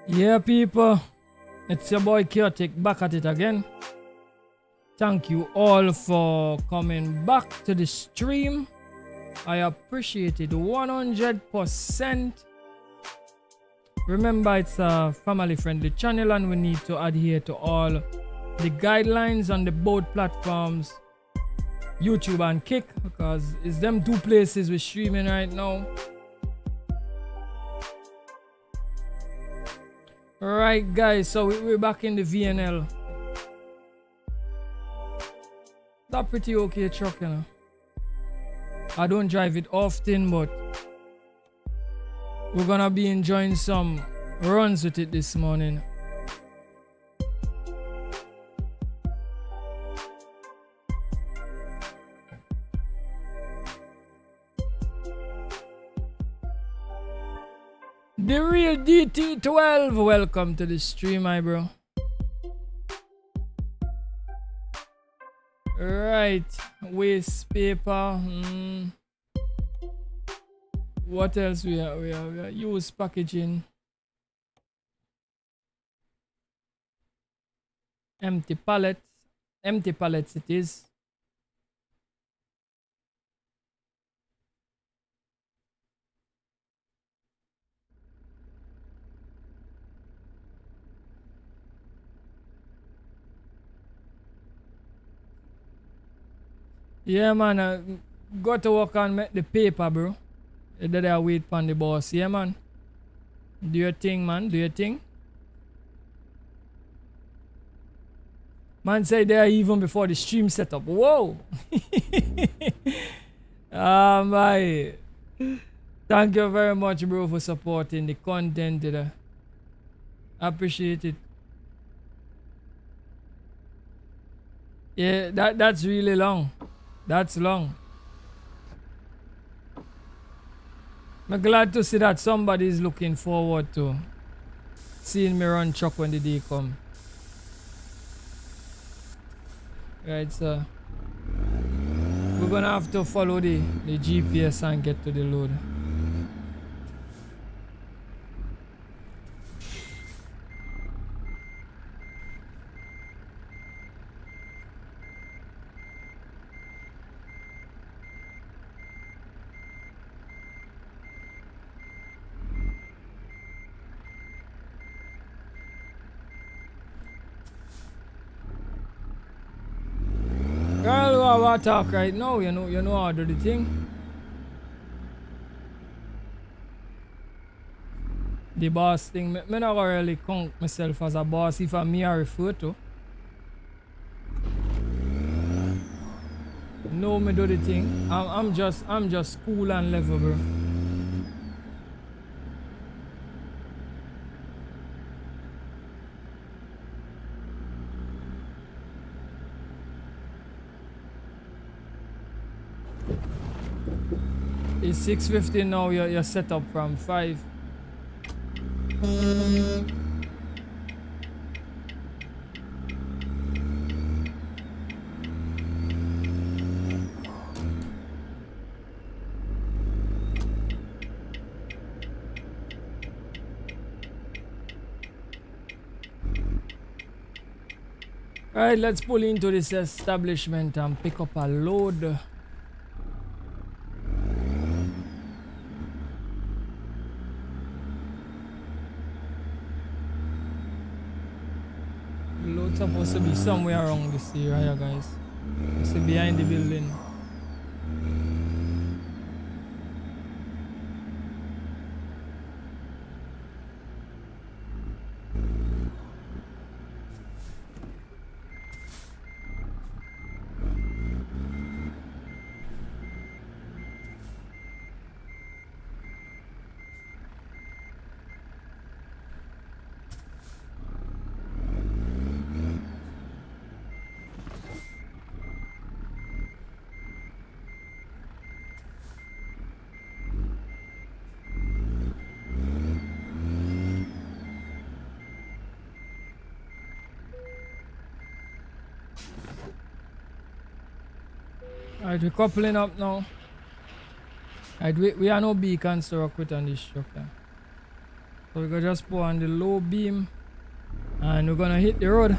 Yeah, people, it's your boy Chaotic back at it again. Thank you all for coming back to the stream. I appreciate it 100%. Remember, it's a family friendly channel and we need to adhere to all the guidelines on the both platforms, YouTube and Kick, because it's them two places we're streaming right now. Alright guys, so we're back in the VNL. That's pretty okay truck, you know. I don't drive it often, but we're gonna be enjoying some runs with it this morning. The real DT12, welcome to the stream, my bro. Right, waste paper. What else we have? Used packaging. Empty pallets. Empty pallets it is. Yeah, man. Got to work on make the paper, bro. That I wait on the boss. Yeah, man. Do your thing, man. Do your thing. Man said there even before the stream setup. Whoa. My. Thank you very much, bro, for supporting the content today. I appreciate it. Yeah, that's really long. That's long. I'm glad to see that somebody is looking forward to seeing me run truck when the day come. Right, so we're gonna have to follow the GPS and get to the load. Girl, what talk right now? You know how to do the thing. The boss thing. Me not really count myself as a boss if I'm me I refer to. No, me do the thing. I'm just cool and level, bro. It's 6:50 now. You're set up from 5. Alright, let's pull into this establishment and pick up a load. Load's supposed to be somewhere around this area, guys. It's behind the building. Alright, we're coupling up now. Alright, we are no beacons to rock with on this truck. So we're gonna just put on the low beam and we're gonna hit the road.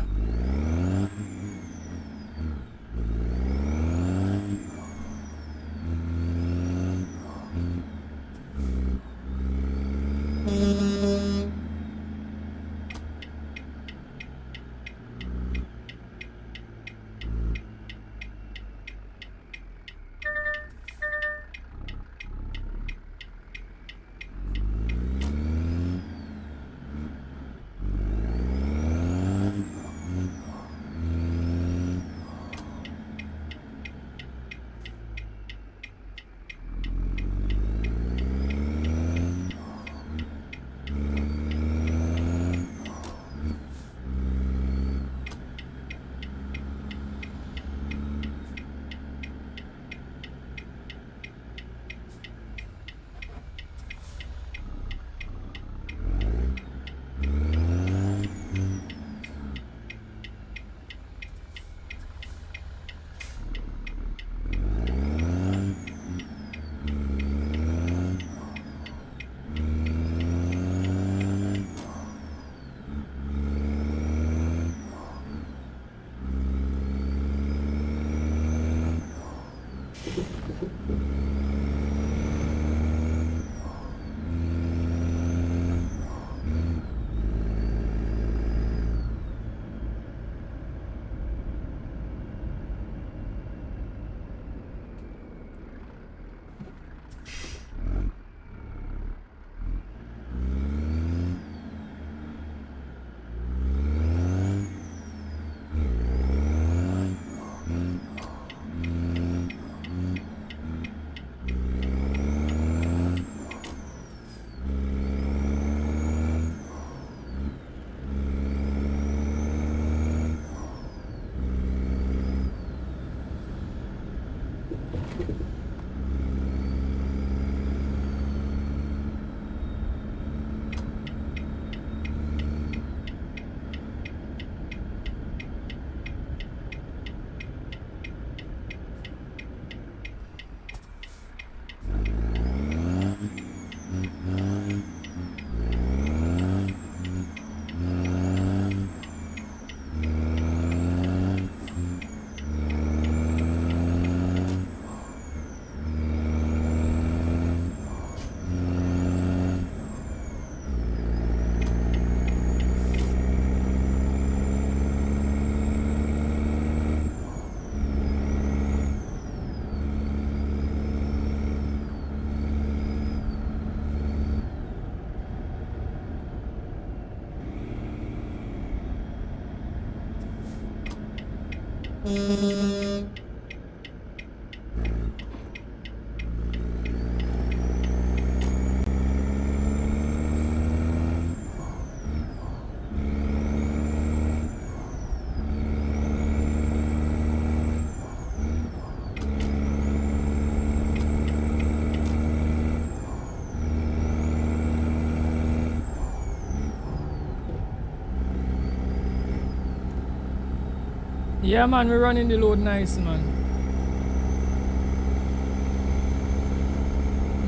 Yeah, man, we're running the load nice, man.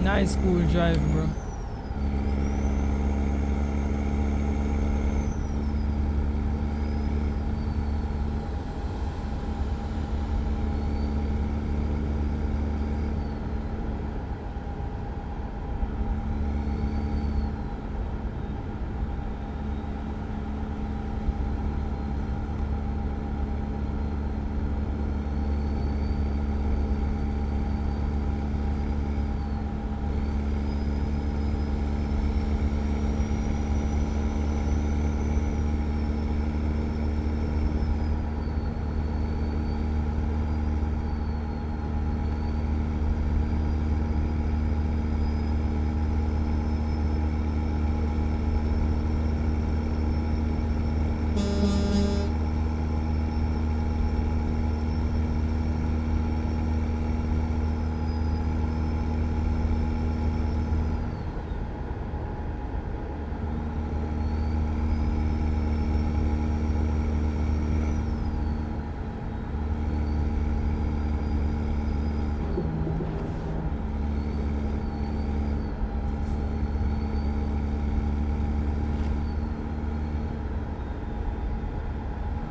Nice, cool drive, bro.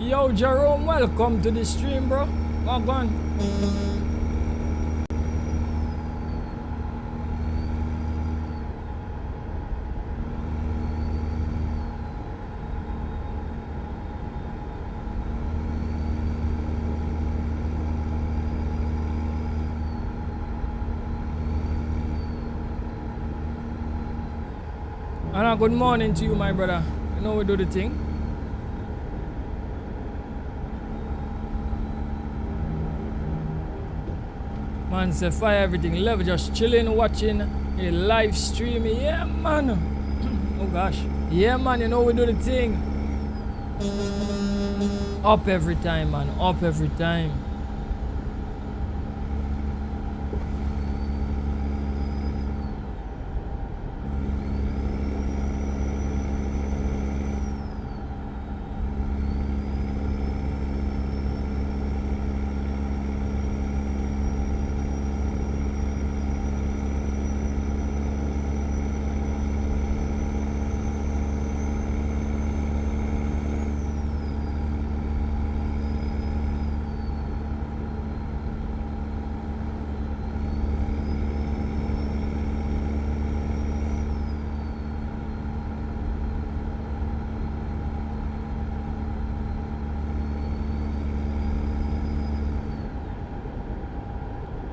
Yo, Jerome, welcome to the stream, bro. Walk on. And good morning to you, my brother. You know we do the thing. Man, say fire everything. Love just chilling, watching a live stream. Yeah, man. Oh gosh. Yeah, man. You know we do the thing. Up every time, man. Up every time.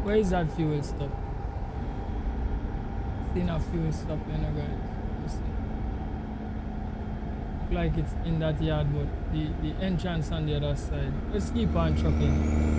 Where is that fuel stop? Seen a fuel stop, you know, guys. You see. Look like it's in that yard, but the entrance on the other side. Let's keep on trucking.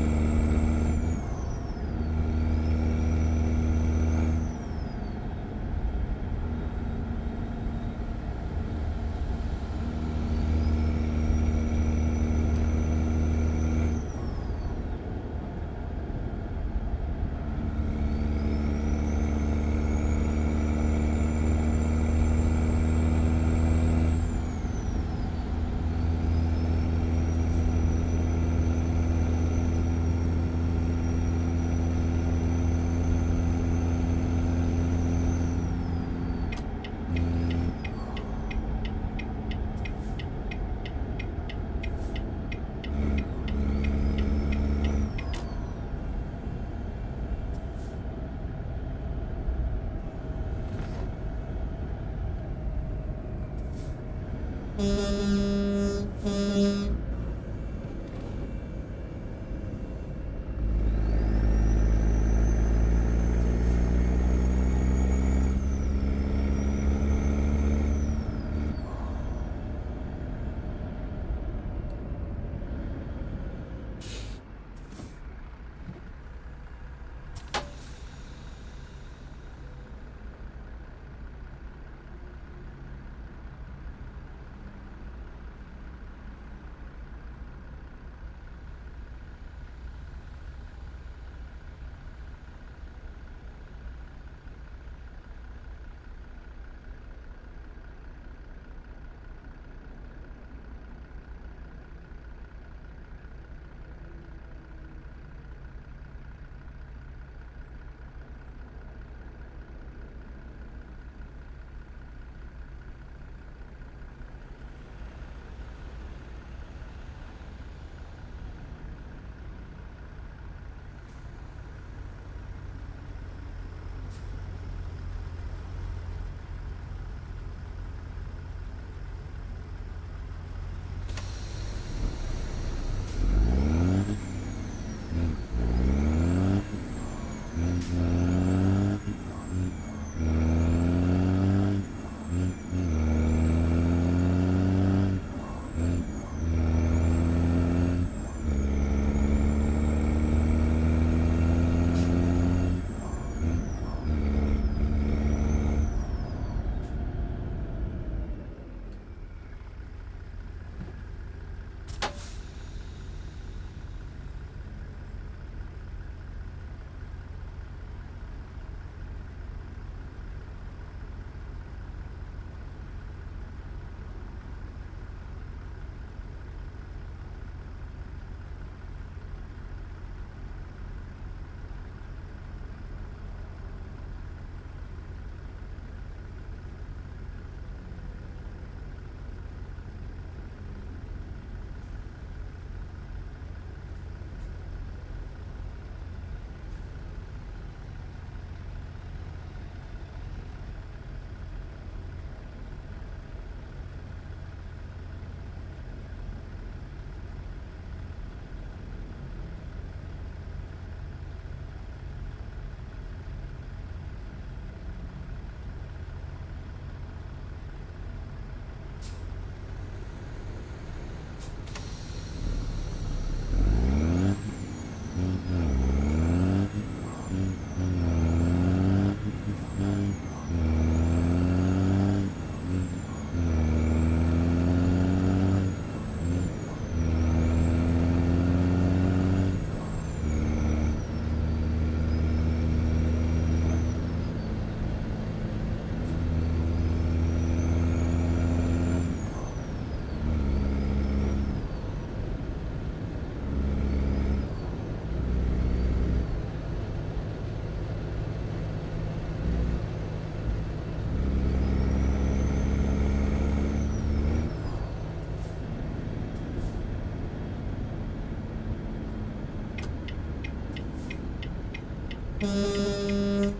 You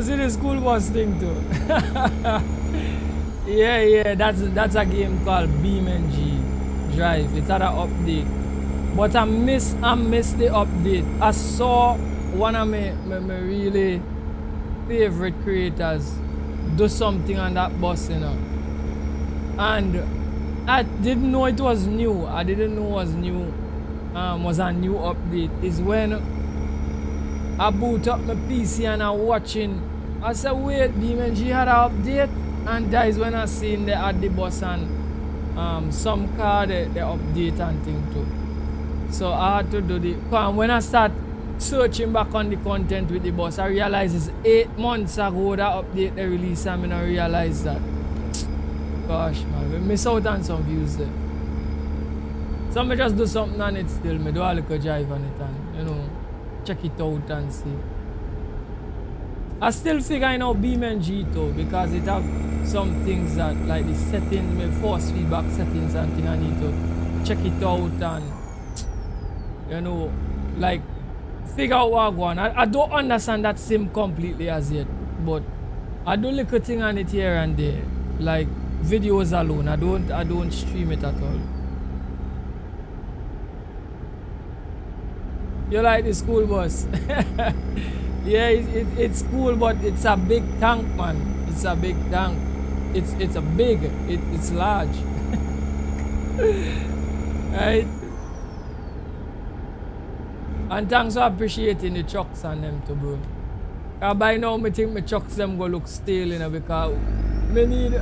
see the school bus thing too. Yeah, that's a game called BeamNG Drive. It's had an update. But I miss the update. I saw one of my really favorite creators do something on that bus, you know. And I didn't know it was new. I didn't know it was new. Was a new update. Is when I boot up my PC and I'm watching. I said, wait, BeamNG had an update, and that is when I seen they at the bus and some car they update and thing too. So I had to do the. When I start searching back on the content with the boss, I realized it's 8 months ago that update they released and I mean, realized that. Gosh man, we miss out on some views there. So I just do something on it still, I do a little drive on it and you know, check it out and see. I still figuring out BeamNG too because it have some things that like the settings, my force feedback settings and things I need to check it out and you know, like figure out what I go on. I don't understand that sim completely as yet, but I do little thing on it here and there, like videos alone. I don't stream it at all. You like the school bus? Yeah, it's cool, but it's a big tank, man. It's a big tank. It's a big. It's large. Right? And thanks for appreciating the trucks and them too, bro. By now, I think my trucks them go look stale, you know, because we need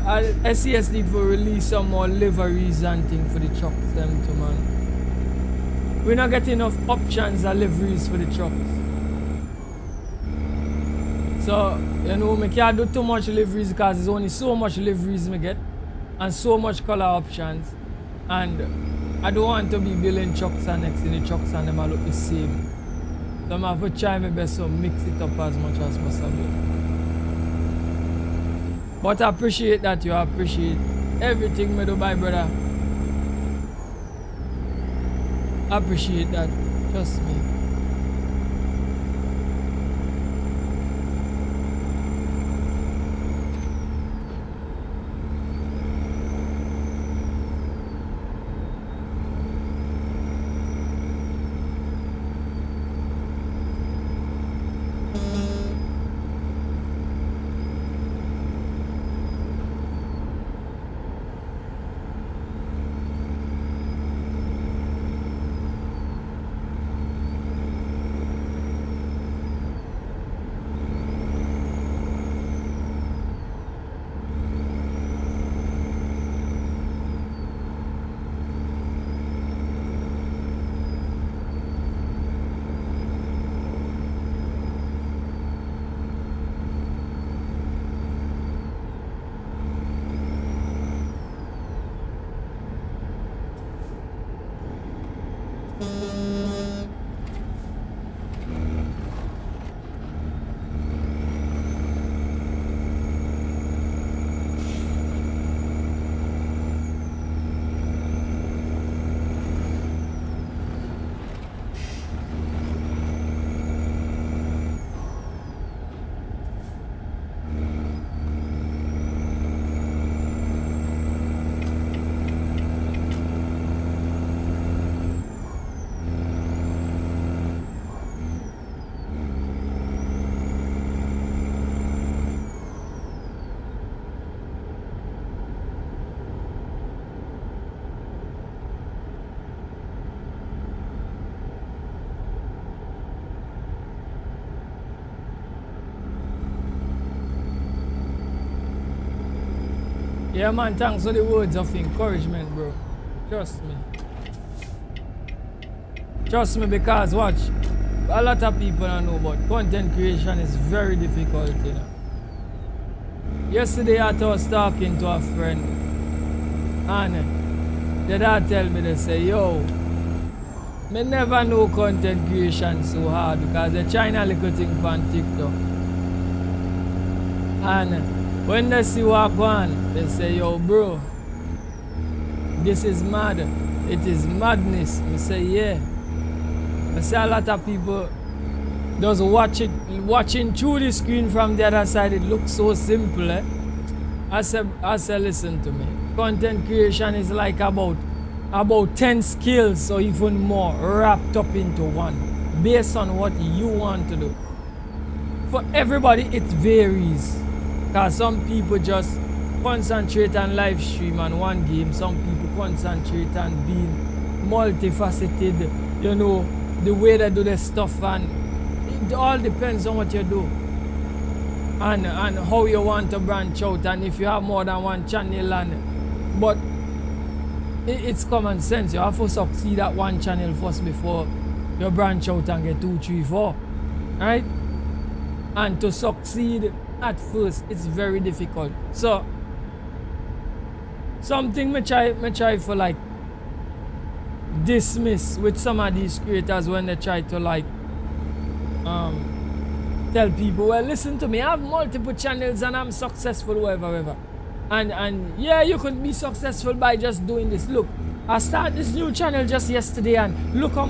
SES need to release some more liveries and things for the trucks them too, man. We not get enough options and liveries for the trucks. So, you know, I can't do too much liveries because there's only so much liveries I get and so much color options. And I don't want to be building trucks and next in the trucks and them all look the same. So I'm have to try my best to mix it up as much as possible. But I appreciate that you appreciate everything I do, my brother. I appreciate that. Trust me. Yeah, man, thanks for the words of encouragement, bro. Trust me. Trust me, because watch, a lot of people don't know about content creation is very difficult, you know. Yesterday I was talking to a friend and the dad tell me, they say, yo, me never know content creation so hard because they're trying a little thing on TikTok. And when they see what go on, they say, yo, bro, this is mad. It is madness. I say, yeah. I say a lot of people just watching through the screen from the other side. It looks so simple, eh? I say, listen to me. Content creation is like about 10 skills or even more wrapped up into one, based on what you want to do. For everybody, it varies. Because some people just concentrate on live stream and one game. Some people concentrate on being multifaceted, you know, the way they do their stuff, and it all depends on what you do and how you want to branch out, and if you have more than one channel. But it's common sense. You have to succeed at one channel first before you branch out and get 2, 3, 4. Right? And to succeed at first, it's very difficult. So something me try for like dismiss with some of these creators when they try to like tell people, well, listen to me, I have multiple channels and I'm successful, whatever. And yeah, you could be successful by just doing this. Look, I started this new channel just yesterday and look how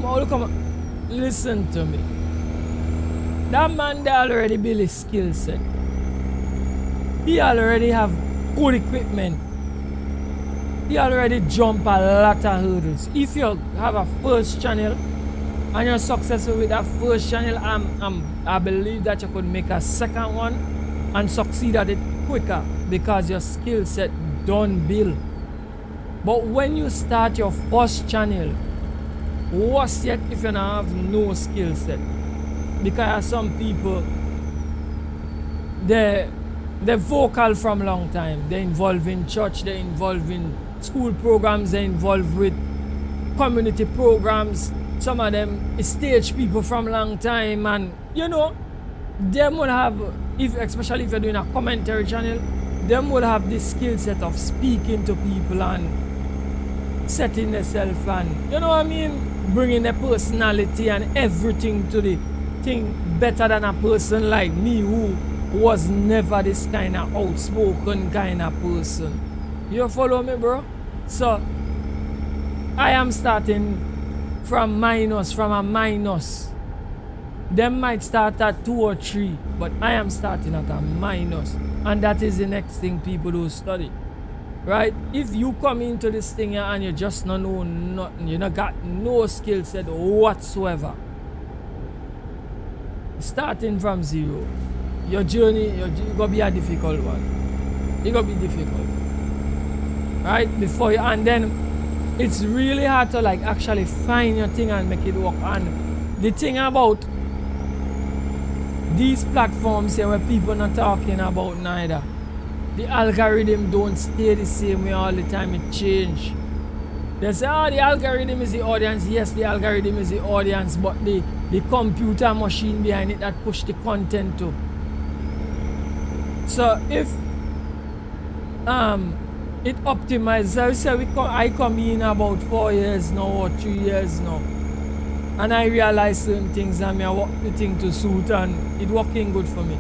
listen to me. That man they already built his skill set. He already have good equipment. He already jump a lot of hurdles. If you have a first channel and you're successful with that first channel, I believe that you could make a second one and succeed at it quicker because your skill set don't build. But when you start your first channel, worse yet if you don't have no skill set. Because some people, they're vocal from long time. They're involved in church, they're involved in school programs, they're involved with community programs. Some of them is stage people from long time, and you know, them will have, especially if you're doing a commentary channel, them will have this skill set of speaking to people and setting themselves and, you know what I mean, bringing their personality and everything to the thing better than a person like me who was never this kind of outspoken kind of person. You follow me, bro? So I am starting from a minus. Them might start at 2 or 3, but I am starting at a minus. And that is the next thing people do study. Right? If you come into this thing here and you just don't know nothing, you not got no skill set whatsoever, starting from zero, your journey, gonna be a difficult one. It's gonna be difficult. Right? Before you, and then it's really hard to like actually find your thing and make it work. And the thing about these platforms here where people not talking about neither, the algorithm don't stay the same way all the time, it change. They say, oh, the algorithm is the audience. Yes, the algorithm is the audience, but the computer machine behind it that push the content to. So if it optimizes, I say I come in about 4 years now or 3 years now, and I realize certain things and I work the thing to suit and it working good for me.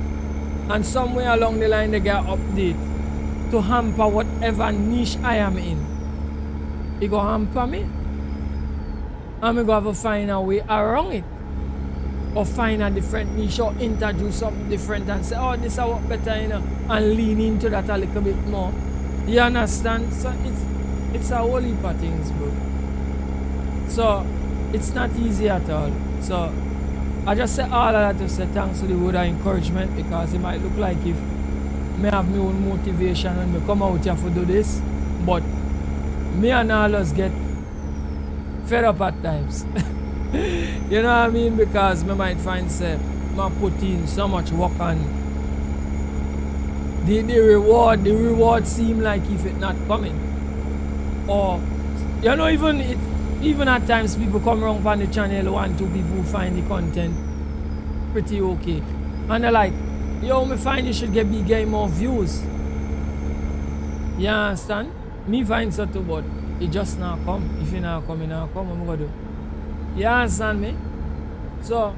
And somewhere along the line they get update to hamper whatever niche I am in. It go hamper me. And I go have to find a way around it. Or find a different niche or introduce something different and say, oh, this will work better, you know, and lean into that a little bit more. You understand? So it's a whole heap of things, bro. So it's not easy at all. So I just say all of that to say thanks to the word of encouragement, because it might look like if me have my own motivation when me come out here to do this, but me and all us get fed up at times. You know what I mean? Because me might find say I put in so much work and the reward seem like if it not coming. Or you know, even at times people come around on the channel, 1, 2 people find the content pretty okay. And they're like, yo, me find you should get more views. You understand? Me find so too, but it just not come. If you not come, what am I gonna do? You understand me? So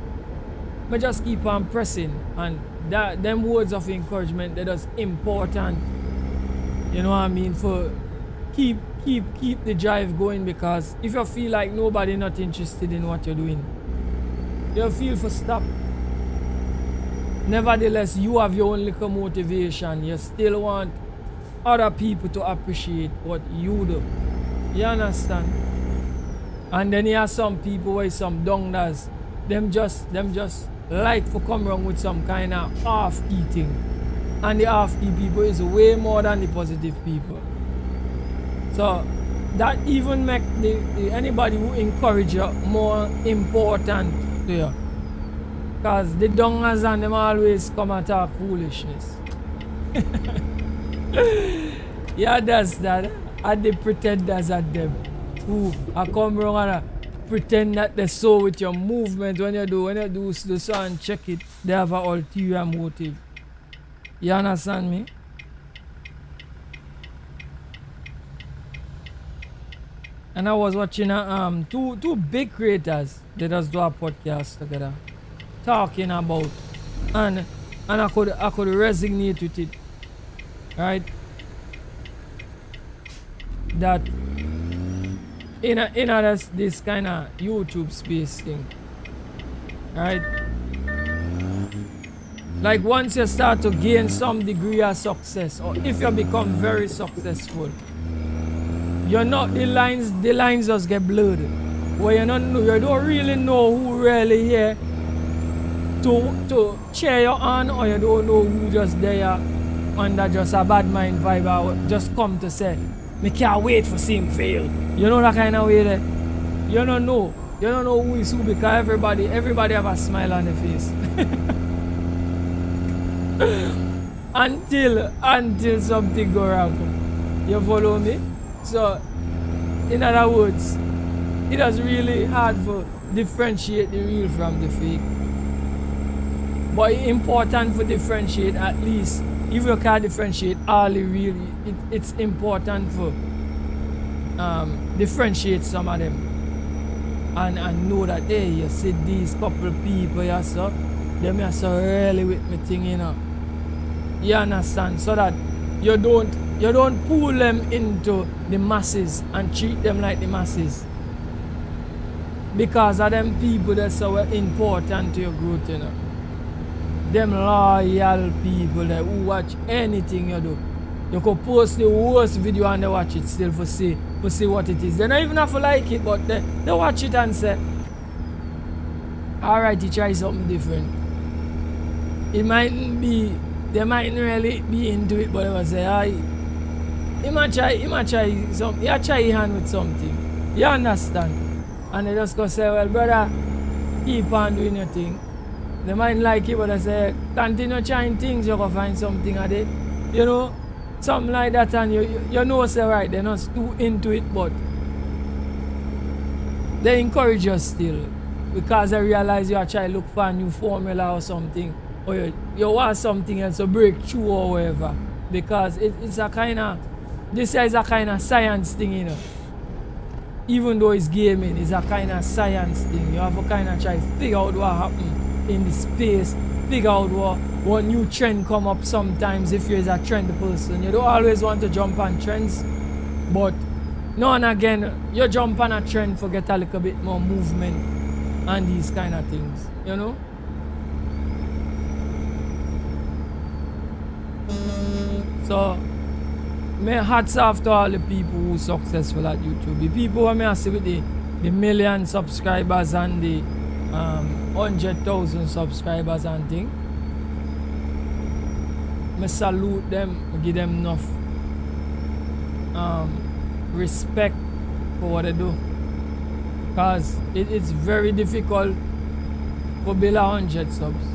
I just keep on pressing, and them words of encouragement, they're just important. You know what I mean? For keep the drive going, because if you feel like nobody not interested in what you're doing, you feel for stop. Nevertheless, you have your own little motivation. You still want other people to appreciate what you do. You understand? And then you have some people where some dongers, them just like for come around with some kind of half-key thing. And the half-key people is way more than the positive people. So that even make anybody who encourage you more important to you. Because the dongers and them always come and talk foolishness. Yeah, that's that. And the pretenders at them who are come around and pretend that they saw with your movement when you do so and check it, they have an ulterior motive. You understand me? And I was watching two big creators. They just do a podcast together, talking about, and I could resonate with it, right? That in this kind of YouTube space thing, right? Like once you start to gain some degree of success, or if you become very successful, you're not the lines just get blurred. Where you don't really know who really here to cheer you on, or you don't know who just there under just a bad mind vibe or just come to say, me can't wait for see him fail. You know that kind of way there? You don't know who is who, because everybody have a smile on their face. until something go wrong. You follow me? So in other words, it is really hard to differentiate the real from the fake. But it's important to differentiate, at least if you can't differentiate all the real, it's important for differentiate some of them and know that, hey, you see these couple people you saw, them you so really with me thing, you know. You understand? So that you don't pull them into the masses and treat them like the masses, because of them people that's so important to your growth, you know. Them loyal people that who watch anything you do. You could post the worst video and they watch it still for see what it is. They don't even have to like it, but they watch it and say, alright, you try something different. They mightn't really be into it, but they will say, you might try something, you try your hand with something. You understand? And they just go say, well, brother, keep on doing your thing. They might like it, but they say, continue trying things, you can find something at it. You know, something like that, and you know, say, right, they're not too into it, but they encourage you still, because they realize you are trying to look for a new formula or something, or you want something else to break through or whatever, because it's a kind of, this is a kind of science thing, you know. Even though it's gaming, it's a kind of science thing. You have to kind of try to figure out what happened in the space, figure out what new trend come up sometimes. If you're a trend person, you don't always want to jump on trends, but now and again you jump on a trend for get a little bit more movement and these kind of things, you know. So my hats off to all the people who are successful at YouTube. The people who I see with the million subscribers and the 100,000 subscribers and thing. I salute them, I give them enough respect for what they do. Because it's very difficult to build 100 subs.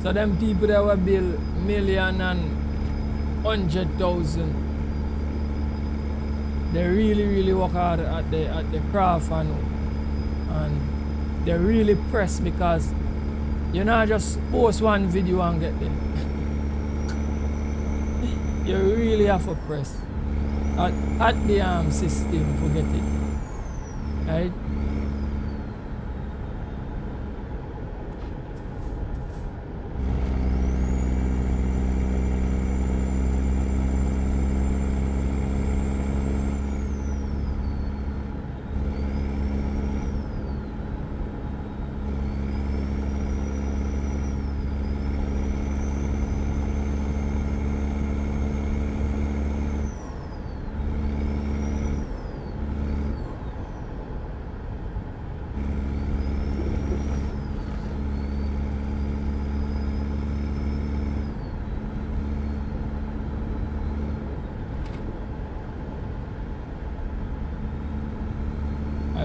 So them people that will build million and 100,000, they really work hard at the craft, and they really press, because you not just post one video and get there. You really have to press at the system, forget it, right?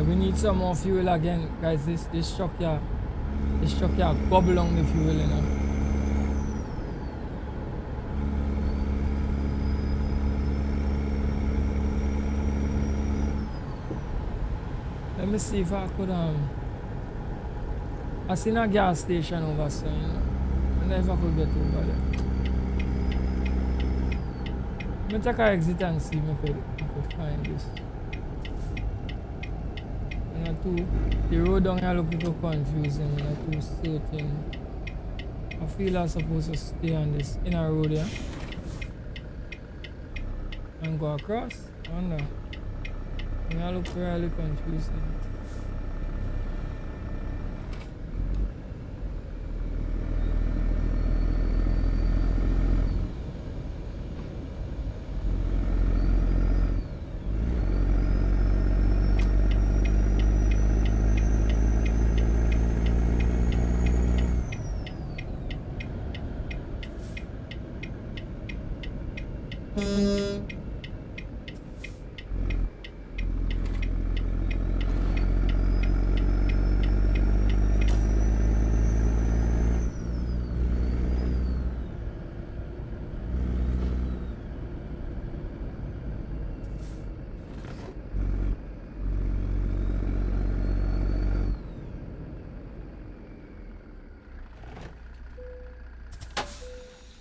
We need some more fuel again, guys. This truck here gobble on the fuel, you know. Let me see if I could I seen a gas station over so, you know. I wonder if I could get over there. Let me take an exit and see if I could find this. The road down here look too confusing, I'm not too certain. I feel I'm supposed to stay on this inner road here and go across. I wonder. I look really confusing.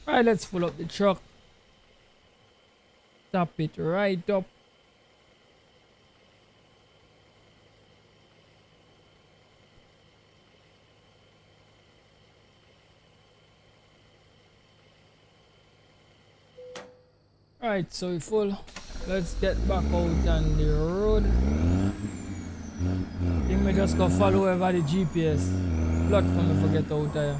Alright, let's pull up the truck. Tap it right up. Alright, so we full. Let's get back out on the road. I think we just go follow over the GPS platform if we get out there.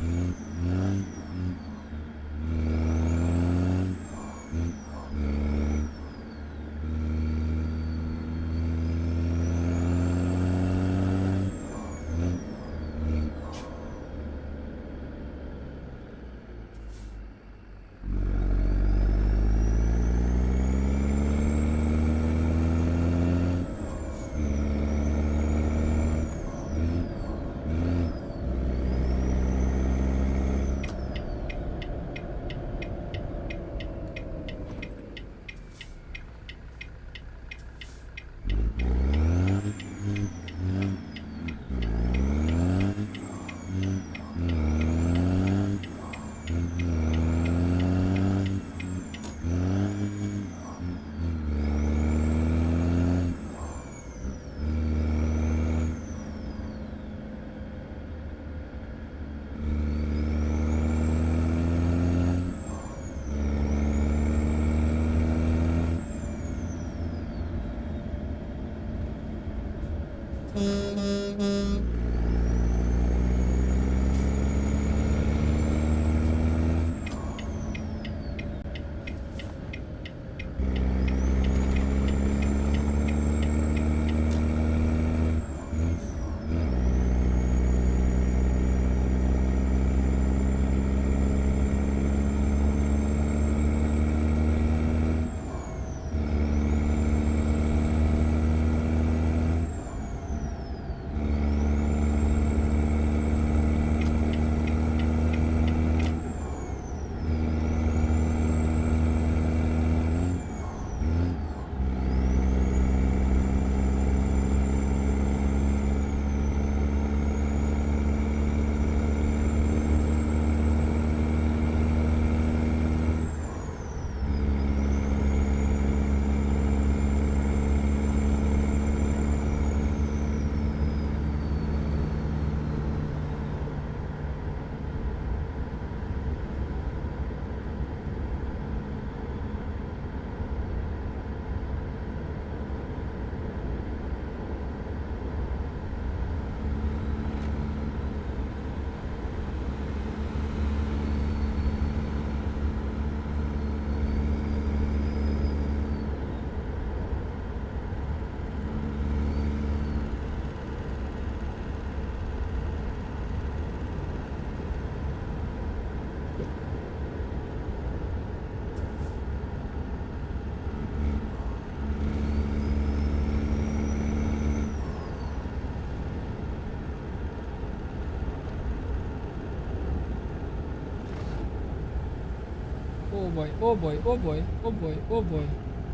Oh boy, oh boy, oh boy, oh boy, oh boy.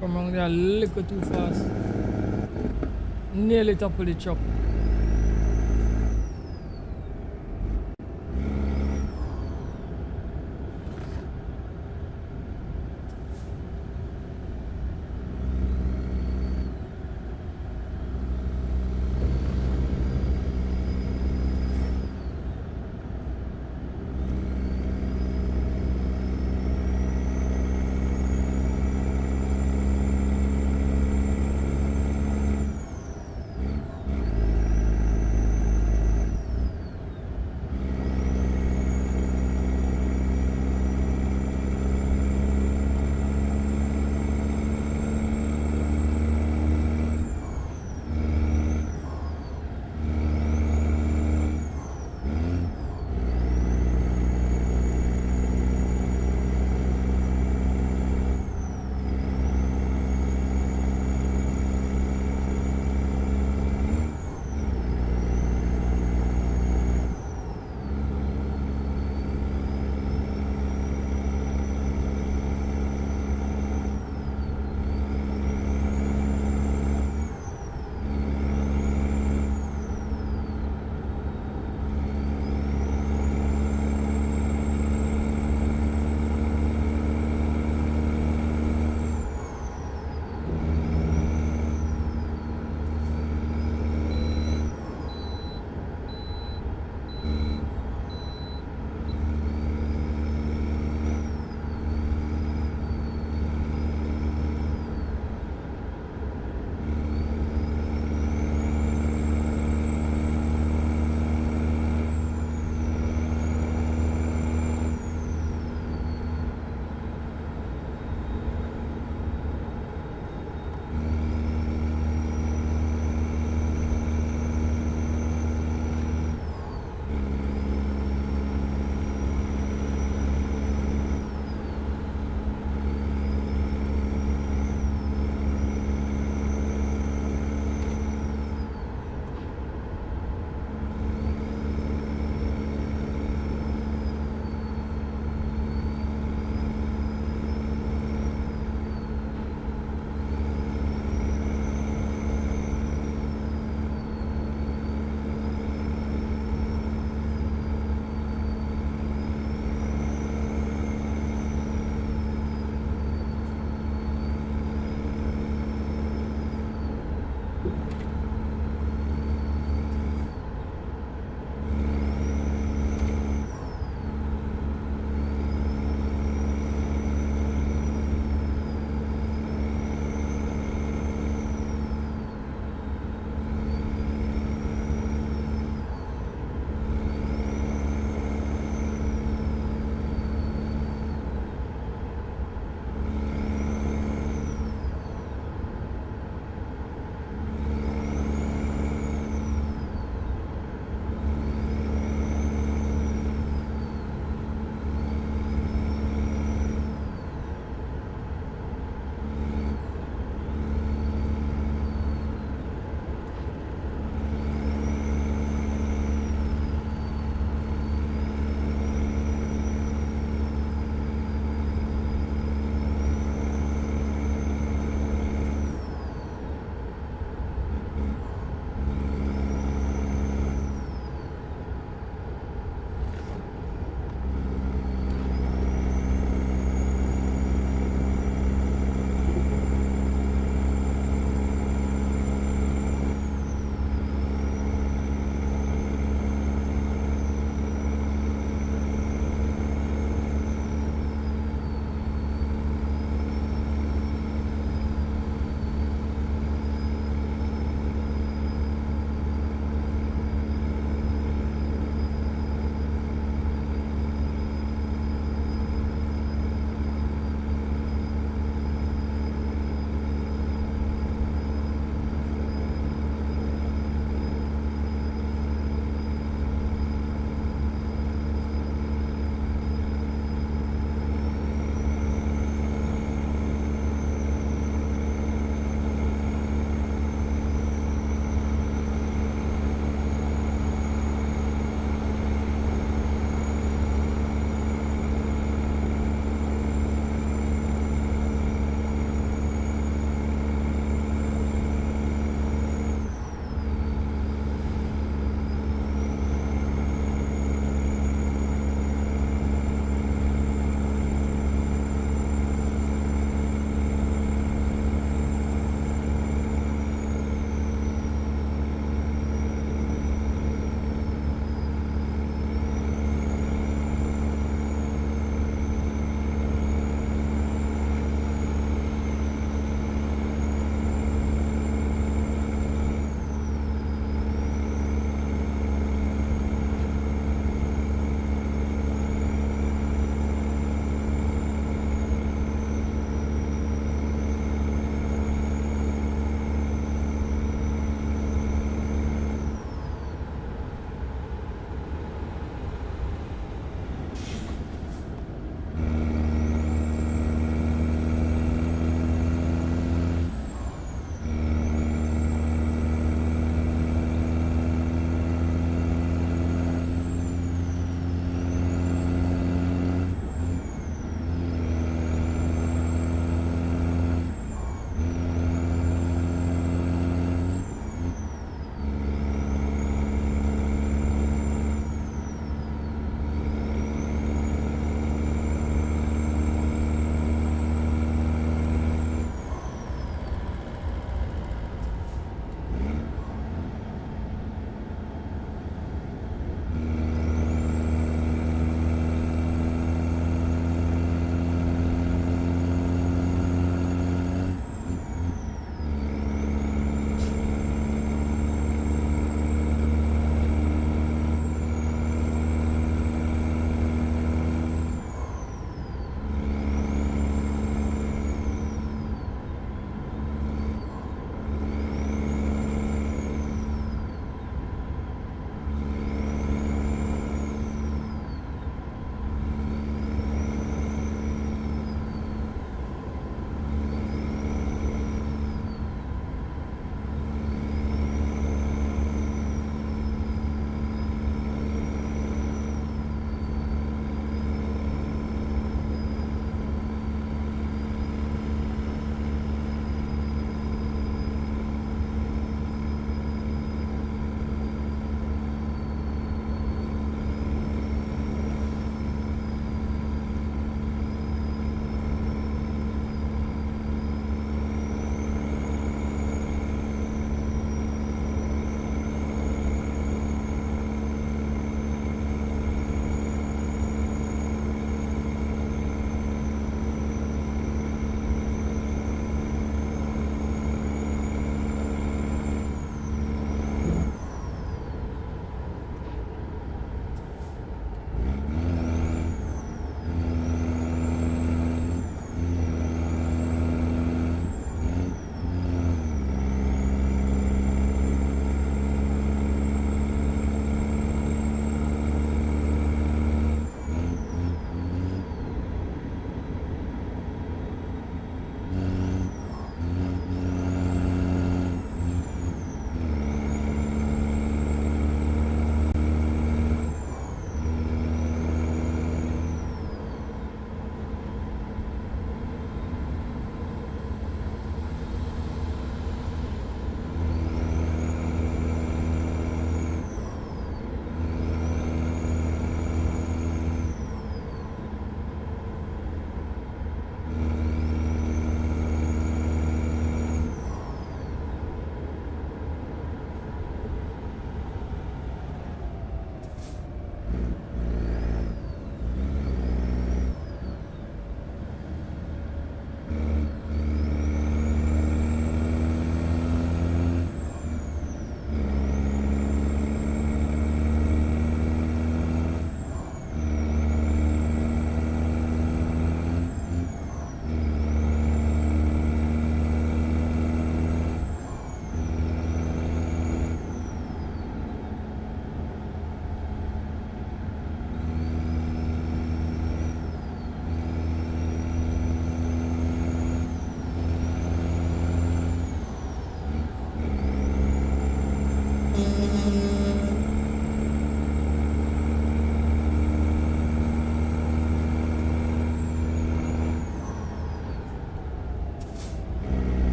Come on there a little too fast. Nearly topple the truck.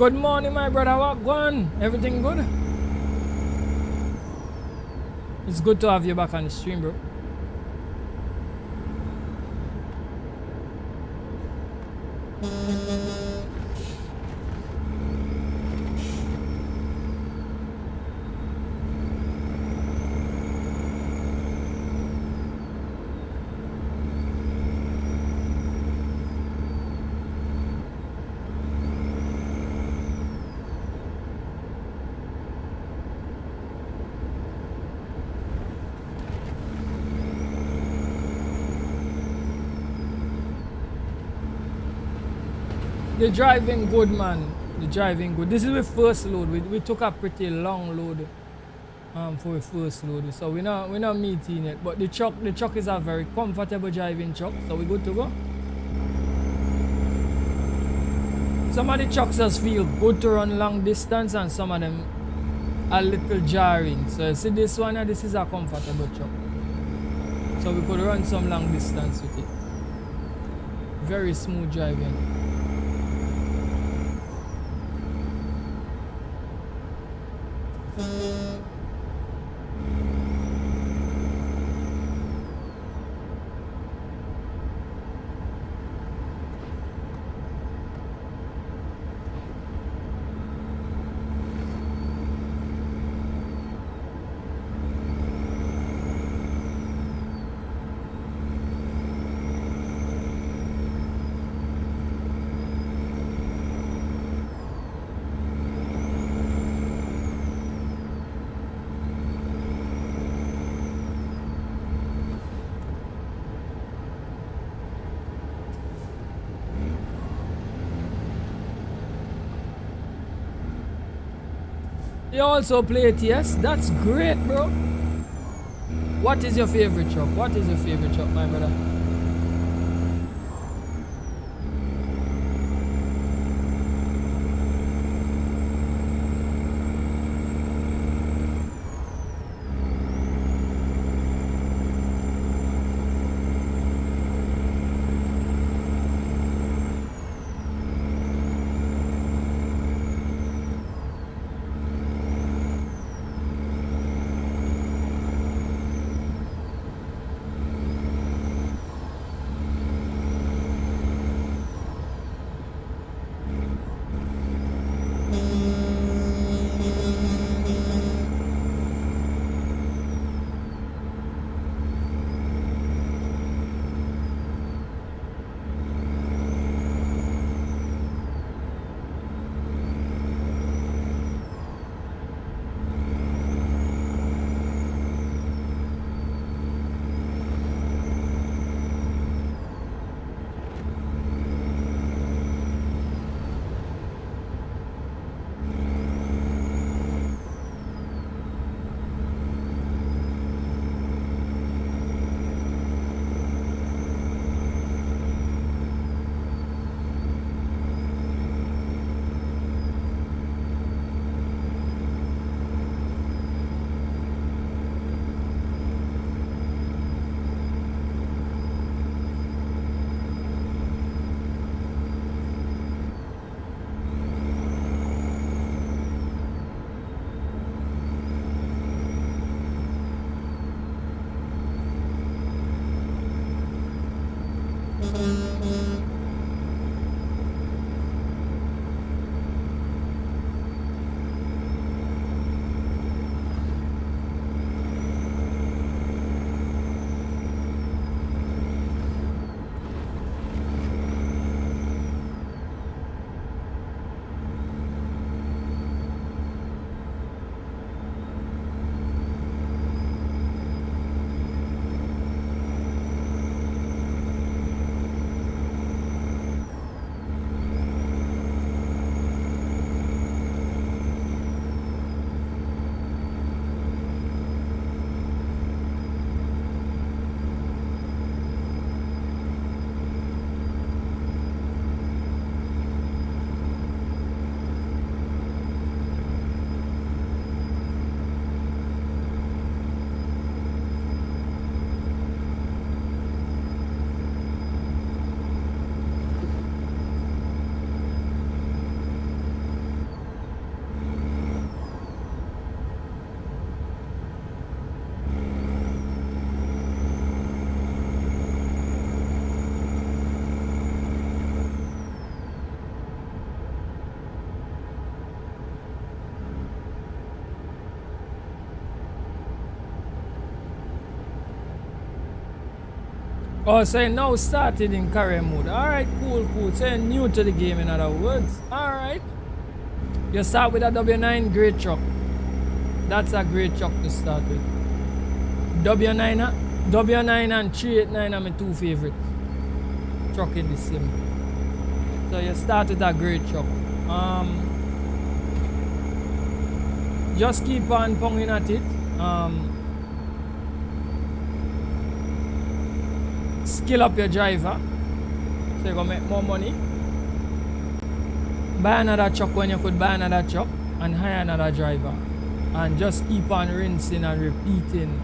Good morning, my brother. What going? Everything good? It's good to have you back on the stream, bro. The driving good, man. The driving good. This is the first load. We took a pretty long load for the first load. So we're not meeting it. But the truck is a very comfortable driving truck. So we're good to go. Some of the trucks just feel good to run long distance and some of them a little jarring. So you see this one, this is a comfortable truck. So we could run some long distance with it. Very smooth driving. You also play ATS? That's great, bro. What is your favorite truck? What is your favorite truck, my brother? Oh, so you now started in career mode. Alright, cool, cool. So you're new to the game, in other words. Alright. You start with a W9, great truck. That's a great truck to start with. W9 and 389 are my two favorite truck in the sim. So you start with a great truck. Just keep on ponging at it. Skill up your driver, so you're gonna make more money. Buy another truck when you could buy another truck, and hire another driver, and just keep on rinsing and repeating,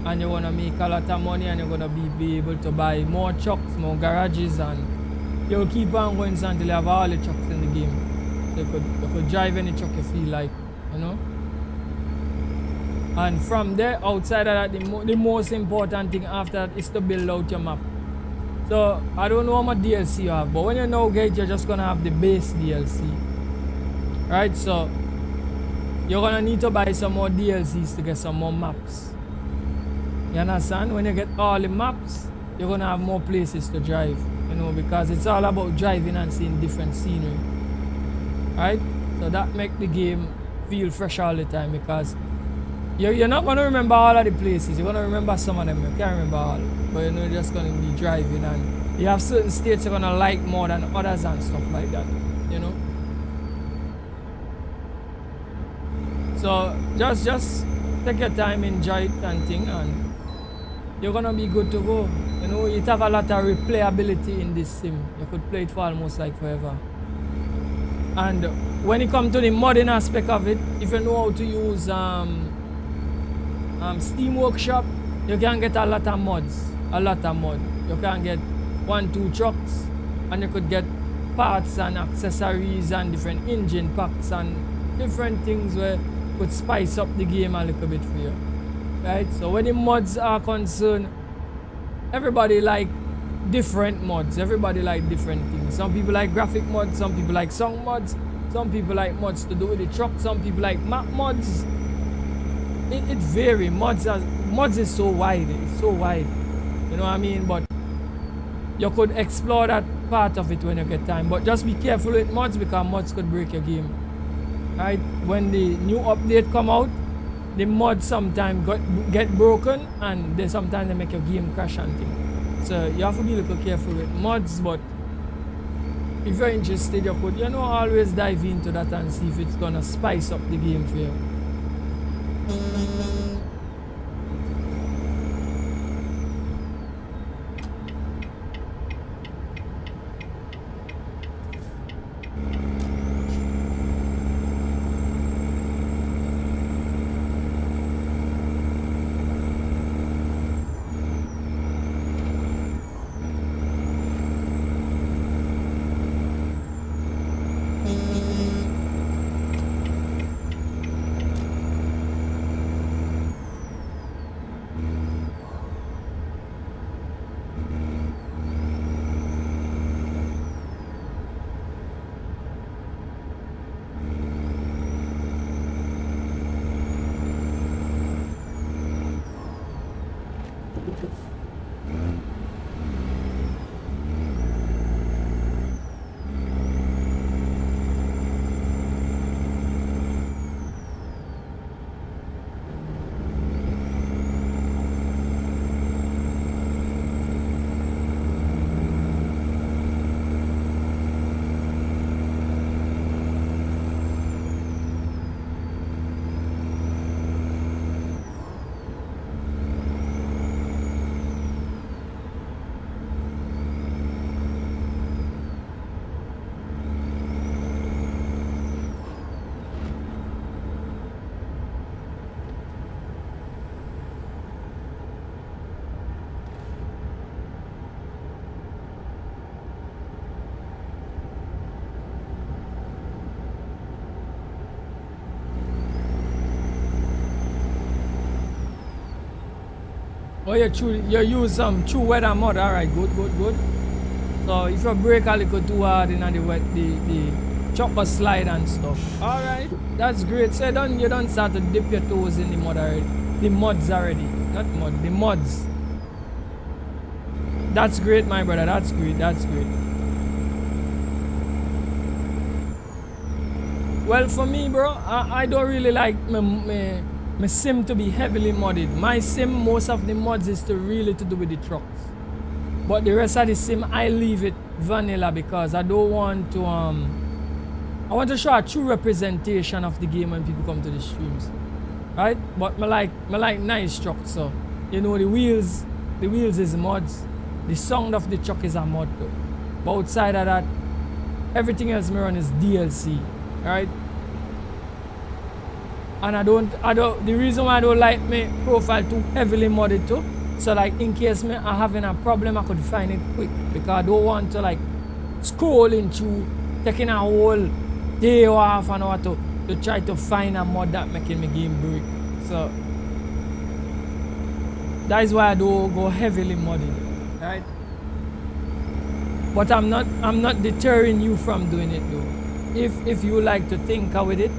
and you're gonna make a lot of money, and you're gonna be able to buy more trucks, more garages, and you'll keep on going until you have all the trucks in the game. So you could drive any truck you feel like, you know. And from there, outside of that, the most important thing after that is to build out your map. So I don't know how much DLC you have, but when you now get, you're just gonna have the base DLC, right? So you're gonna need to buy some more DLCs to get some more maps. You understand? When you get all the maps, you're gonna have more places to drive, you know, because it's all about driving and seeing different scenery, right? So that make the game feel fresh all the time, because you're not gonna remember all of the places. You're gonna remember some of them. You can't remember all, but you know, you're just gonna be driving, and you have certain states you're gonna like more than others and stuff like that, you know. So just take your time, enjoy it and thing, and you're gonna be good to go. You know, it have a lot of replayability in this sim. You could play it for almost like forever. And when it comes to the modding aspect of it, if you know how to use Steam Workshop, you can get a lot of mods. You can get 1-2 trucks, and you could get parts and accessories and different engine packs and different things where could spice up the game a little bit for you, right? So when the mods are concerned, everybody like different mods. Everybody like different things. Some people like graphic mods, some people like song mods, some people like mods to do with the truck, some people like map mods. It varies. Mods is so wide. It's so wide. You know what I mean? But you could explore that part of it when you get time. But just be careful with mods, because mods could break your game. Right? When the new update come out, the mods sometimes get broken, and they sometimes make your game crash and things. So you have to be a little careful with mods. But if you're interested, you could, you know, always dive into that and see if it's gonna spice up the game for you. Oh, you use some true weather mod. Alright, good. So if you brake a little too hard in the chopper slide and stuff. Alright, that's great. So you don't start to dip your toes in the mud already. The mods already. Not mud, the mods. That's great, my brother. That's great. That's great. Well, for me, bro, I don't really like my sim to be heavily modded. My sim, most of the mods is to do with the trucks. But the rest of the sim, I leave it vanilla because I don't want to I want to show a true representation of the game when people come to the streams, right? But I like nice trucks, so you know the wheels is mods. The sound of the truck is a mod though. But outside of that, everything else me run is DLC, right? And I don't. The reason why I don't like my profile too heavily modded too, so like in case me I having a problem, I could find it quick because I don't want to like scrolling through, taking a whole day or half an hour to try to find a mod that making my game break. So that is why I don't go heavily modded, right? But I'm not deterring you from doing it though. If you like to tinker with it,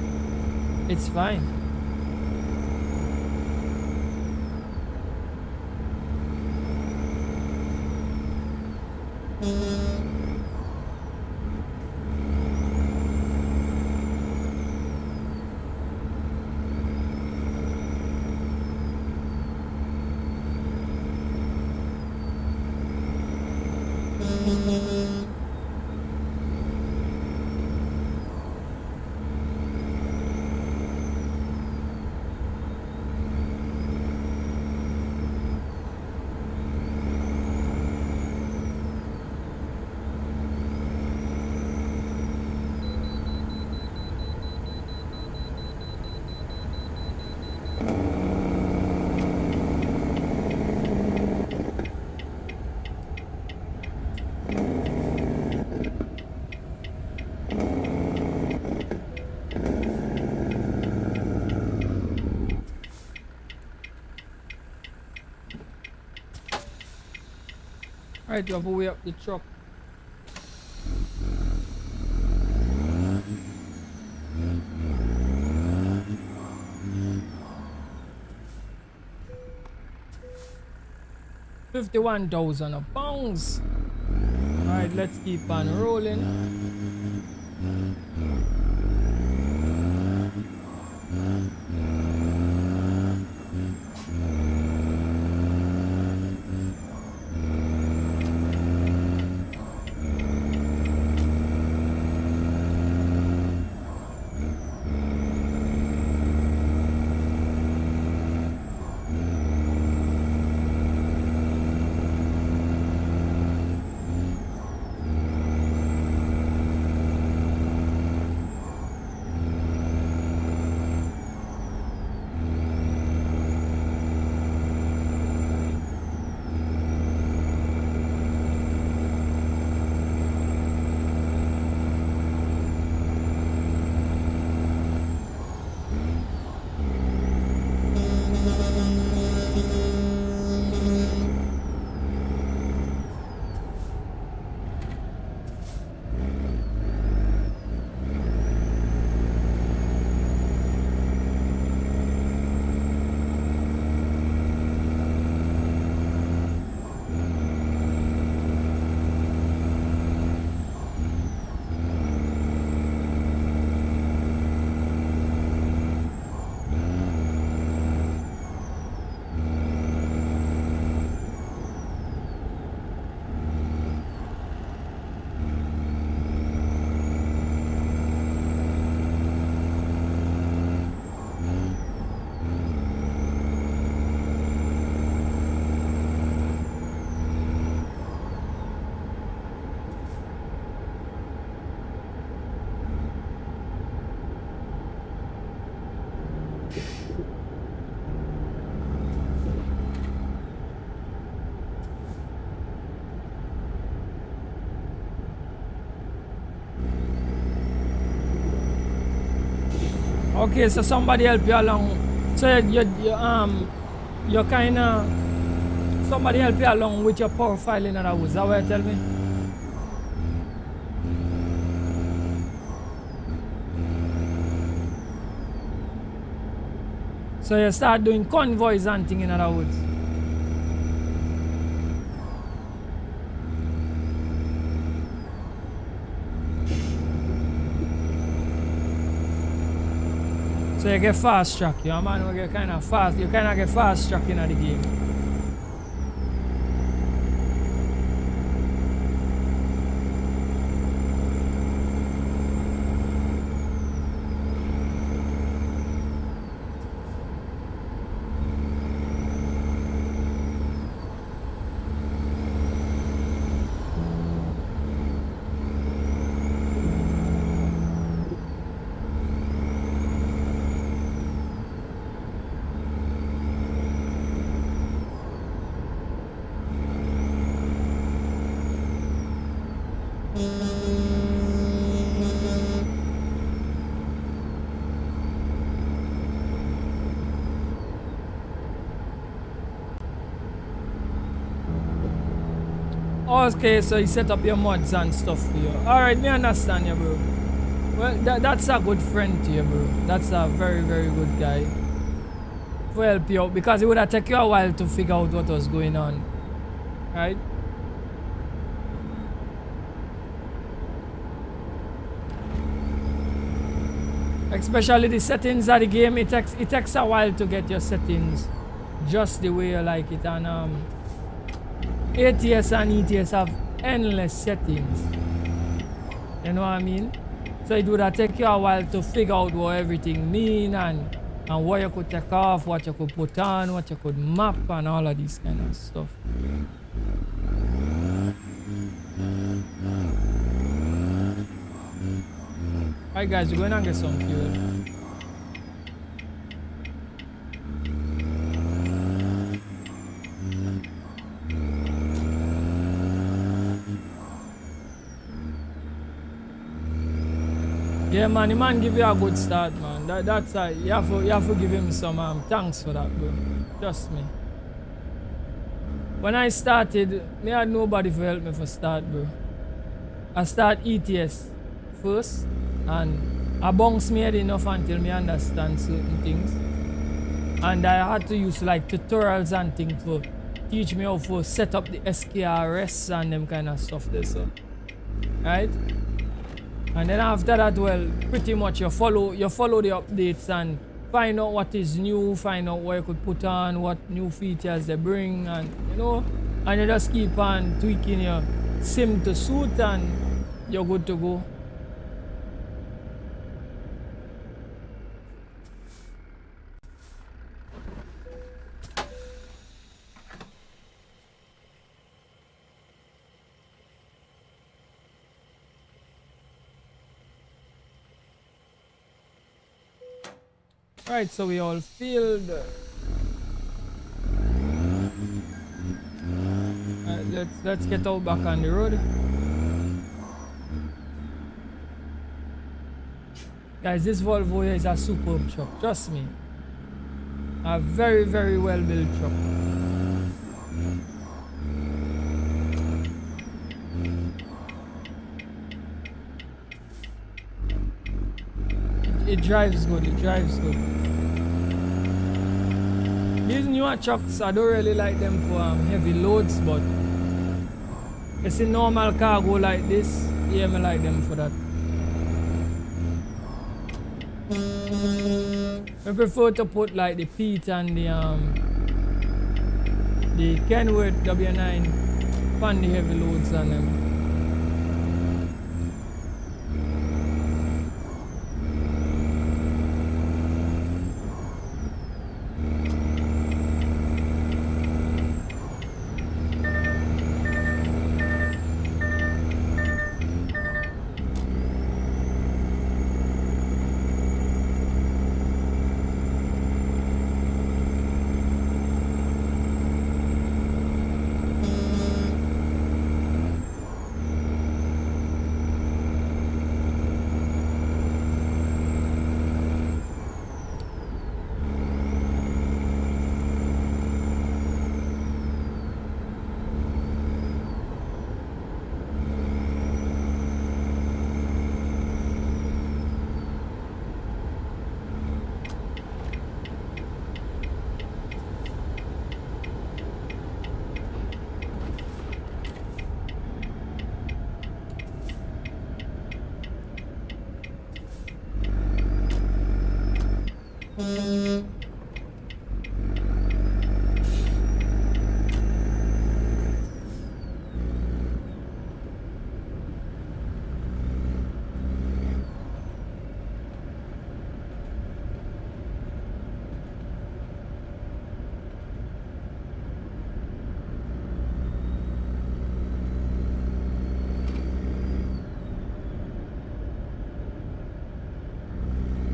it's fine. Alright, you have to weigh up the truck. £51,000. Alright, let's keep on rolling. Okay, so somebody help you along. So you kind of somebody help you along with your profile in other words. Is that what you tell me? So you start doing convoys and things in other words. So you get fast track, you know, man, you get kind of fast, you kind of get fast track in the game. Okay, so you set up your mods and stuff for you. Alright, me understand you, bro. Well, that's a good friend to you, bro. That's a very, very good guy. To help you out, because it would have taken you a while to figure out what was going on. Right? Especially the settings of the game, it takes a while to get your settings just the way you like it. And ATS and ETS have endless settings. You know what I mean? So it would have taken you a while to figure out what everything mean and what you could take off, what you could put on, what you could map and all of this kind of stuff. Alright guys, we're going to get some fuel. Yeah man, the man give you a good start, man. That's you have to give him some thanks for that, bro. Trust me. When I started, me had nobody to help me for start, bro. I start ETS first, and I bounce me head enough until me understand certain things. And I had to use like tutorials and things to teach me how to set up the SKRS and them kind of stuff there, so. Right? And then after that, well, pretty much you follow the updates and find out what is new, find out what you could put on, what new features they bring, and you know, and you just keep on tweaking your sim to suit and you're good to go. Right, so we all filled. Let's get out back on the road. Guys, this Volvo here is a superb truck, trust me. A very, very well built truck. It drives good, it drives good. These newer trucks, I don't really like them for heavy loads, but it's a normal cargo like this, yeah, I like them for that. I prefer to put like the Pete and the Kenworth W9 on the heavy loads on them.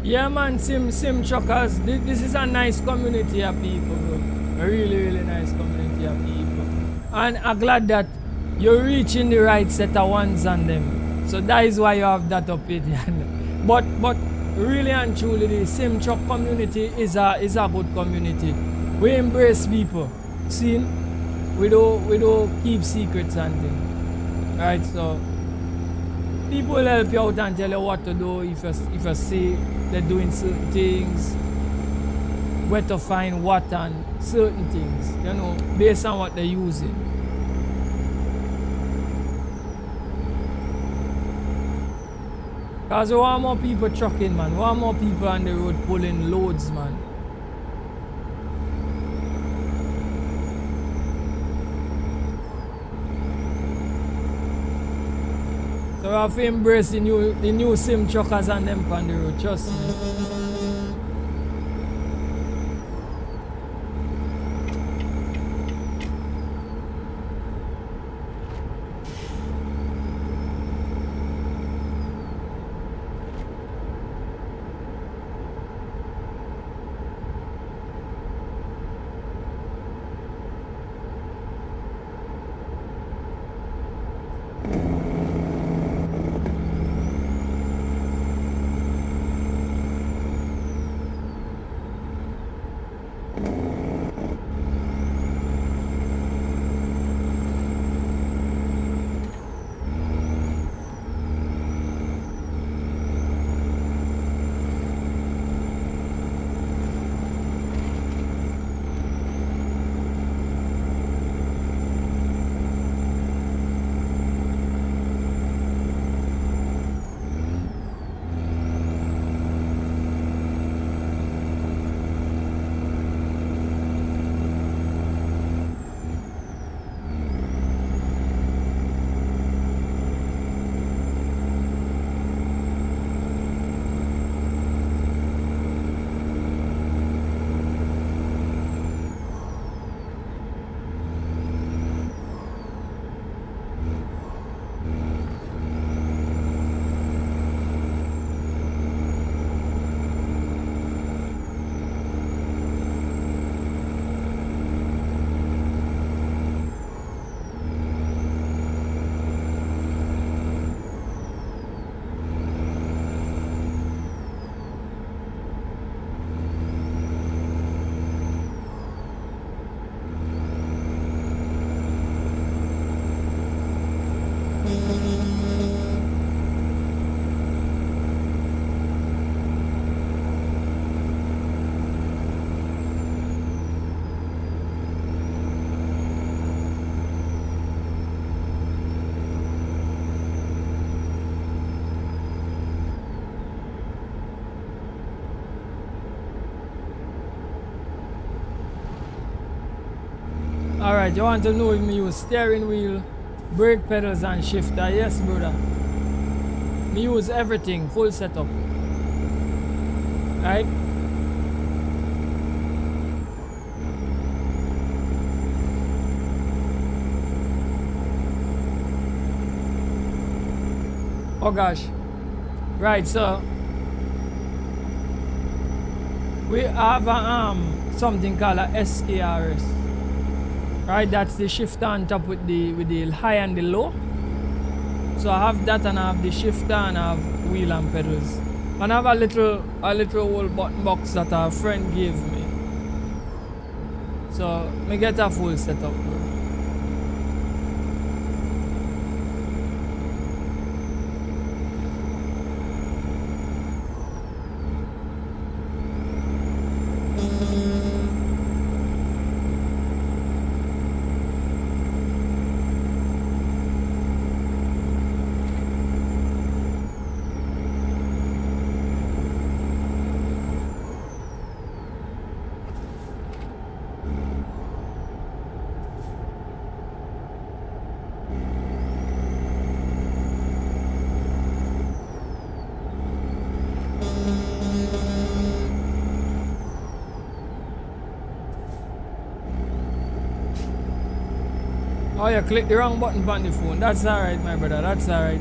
Yeah, man, sim truckers. This is a nice community of people, bro. A really nice community of people. And I'm glad that you're reaching the right set of ones on them. So that is why you have that up it. but really and truly, the sim truck community is a good community. We embrace people. See, we don't keep secrets and things. Right, so people will help you out and tell you what to do if you see they're doing certain things, where to find what and certain things, you know, based on what they're using. Because we want more people trucking, man. We want more people on the road pulling loads, man. So we have to embrace the new sim truckers and them on the road, trust me. Alright, you want to know if me use steering wheel, brake pedals and shifter? Yes, brother. Me use everything, full setup. Right? Oh gosh. Right, so we have something called a SKRS. Right, that's the shifter on top with the high and the low. So I have that and I have the shifter and I have wheel and pedals. And I have a little old button box that a friend gave me. So me get a full setup, bro. Oh, you click the wrong button on the phone. That's alright, my brother. That's alright.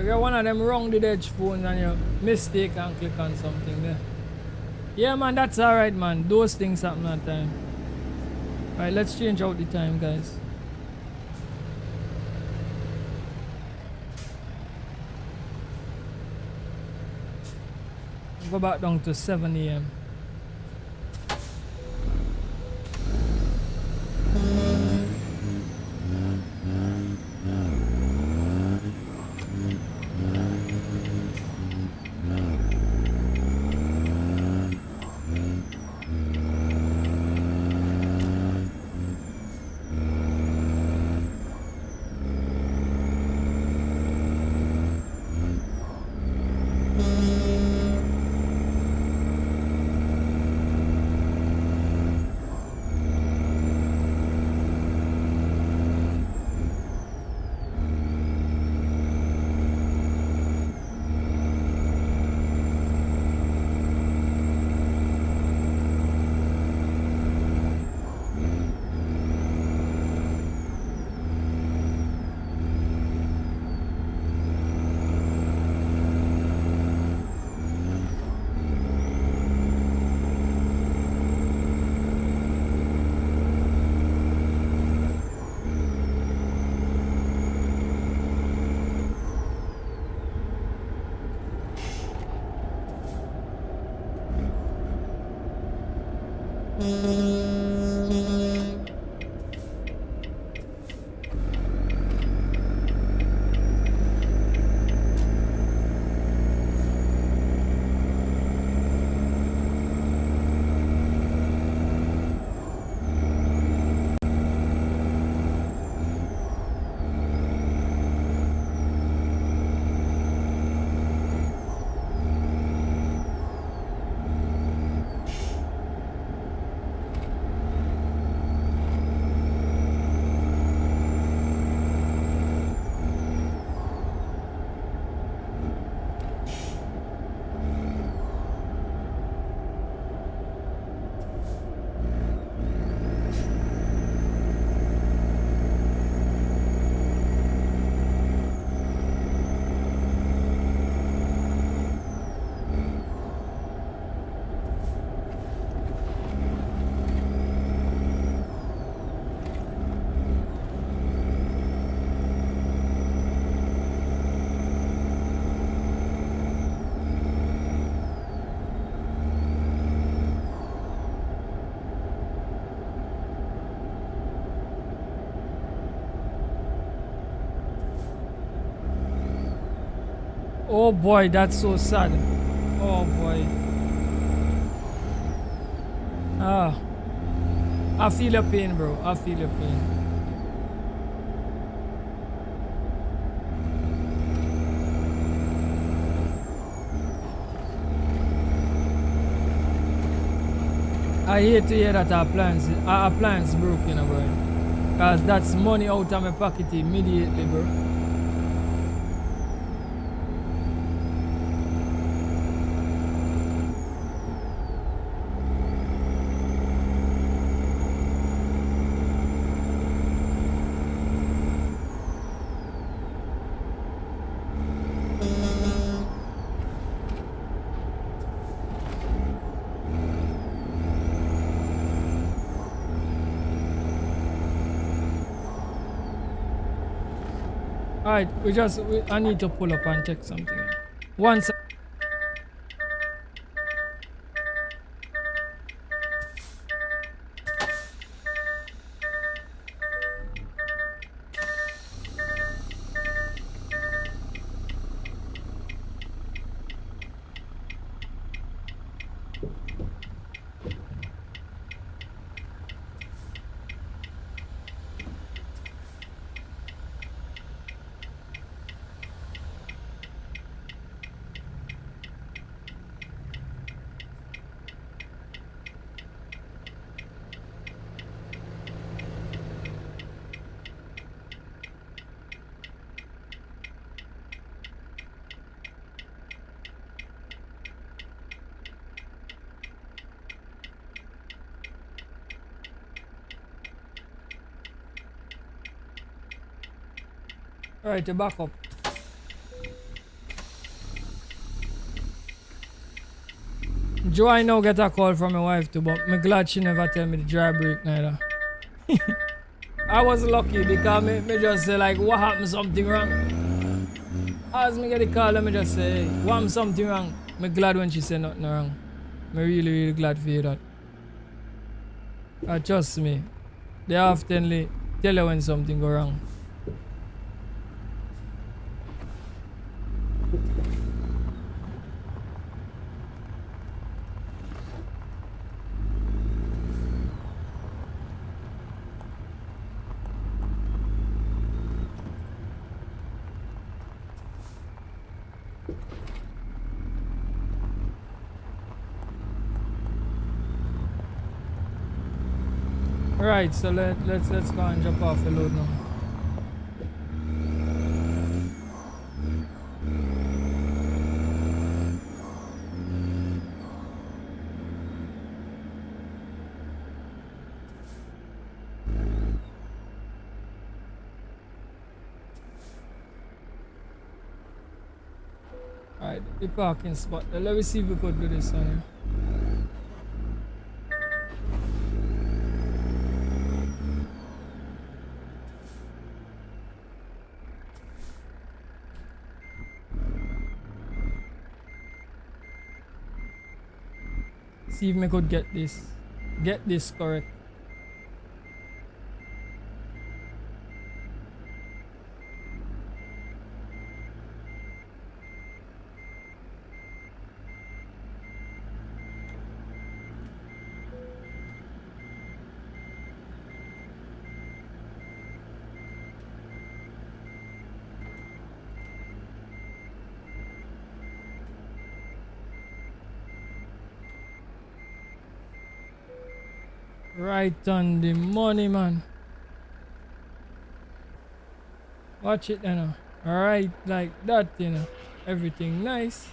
If you're one of them rounded edge phones and you mistake and click on something there. Yeah, man, that's alright, man. Those things happen at time. Alright, let's change out the time, guys. Go back down to 7 a.m. Oh boy, that's so sad. Oh boy. Ah. I feel your pain, bro. I feel your pain. I hate to hear that our plans broken, bro. Cause that's money out of my pocket immediately, bro. Alright, I need to pull up and check something. Once. Alright, you back up. Joy now get a call from my wife too, but I'm glad she never tell me the dry break neither. I was lucky because me just say like, what happened, something wrong? As me get the call, let me just say, hey, what happened, something wrong? I'm glad when she said nothing wrong. I'm really glad for you that. Trust me, they often tell you when something go wrong. Right, so let's go and jump off the load now. Alright, the parking spot. Let me see if we could do this one here. See if we could get this correct. Right on the money, man. Watch it, you know. Alright, like that, you know. Everything nice.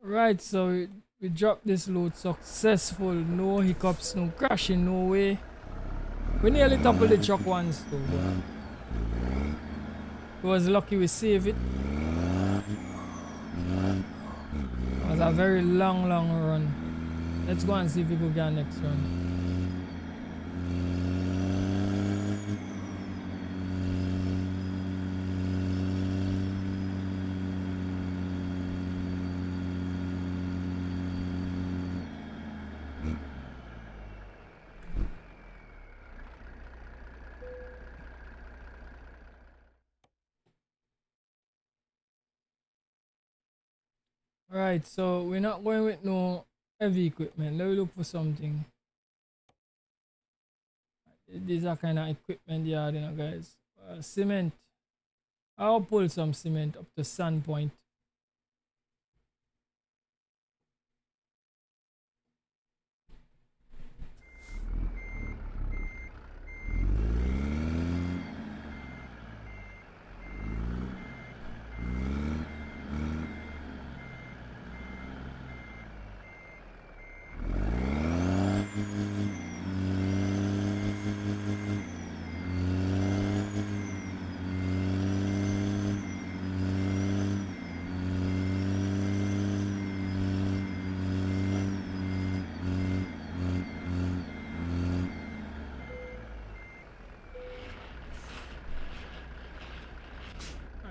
Right, so we dropped this load successful. No hiccups, no crashing, no way. We nearly toppled the truck once too, but we was lucky we saved it. It was a very long run. Let's go and see if we could get next run. Right, so we're not going with no heavy equipment. Let me look for something. These are kind of equipment yard, you know, guys. Cement. I'll pull some cement up to sand point.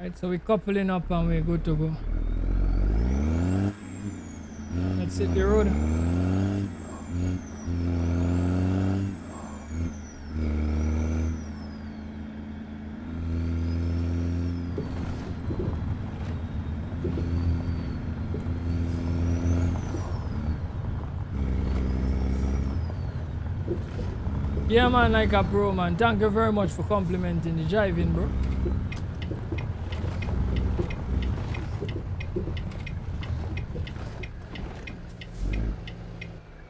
Alright, so we're coupling up and we're good to go. Let's hit the road. Yeah man, like a pro man. Thank you very much for complimenting the driving, bro.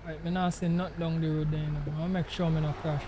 Right, me not say not down the road there, you know. I'll make sure me not crash.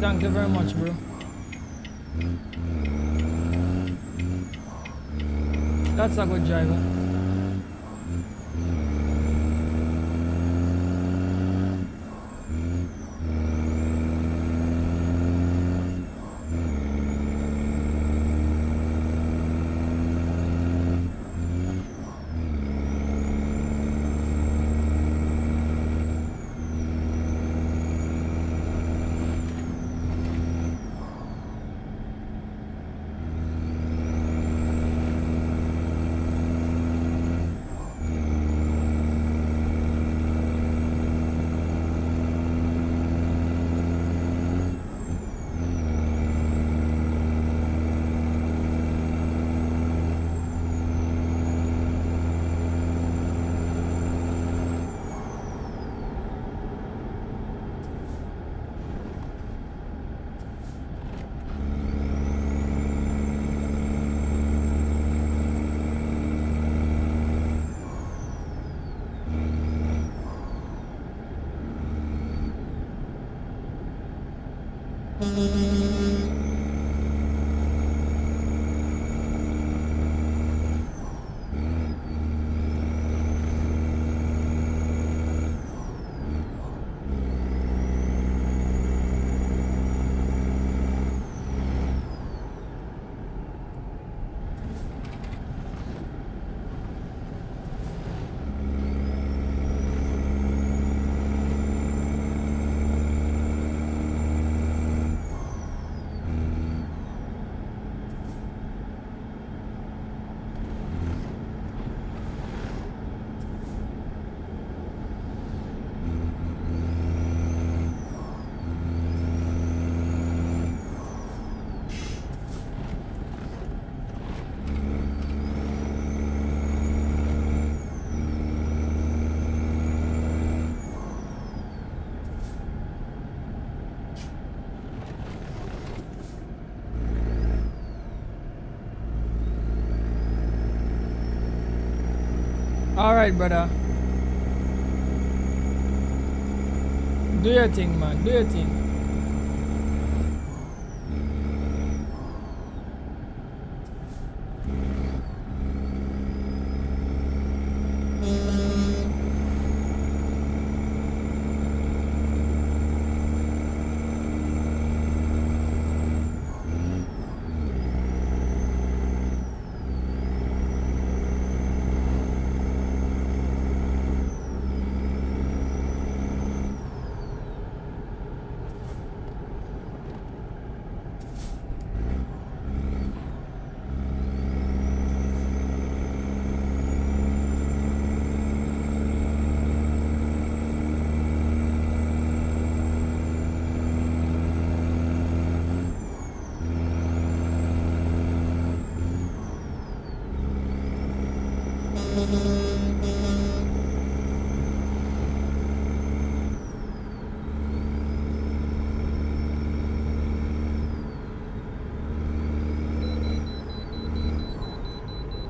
Thank you very much, bro. That's a good driver. All right, brother. Do your thing, man. Do your thing.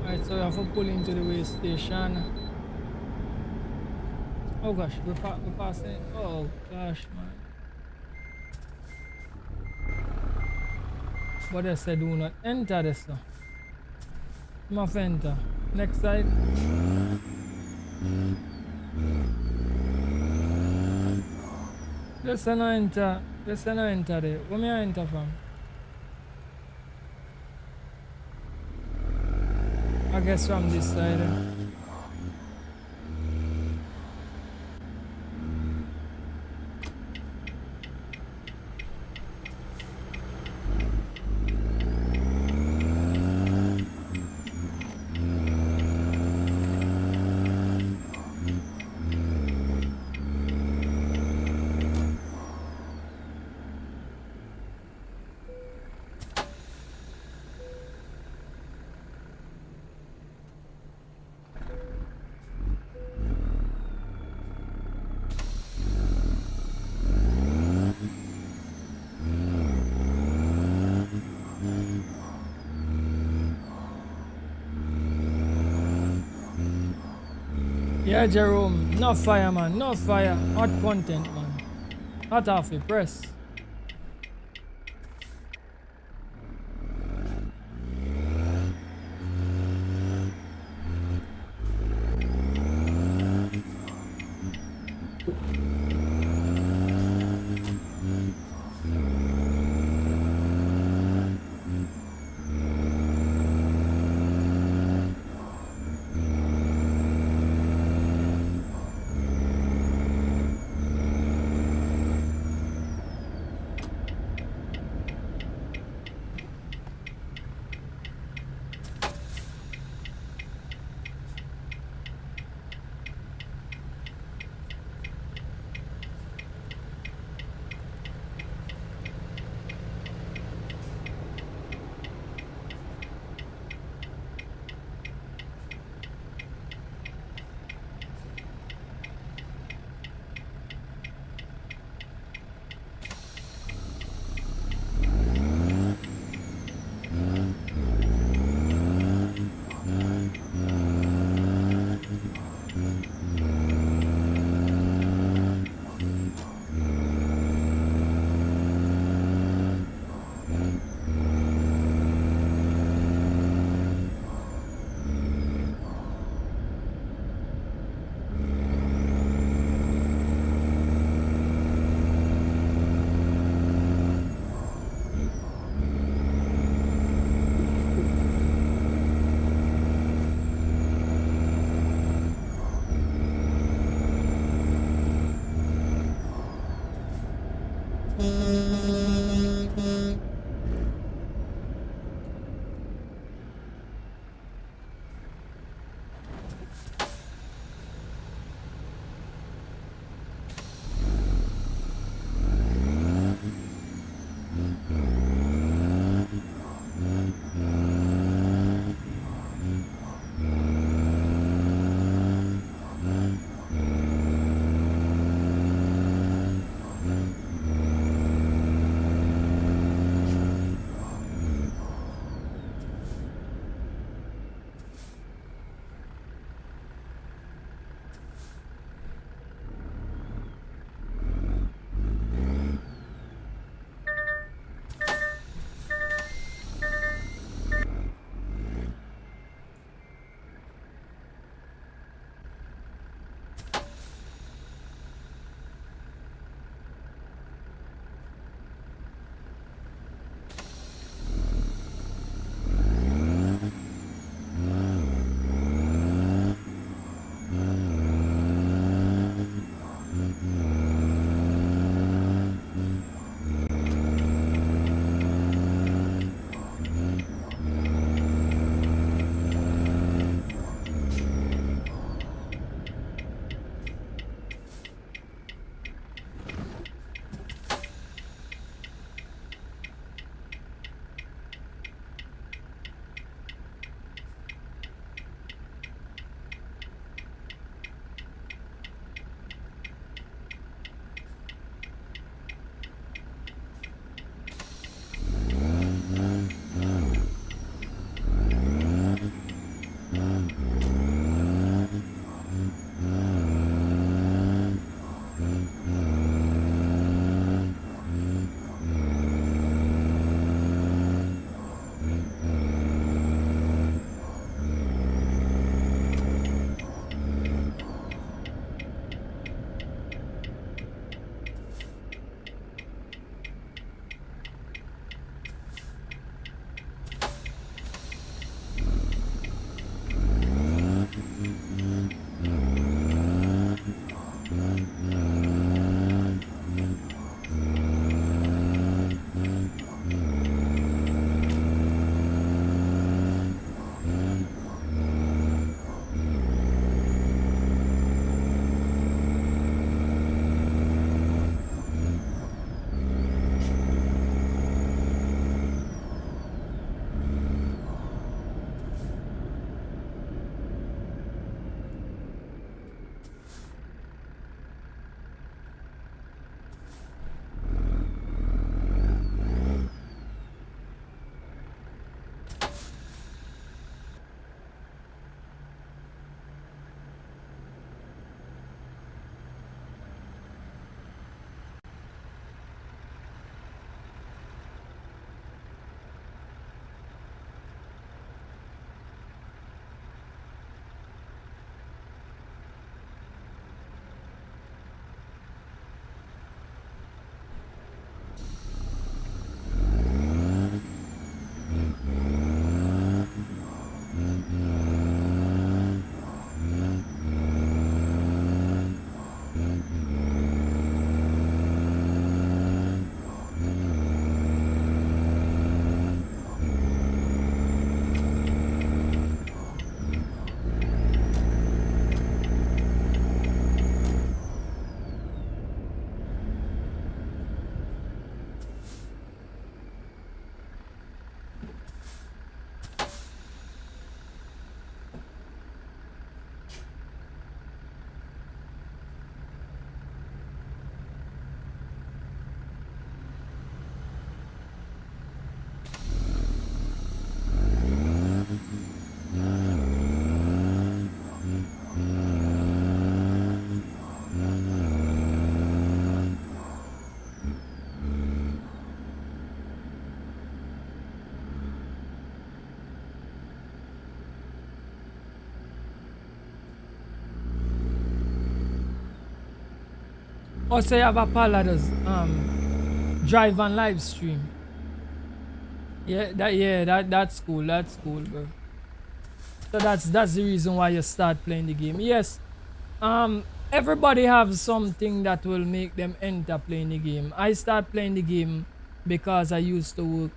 Alright, so we have to pull into the way station. Oh gosh, we're passing. Oh gosh, man. But they said do not enter this. I'm off enter. Next side. Let's not enter. Let's not enter there. Where may I enter from? I guess from this side. Yeah, Jerome. No fire, man. No fire. Hot content, man. Hot off the press. Also, you have a pal that does drive and live stream. That's cool. That's cool, bro. So that's the reason why you start playing the game. Yes. Everybody have something that will make them enter playing the game. I start playing the game because I used to work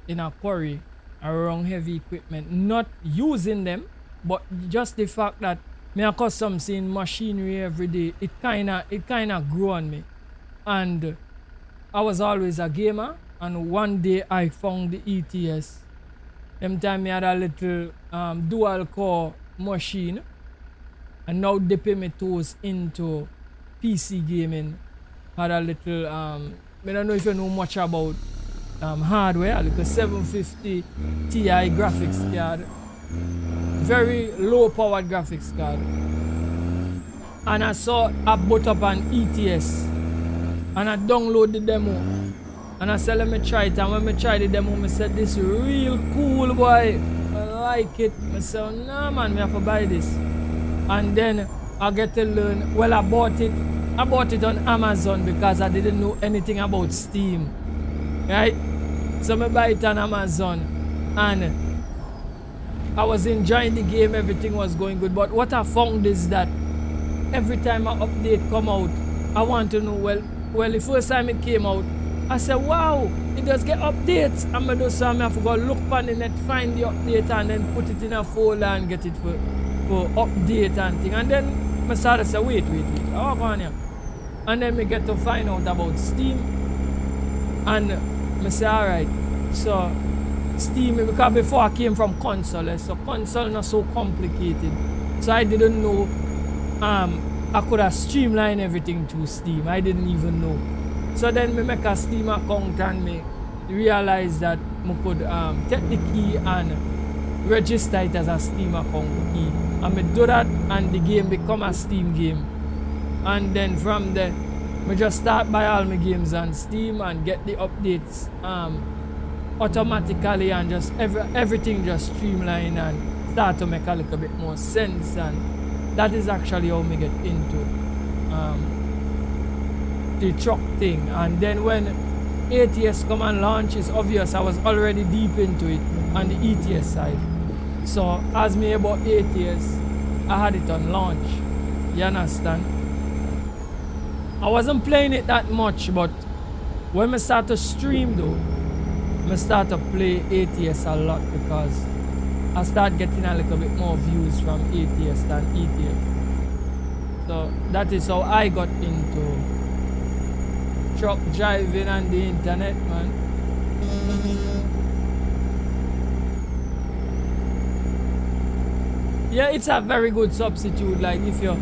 in a quarry around heavy equipment, not using them, but just the fact that me accustomed seeing machinery every day, it kinda grew on me. And I was always a gamer, and one day I found the ETS. Them time me had a little dual core machine, and now dipping my toes into PC gaming. Had a little I don't know if you know much about hardware, like a 750 Ti graphics card, very low powered graphics card, and I saw I bought up an ETS, and I download the demo, and I said let me try it. And when I tried the demo, I said this real cool, boy, I like it. I said nah man, me have to buy this. And then I get to learn. Well, I bought it on Amazon because I didn't know anything about Steam, right? So I buy it on Amazon, and I was enjoying the game, everything was going good. But what I found is that every time an update come out, I want to know, well, the first time it came out, I said, wow, it does get updates. I'm going to do something, I have to go look on the net, find the update, and then put it in a folder and get it for update and thing. And then I started to say, wait, how come on here? And then I get to find out about Steam, and I say, alright, so Steam, because before I came from console, so console not so complicated, so I didn't know I could have streamlined everything through Steam. I didn't even know. So then I make a Steam account, and me realize that I could take the key and register it as a Steam account key, and I do that, and the game become a Steam game. And then from there I just start buy all my games on Steam and get the updates automatically, and just everything just streamline and start to make a little bit more sense. And that is actually how me get into the truck thing. And then when ATS come and launch, it's obvious I was already deep into it on the ETS side. So as me about ATS, I had it on launch. You understand? I wasn't playing it that much, but when I start to stream though, I start to play ATS a lot because I start getting a little bit more views from ATS than ETS. So that is how I got into truck driving and the internet, man. Yeah, it's a very good substitute. Like if you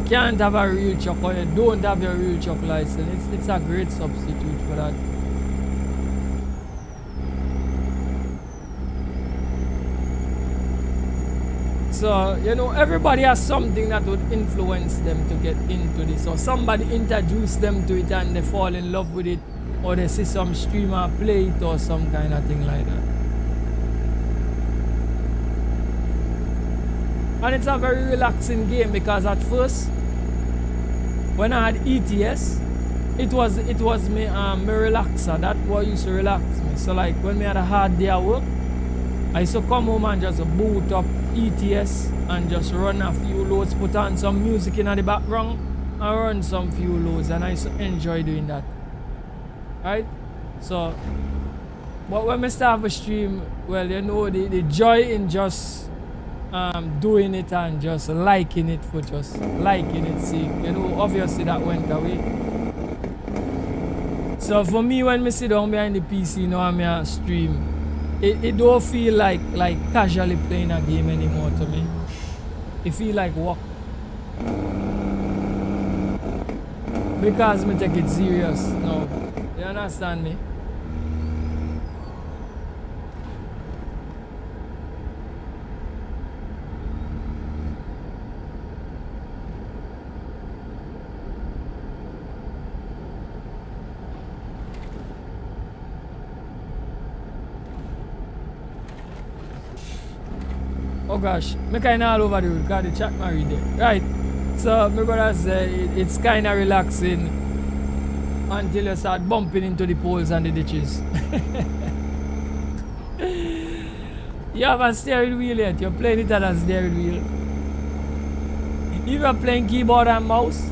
can't have a real truck or you don't have your real truck license, it's a great substitute for that. So, you know, everybody has something that would influence them to get into this. Or somebody introduced them to it and they fall in love with it, or they see some streamer play it or some kind of thing like that. And it's a very relaxing game because at first, when I had ETS, it was me relaxer. That what used to relax me. So like when we had a hard day at work, I used to come home and just boot up ETS and just run a few loads, put on some music in the background and run some few loads, and I used to enjoy doing that. Right? So, but when I start a stream, well, you know, the joy in just doing it and just liking it for just liking it sake, you know, obviously that went away. So for me, when I sit down behind the PC now and I stream, it don't feel like casually playing a game anymore to me. It feel like work. Because I take it serious now. You understand me? Oh gosh, me kinda all over the because the chat married there. Right. So my brother said it's kinda relaxing until you start bumping into the poles and the ditches. You have a steering wheel yet, you're playing it on a steering wheel. If you're playing keyboard and mouse,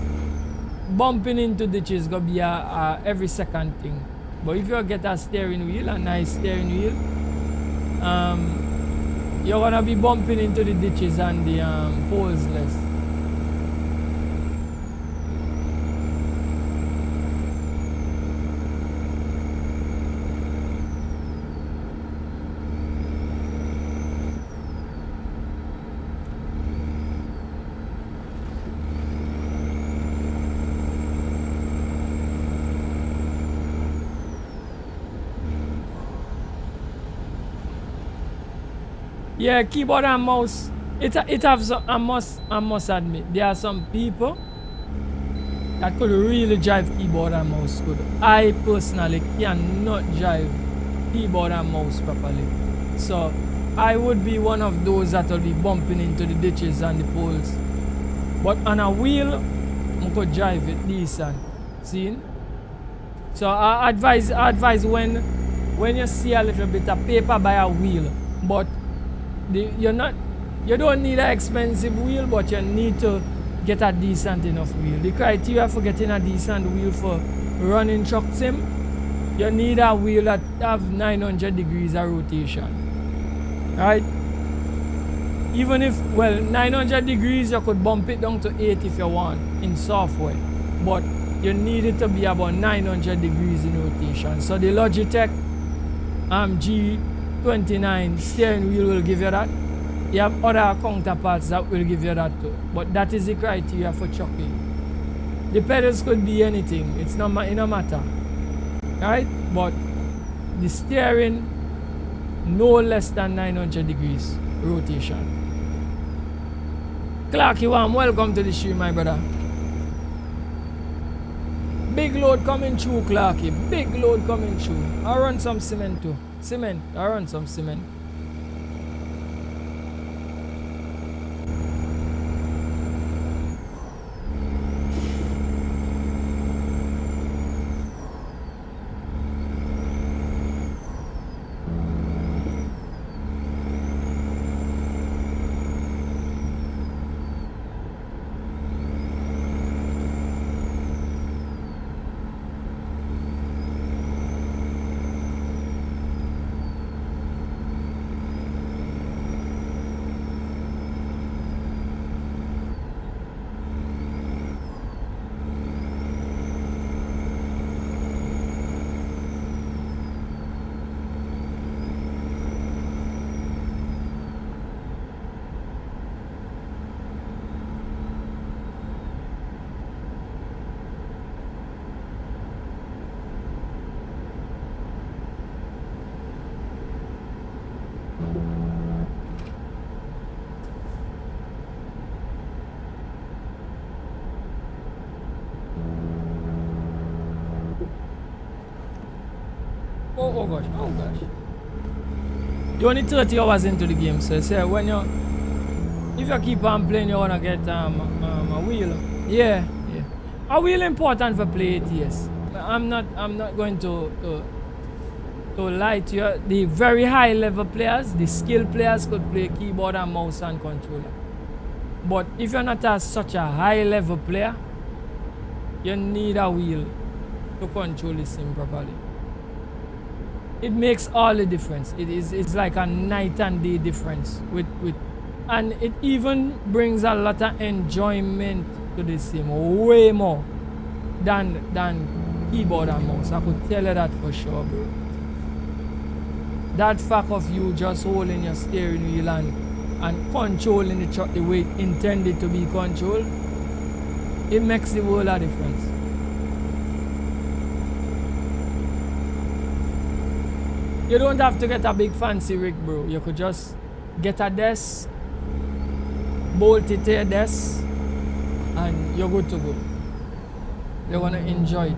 bumping into ditches gonna be a every second thing. But if you get a steering wheel, a nice steering wheel, you're gonna be bumping into the ditches and the poles less. Yeah, keyboard and mouse. It has some, I must admit, there are some people that could really drive keyboard and mouse good. I personally cannot drive keyboard and mouse properly. So I would be one of those that will be bumping into the ditches and the poles. But on a wheel, I could drive it decent. See? So I advise when you see a little bit of paper by a wheel, but you don't need an expensive wheel, but you need to get a decent enough wheel. The criteria for getting a decent wheel for running truck sim, you need a wheel that have 900 degrees of rotation. Right? Even if, well, 900 degrees, you could bump it down to 8 if you want in software. But you need it to be about 900 degrees in rotation. So the Logitech G29 steering wheel will give you that. You have other counterparts that will give you that too. But that is the criteria for trucking. The pedals could be anything. It no matter. Right? But the steering, no less than 900 degrees rotation. Clarky Wam, welcome to the stream, my brother. Big load coming through, Clarky. Big load coming through. I run some cement too. I run some cement. Oh gosh. You're only 30 hours into the game, so say when if you keep on playing, you wanna get a wheel. Yeah. A wheel important for play it, yes. I'm not going to lie to you. The very high level players, the skilled players could play keyboard and mouse and controller. But if you're not such a high level player, you need a wheel to control the sim properly. It makes all the difference. It's like a night and day difference and it even brings a lot of enjoyment to the sim, way more than keyboard and mouse. I could tell you that for sure, bro. That fact of you just holding your steering wheel and controlling the truck the way it intended to be controlled, it makes the world a difference. You don't have to get a big fancy rig, bro. You could just get a desk, bolt it to your desk, and you're good to go. You're gonna enjoy it.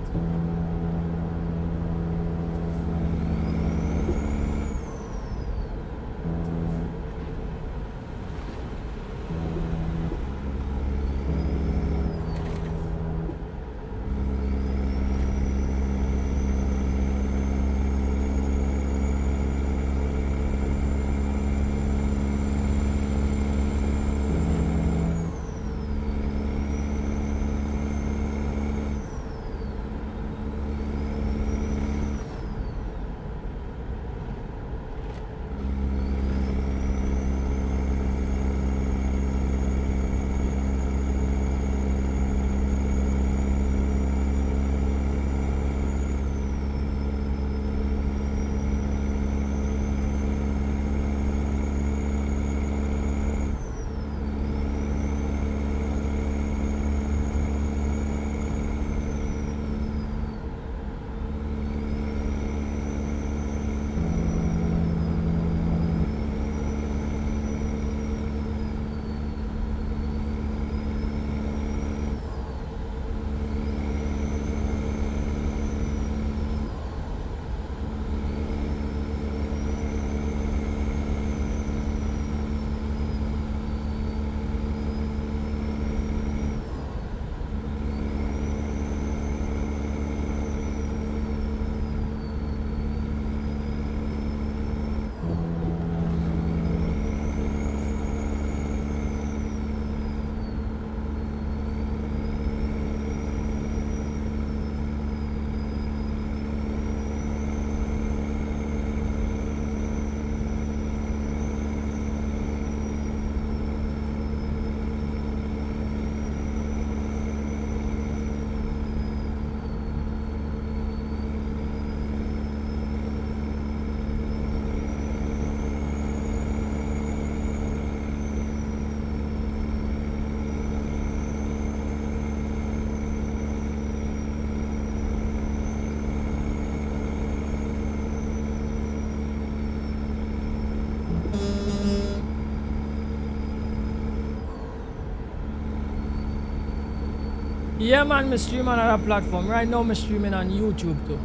Yeah, man, me stream on other platform. Right now, me streaming on YouTube too.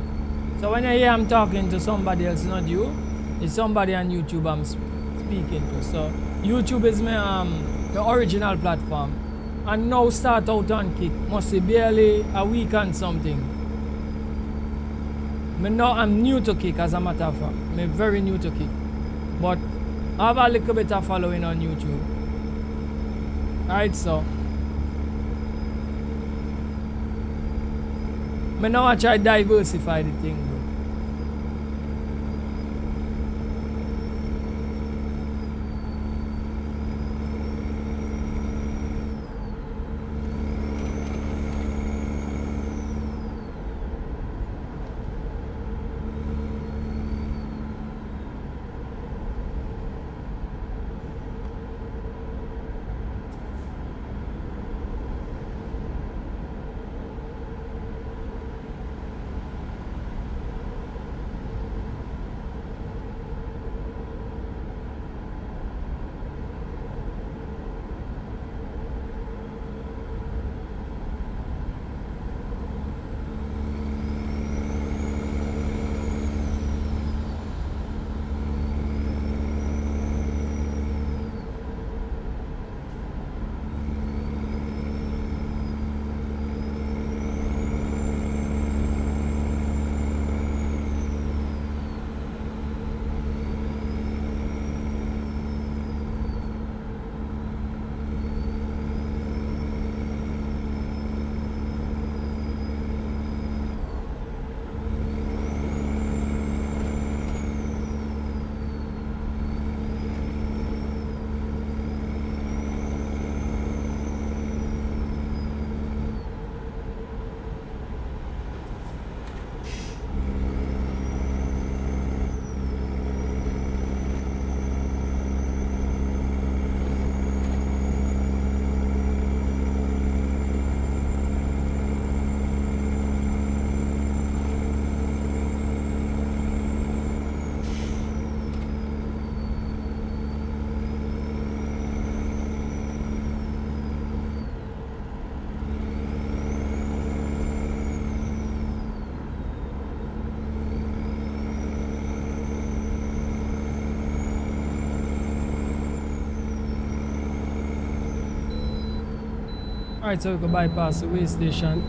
So when you hear I'm talking to somebody else, not you, it's somebody on YouTube I'm speaking to. So YouTube is my the original platform. And now start out on Kick. Must be barely a week and something. Me now I'm new to Kick, as a matter of fact. I'm very new to Kick. But I have a little bit of following on YouTube. Alright, so me now I try diversify the thing, bro. Alright, so we can bypass the way station.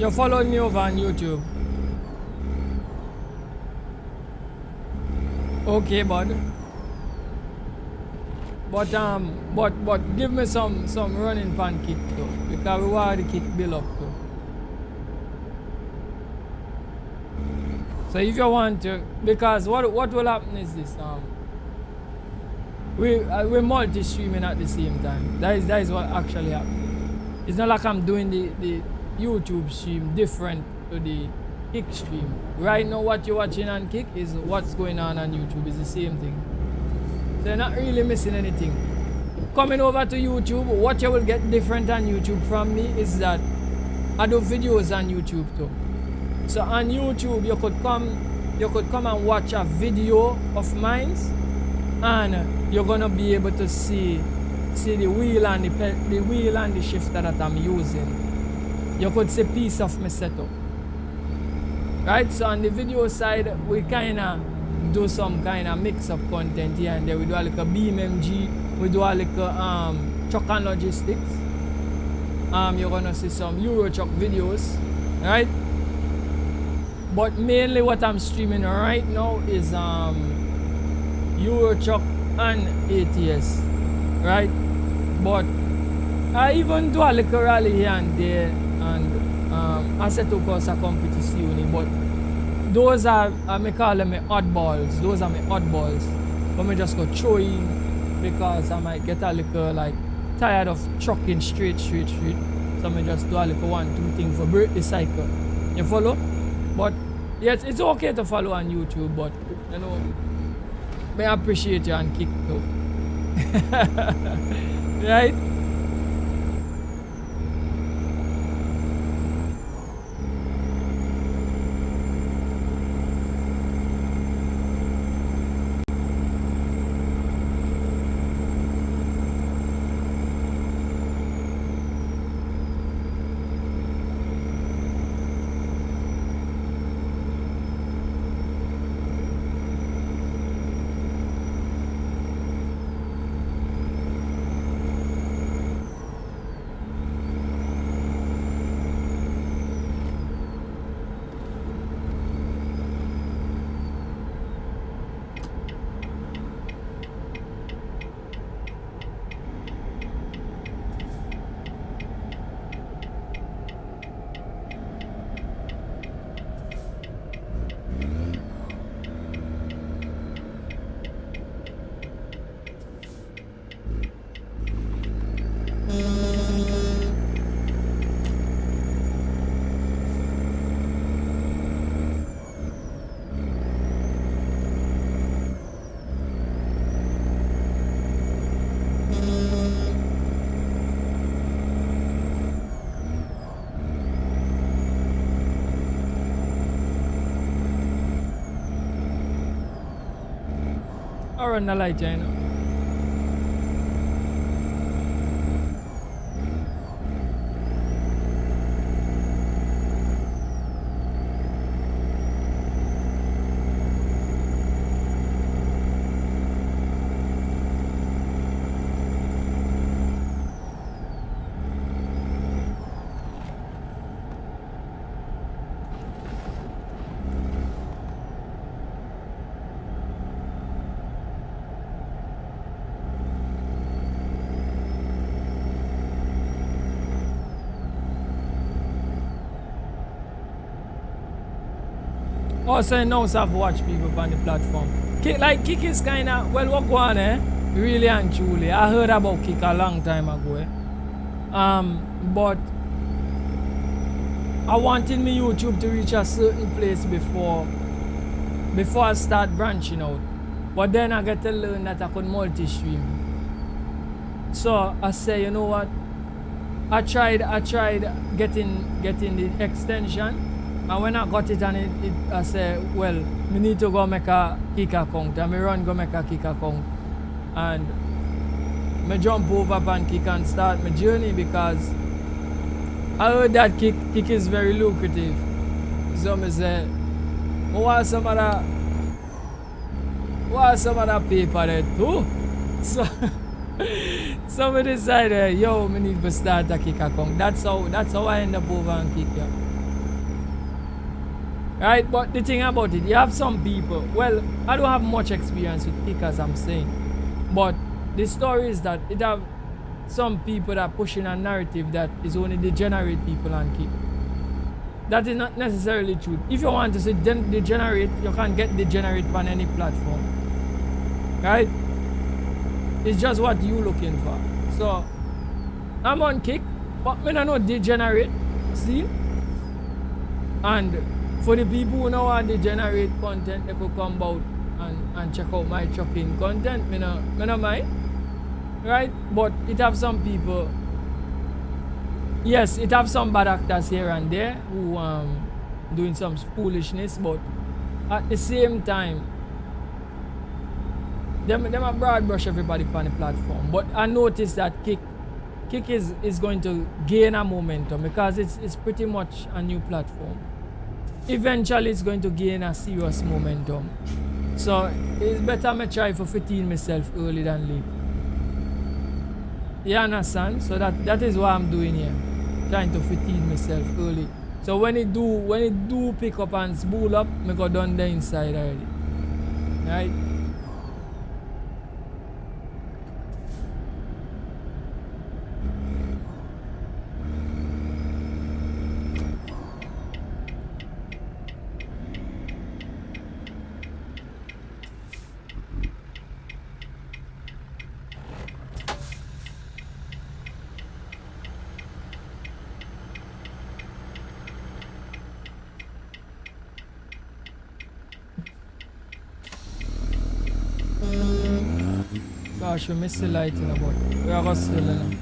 You're following me over on YouTube. Okay, bud. But give me some running pan kick though, because we want the kick build up too. So if you want to, because what will happen is this, we're multi-streaming at the same time. That is what actually happened. It's not like I'm doing the YouTube stream different to the Kick stream. Right now what you're watching on Kick is what's going on YouTube. It's the same thing. So you're not really missing anything. Coming over to YouTube, what you will get different on YouTube from me is that I do videos on YouTube too. So on YouTube you could come and watch a video of mine, and you're gonna be able to see the wheel and the wheel and the shifter that I'm using. You could see piece of my setup. Right, so on the video side, we kinda do some kinda mix of content here and there. We do a little BMMG, we do a little truck and logistics. You're gonna see some Euro truck videos, right? But mainly what I'm streaming right now is Euro truck and ATS, right? But I even do a little rally here and there, and I set up a competition, but those are, I call them my oddballs. Those are my oddballs. But I just go throw in because I might get a little like tired of trucking straight. So I just do a little 1-2 things for break the cycle. You follow? But yes, it's okay to follow on YouTube, but you know, I appreciate you and Kick too. Right? Or on the light, you know. Also, I know I've watched people on the platform. Kick is kind of, well, what go on, really and truly. I heard about Kick a long time ago. But I wanted my YouTube to reach a certain place before I start branching out. But then I get to learn that I could multi-stream. So I say, you know what? I tried getting the extension. And when I got it and I said, well, me need to go make a Kick account. And me run go make a Kick account. And me jump over and Kick and start my journey because I heard that Kick is very lucrative. So me say, I want some other paper there too. So me decided, yo, me need to start a Kick account. That's how I end up over on Kick. Yeah. Right? But the thing about it, you have some people, well, I don't have much experience with kick as I'm saying, but the story is that it have some people that pushing a narrative that is only degenerate people and kick. That is not necessarily true. If you want to say degenerate, you can get degenerate on any platform. Right? It's just what you looking for. So I'm on kick, but me no degenerate. See? And for the people who know how degenerate content, they could come out and check out my trucking content. Me no mind. Right? But it have some people. Yes, it have some bad actors here and there who doing some foolishness, but at the same time, them a broad brush everybody on the platform. But I noticed that kick is going to gain a momentum because it's pretty much a new platform. Eventually it's going to gain a serious momentum. So it's better me try for 15 myself early than late. You understand? So that is what I'm doing here. Trying to 15 myself early. So when it do pick up and spool up, me go down the inside already. Right? Gosh, we missed the lighting about. We are still in.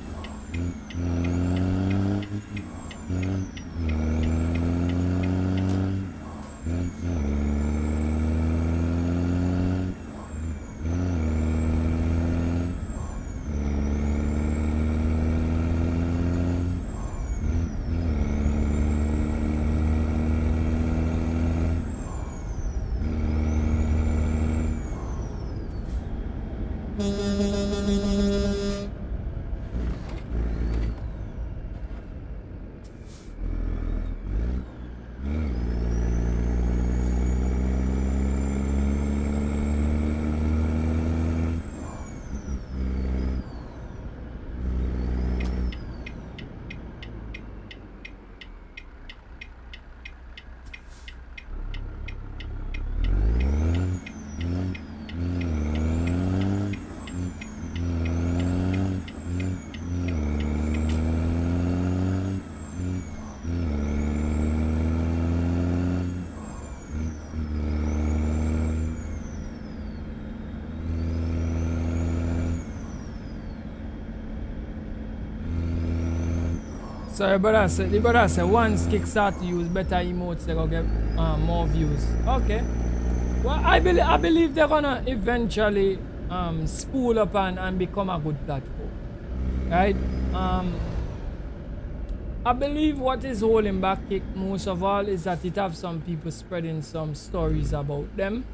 So the brother said once kick start to use better emotes, they gonna get more views. Okay. Well, I believe they're gonna eventually spool up and become a good platform. Right? I believe what is holding back kick most of all is that it have some people spreading some stories about them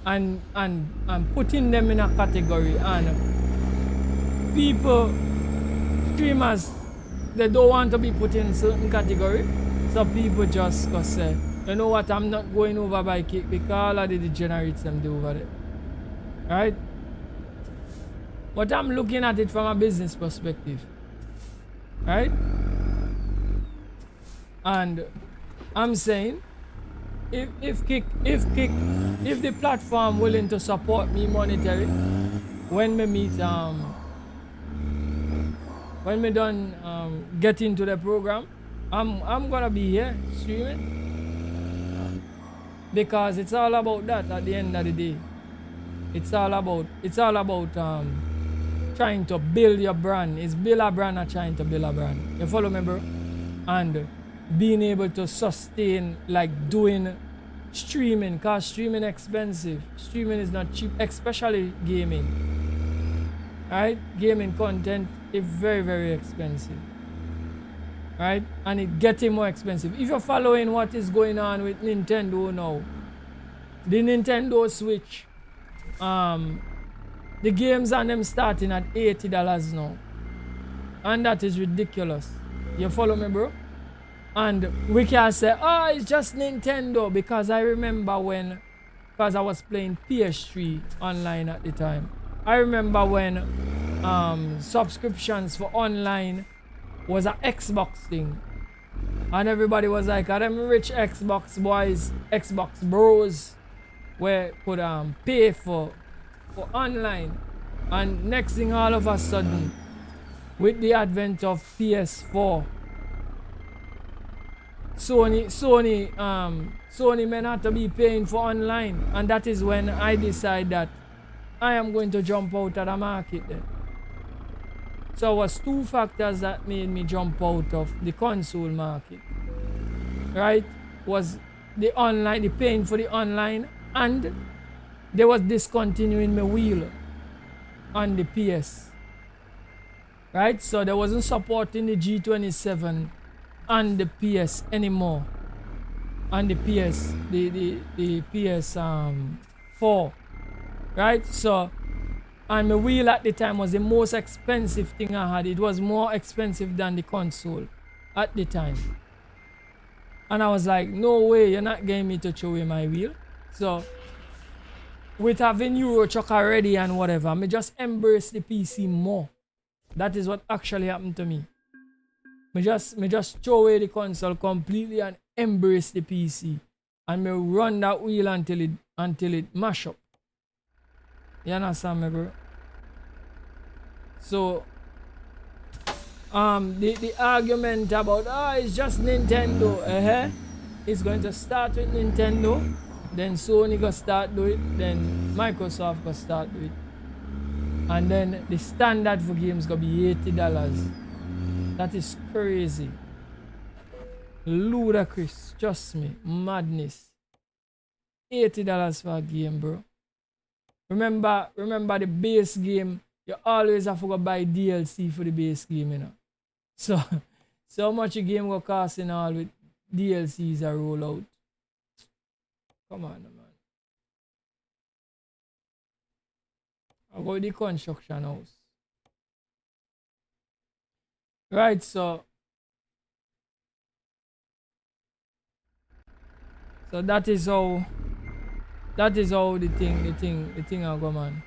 and putting them in a category, and people, streamers, they don't want to be put in certain category, so people just go say, you know what, I'm not going over by kick because all of the degenerates them do over there. Right? But I'm looking at it from a business perspective. Right? And I'm saying if the platform willing to support me monetarily when me meet when me done get into the program, I'm gonna be here streaming because it's all about that at the end of the day. It's all about trying to build your brand. It's build a brand or trying to build a brand. You follow me, bro? And being able to sustain like doing streaming, cause streaming expensive. Streaming is not cheap, especially gaming. Right? Gaming content is very, very expensive. Right? And it's getting more expensive. If you're following what is going on with Nintendo now, the Nintendo Switch, the games on them starting at $80 now. And that is ridiculous. You follow me, bro? And we can say, oh, it's just Nintendo, because I remember when, because I was playing PS3 online at the time. I remember when subscriptions for online was an Xbox thing. And everybody was like, are them rich Xbox boys, Xbox bros, where could pay for online. And next thing, all of a sudden, with the advent of PS4, Sony may not to be paying for online, and that is when I decide that I am going to jump out of the market then. So it was two factors that made me jump out of the console market, right? Was the online, the paying for the online, and there was discontinuing my wheel on the PS, right? So there wasn't supporting the G27 on the PS anymore, on the PS, the PS 4, right? So, and my wheel at the time was the most expensive thing I had. It was more expensive than the console at the time, and I was like, no way, you're not getting me to throw away my wheel. So with having Euro Truck already and whatever, I just embrace the PC more. That is what actually happened to me. Me just throw away the console completely and embrace the PC, and me run that wheel until it mash up. You understand me, bro? So the argument about it's just Nintendo, it's going to start with Nintendo, then Sony go start do it, then Microsoft go start do it, and then the standard for games gonna be $80. That is crazy. Ludicrous. Trust me. Madness. $80 for a game, bro. Remember the base game, you always have to go buy DLC for the base game, you know. So how much a game will cost in all with DLCs are roll out. Come on, man. I'll go to the construction house. Right, so that is how the thing I go, man.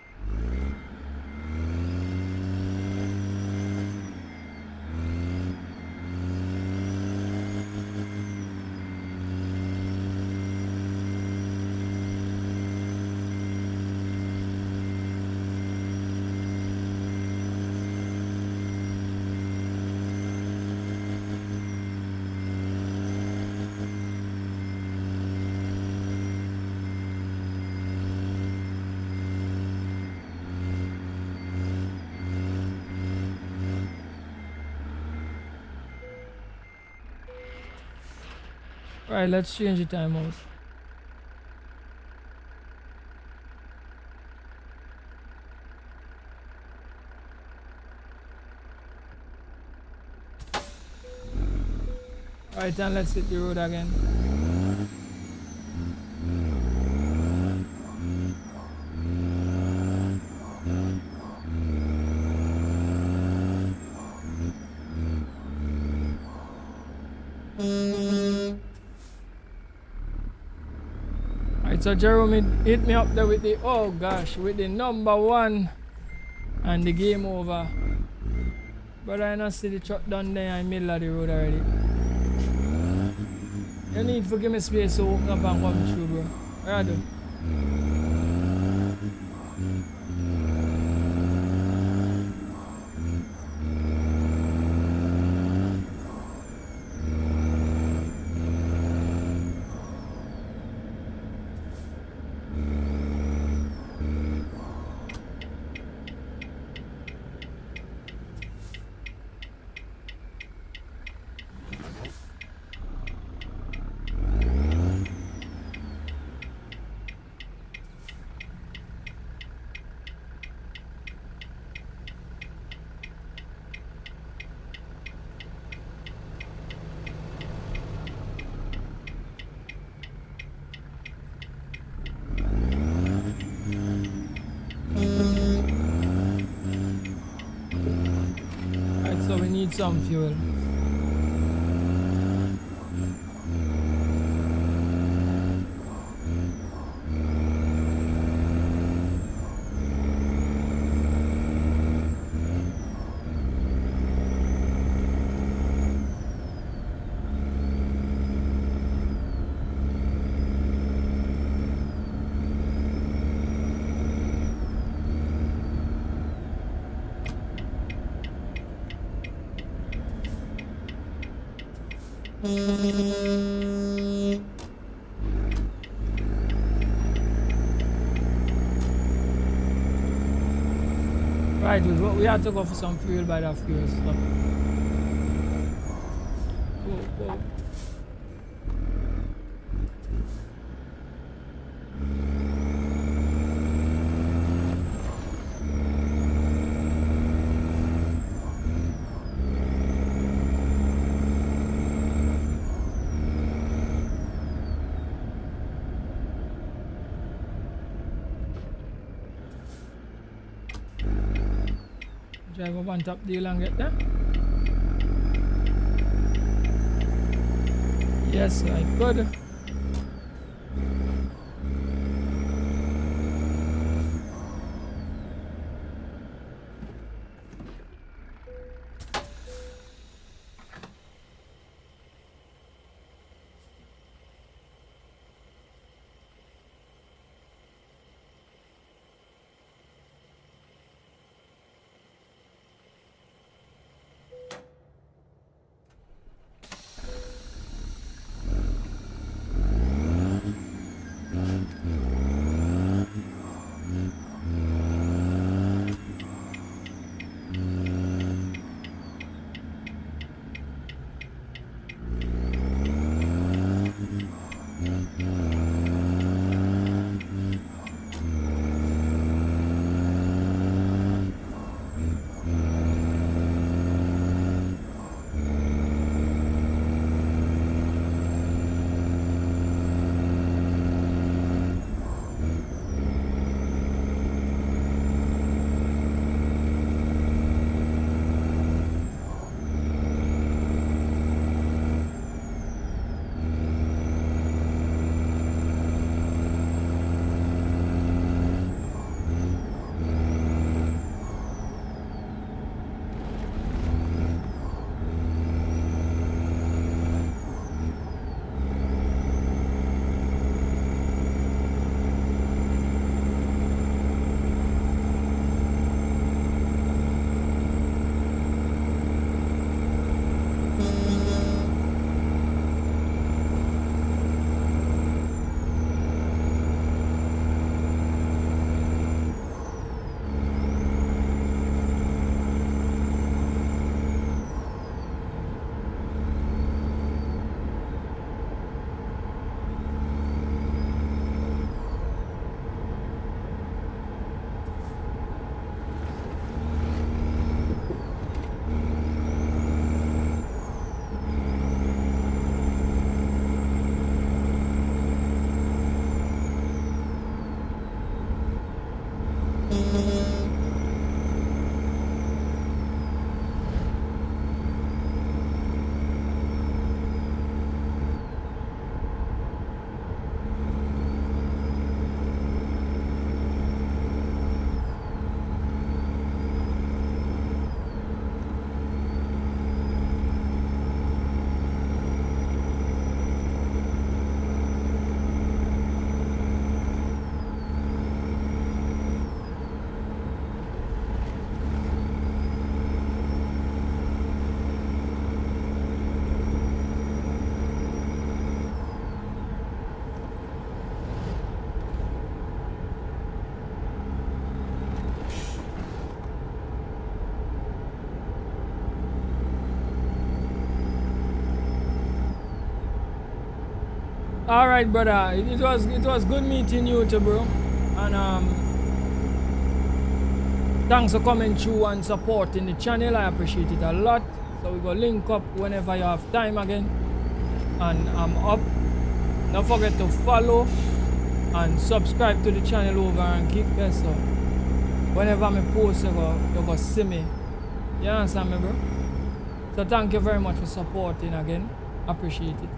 Right, let's change the timeout. Alright, and let's hit the road again. So Jerome hit me up there with the, oh gosh, with the number 1 and the game over. But I not see the truck down there in the middle of the road already. You need to give me space to open up and come through, bro. What I do? Some fuel. Right, we have to go for some fuel by that fuel stop. Go. Drive up on top deal and get there. Yes, I could. All right, brother. It was good meeting you too, bro. And thanks for coming through and supporting the channel. I appreciate it a lot. So we go link up whenever you have time again. And I'm up. Don't forget to follow and subscribe to the channel over and keep there. So whenever I post, you go see me. You understand me, bro? So thank you very much for supporting again. Appreciate it.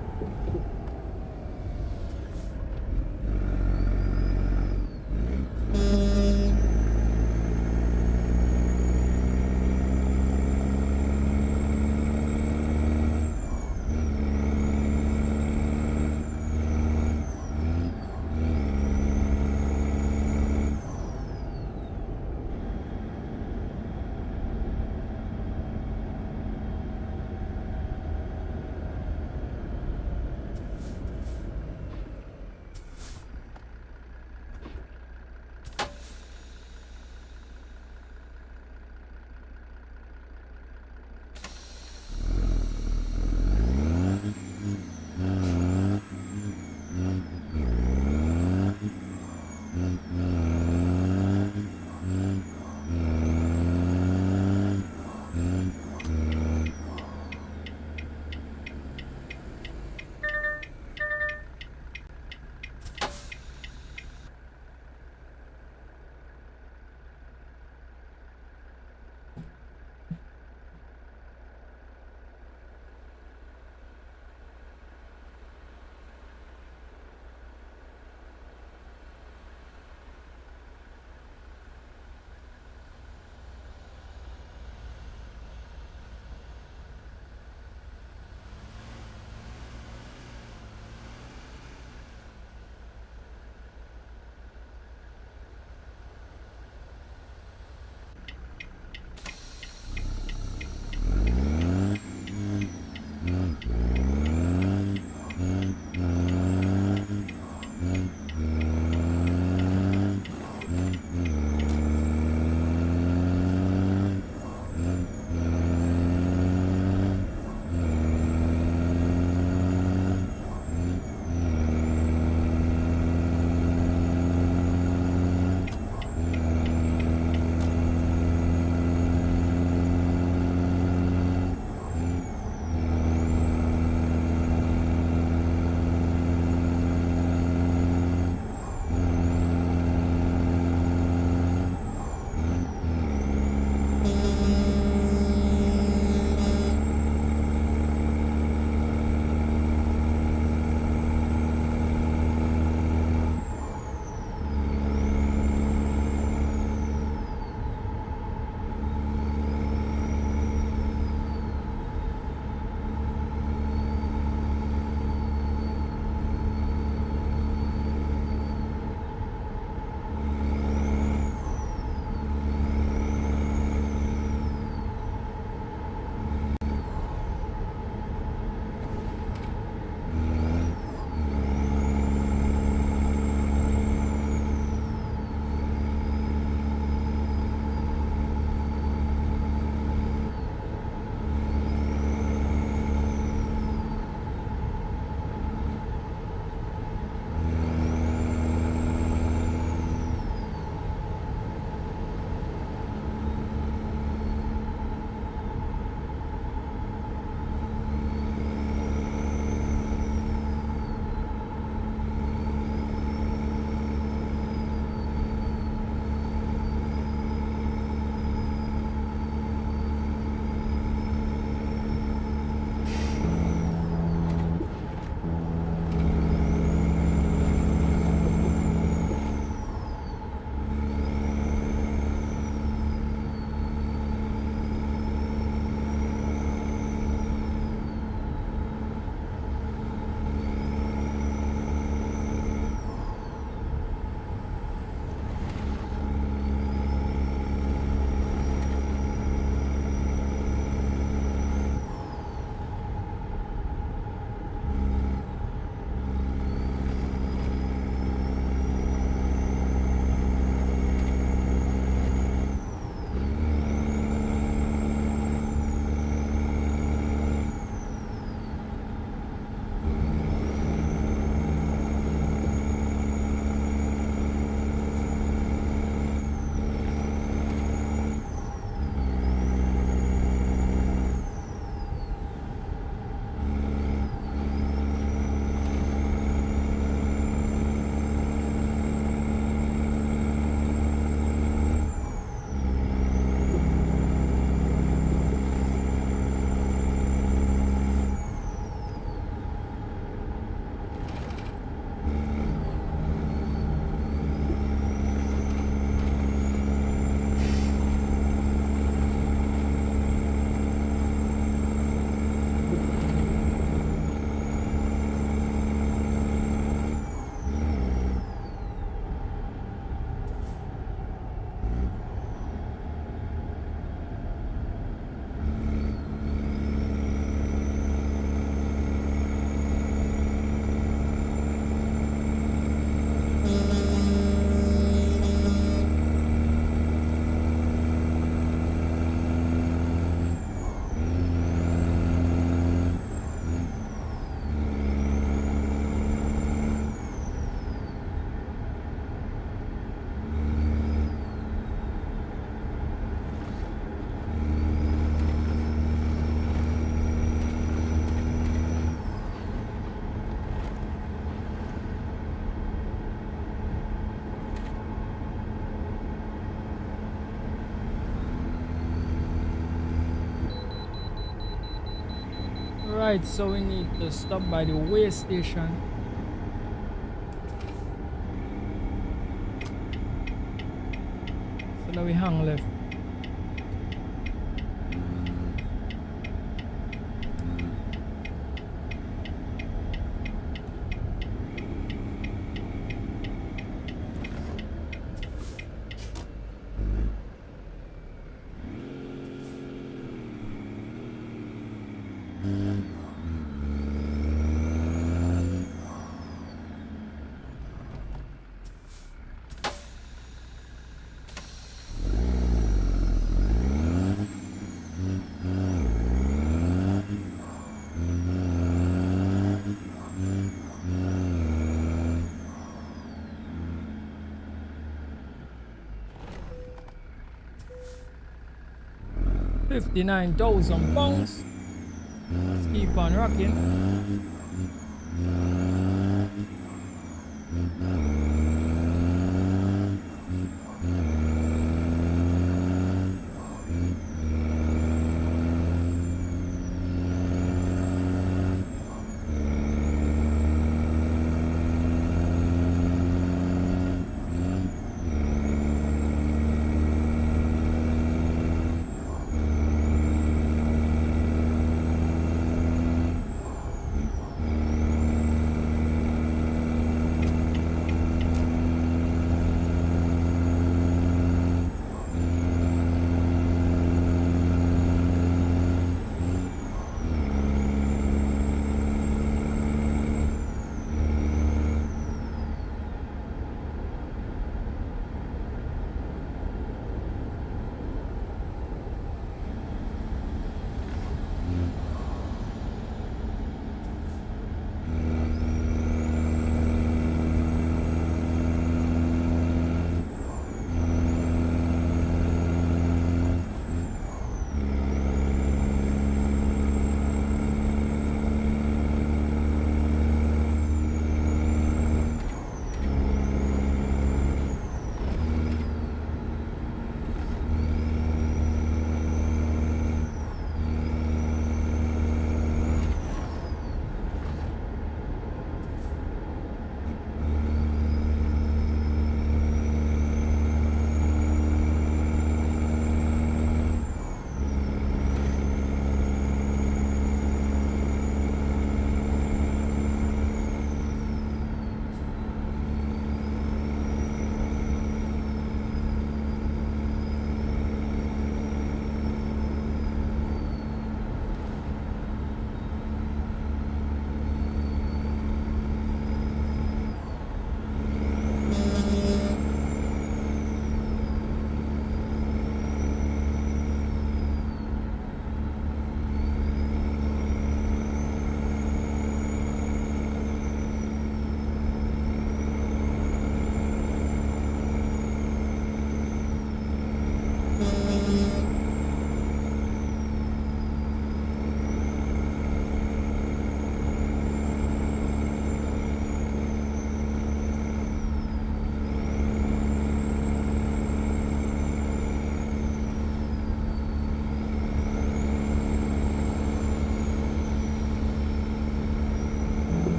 Right, so we need to stop by the way station. So now we hang left. £59,000. Let's keep on rocking.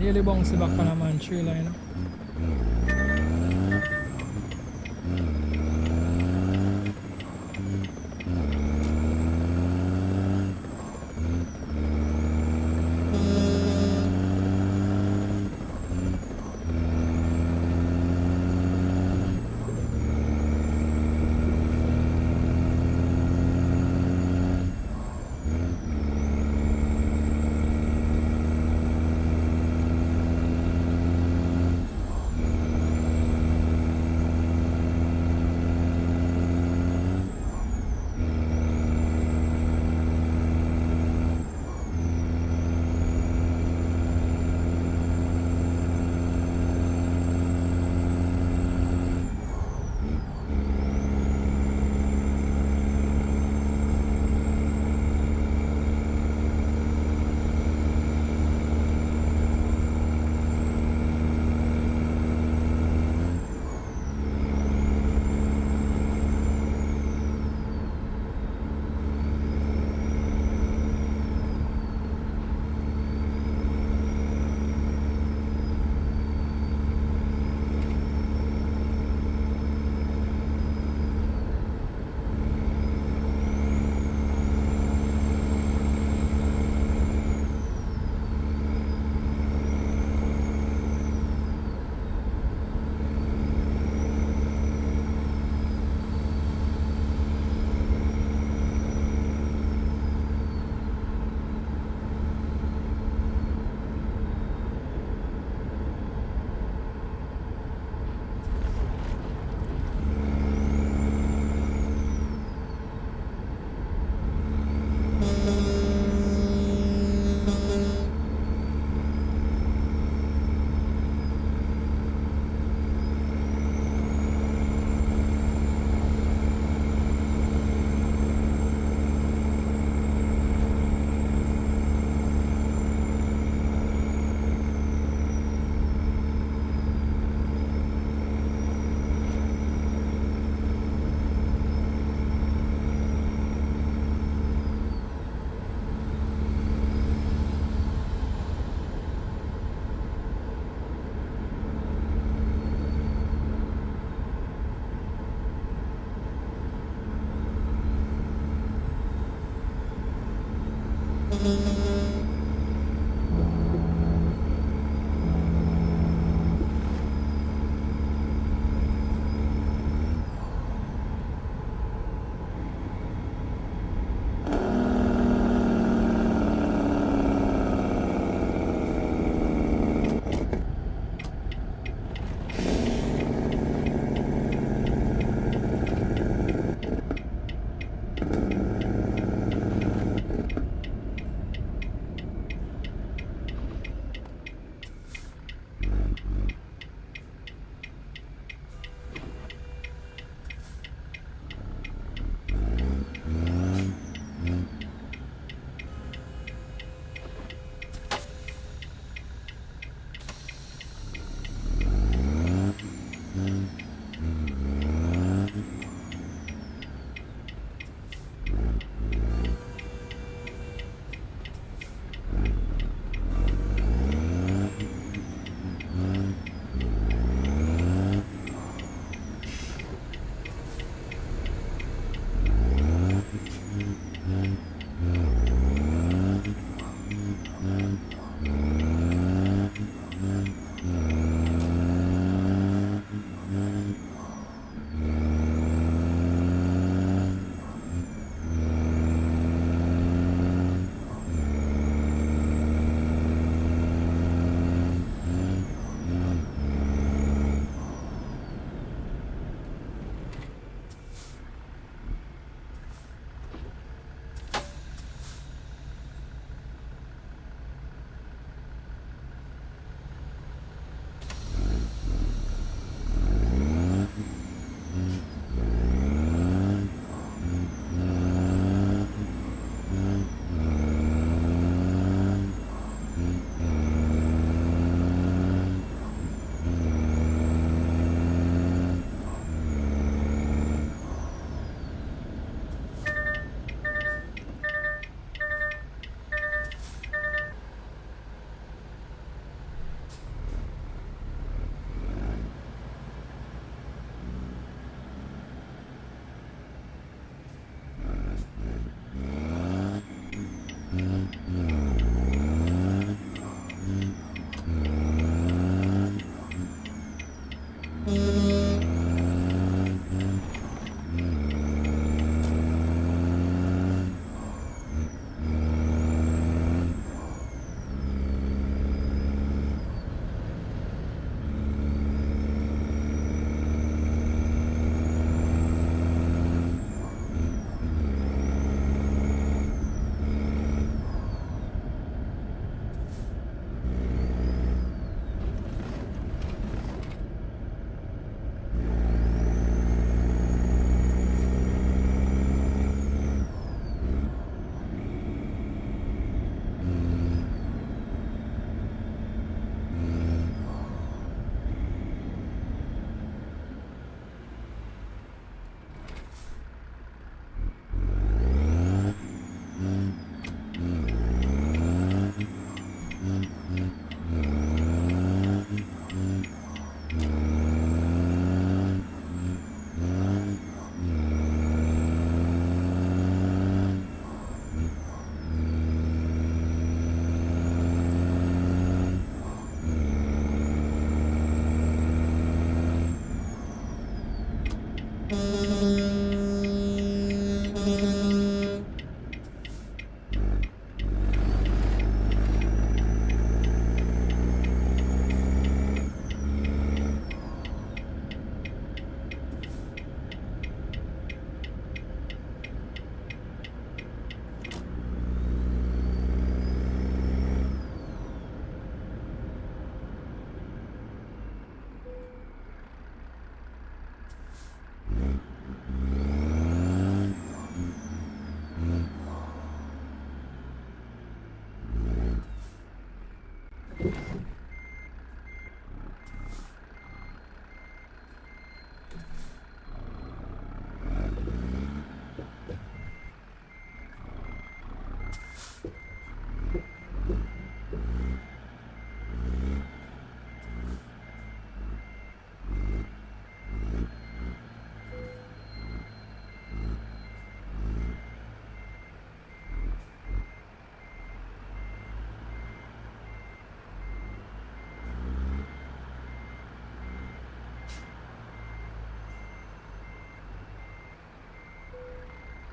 nearly bounce back on a man trailer, you know.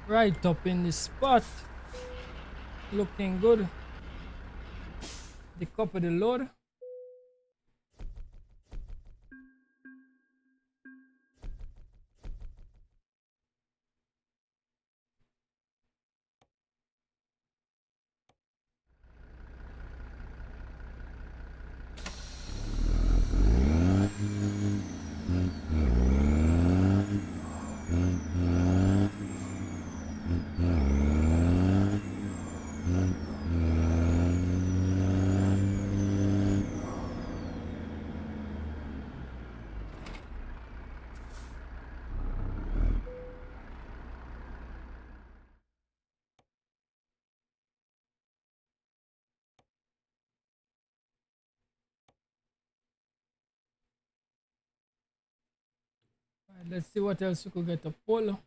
Right up in the spot. Looking good. The copy the load. Right, let's see what else we could get to pull.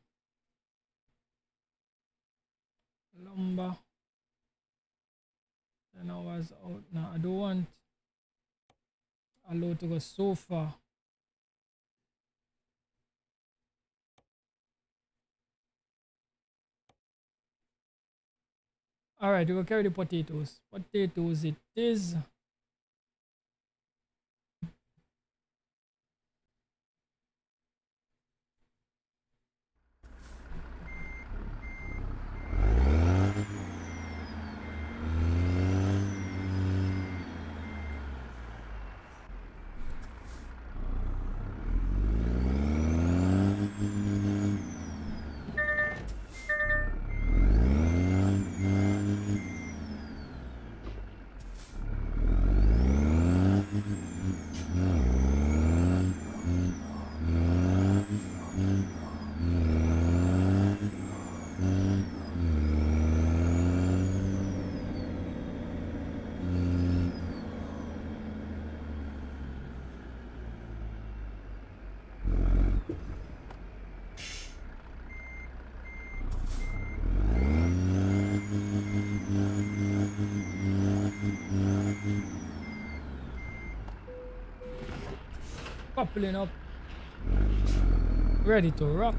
Lumber. 10 hours out. Now I don't want a load to go so far. Alright, we will carry the potatoes. Potatoes it is. Coupling up. Ready to rock.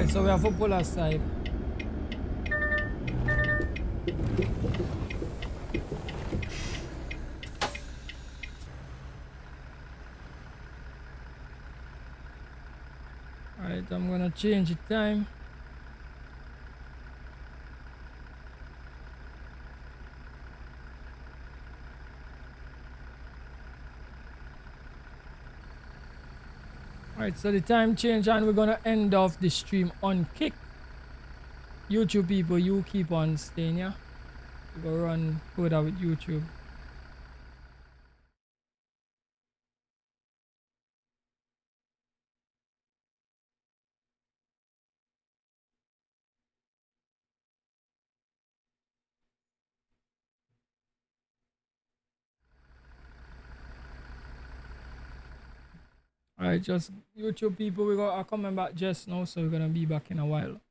Alright, so we have to pull aside. Alright, I'm gonna change the time. Alright, so the time change and we're gonna end off the stream on kick. YouTube people, you keep on staying, yeah? We go run further with YouTube. Alright, just YouTube people, we are coming back just now, so we're gonna be back in a while.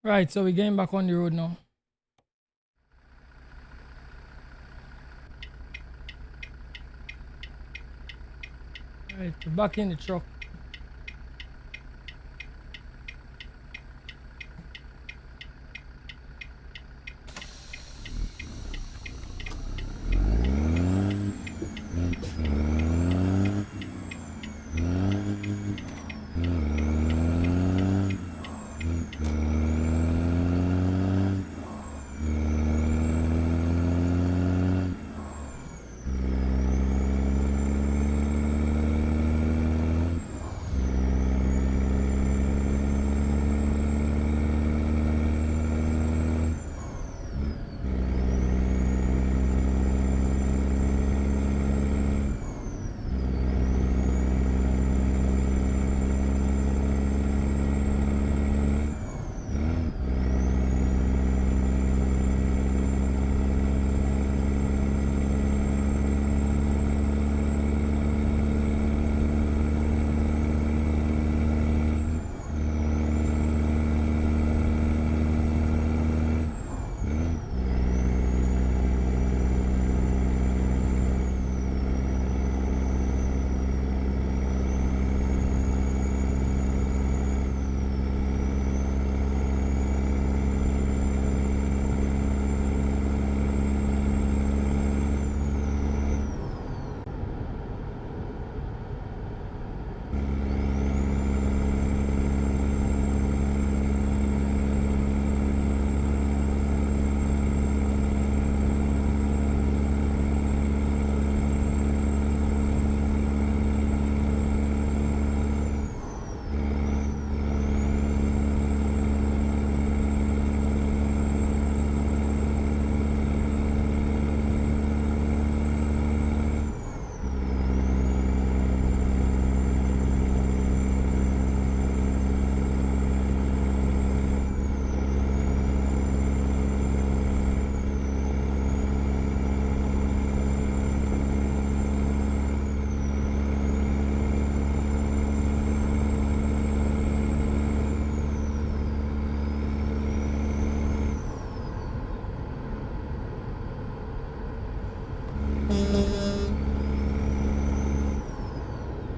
Right, so we're getting back on the road now. Right, we're back in the truck.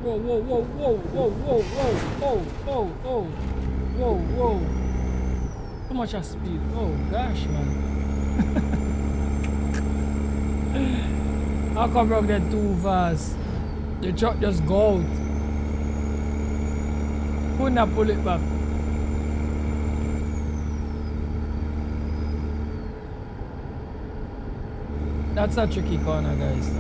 Whoa, whoa, whoa, whoa, whoa, whoa, whoa, whoa, whoa, whoa, whoa, whoa. Too much of speed. Oh gosh, man. How come broke that too fast? The truck just go out. Couldn't have pull it back. That's a tricky corner, guys.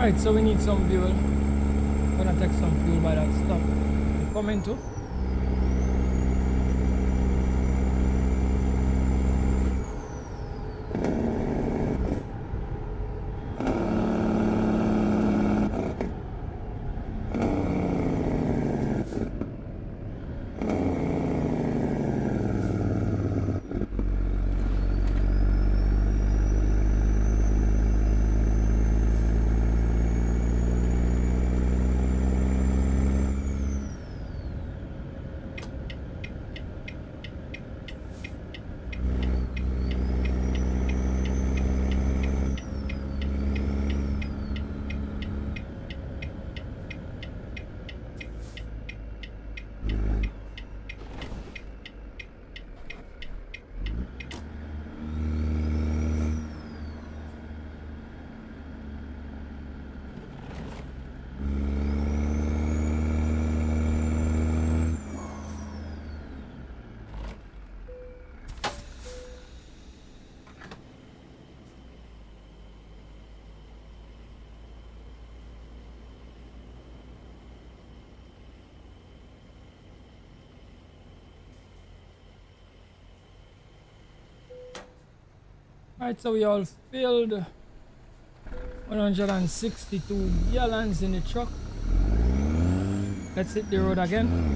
Alright, so we need some fuel. I'm gonna take some fuel by that stop. Coming too. Alright, so we all filled 162 gallons in the truck. Let's hit the road again.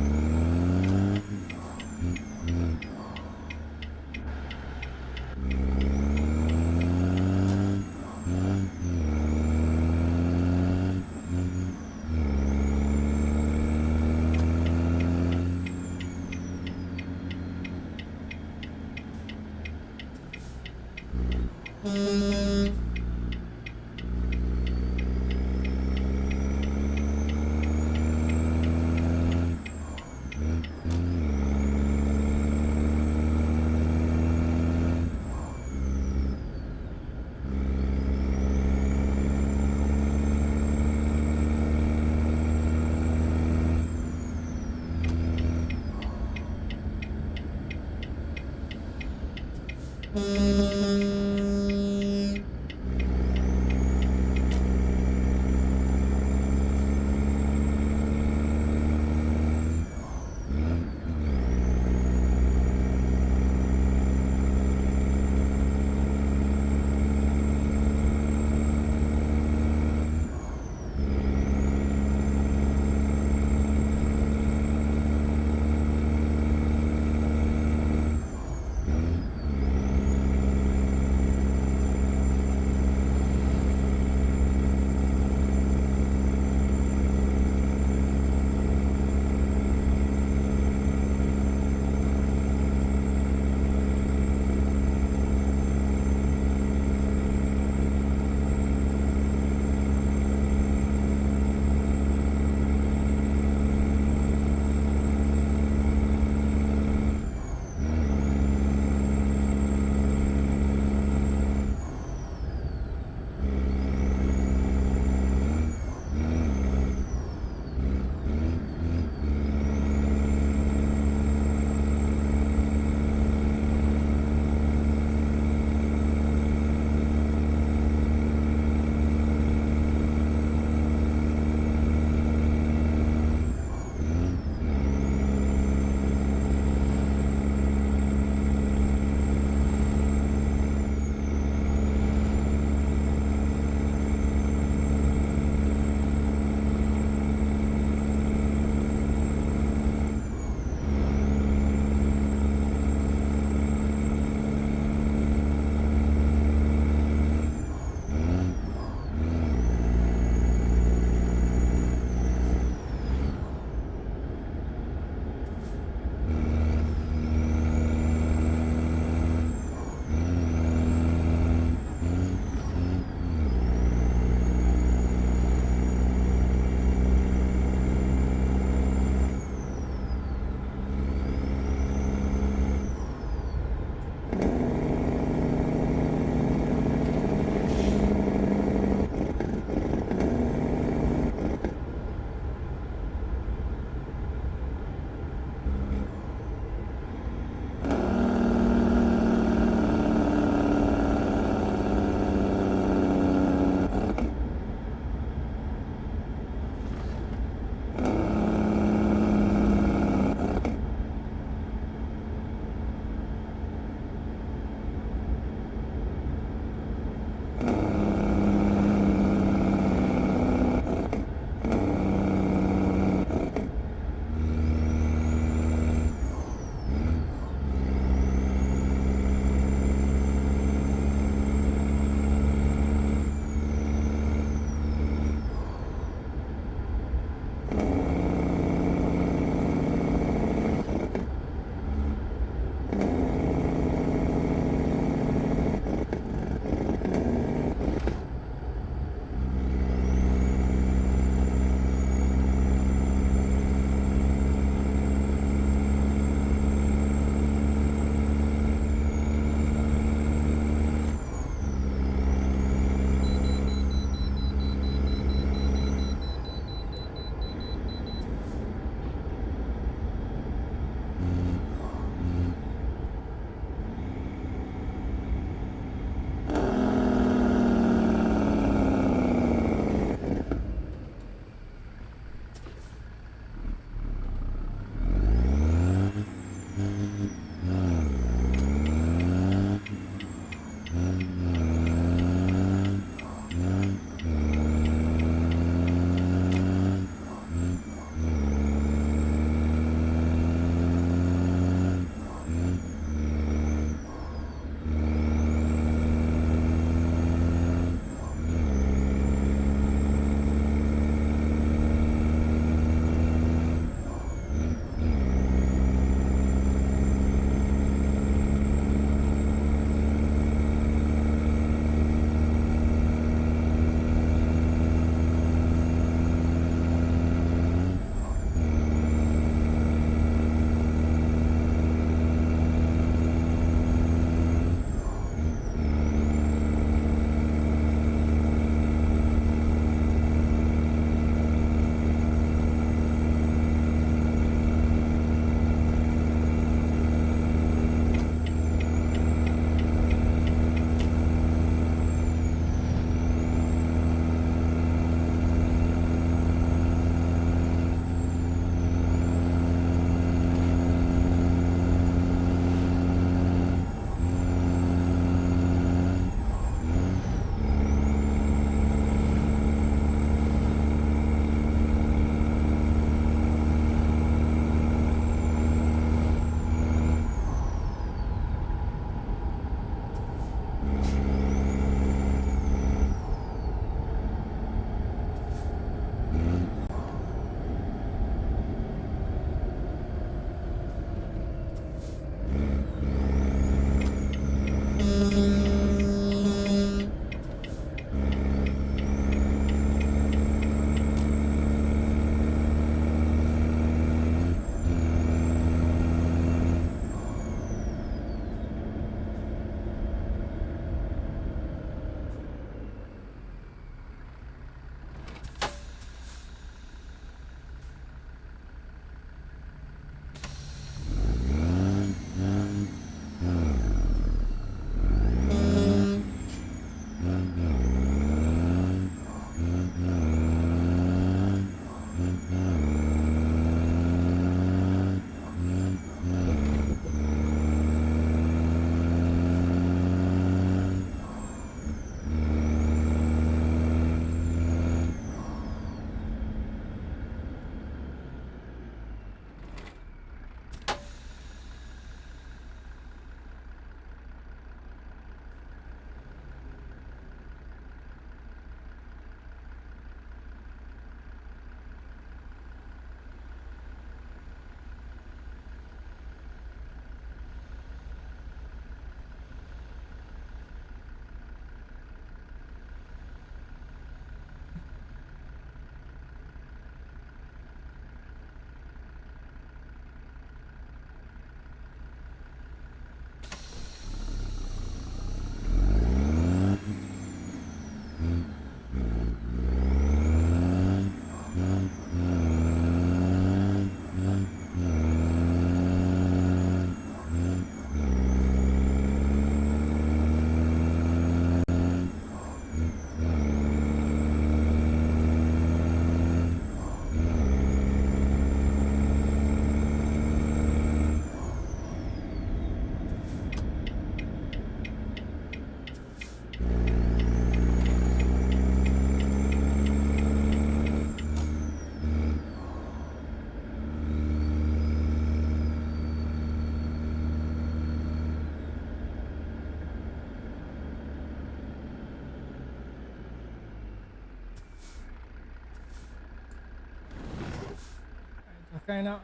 Kind of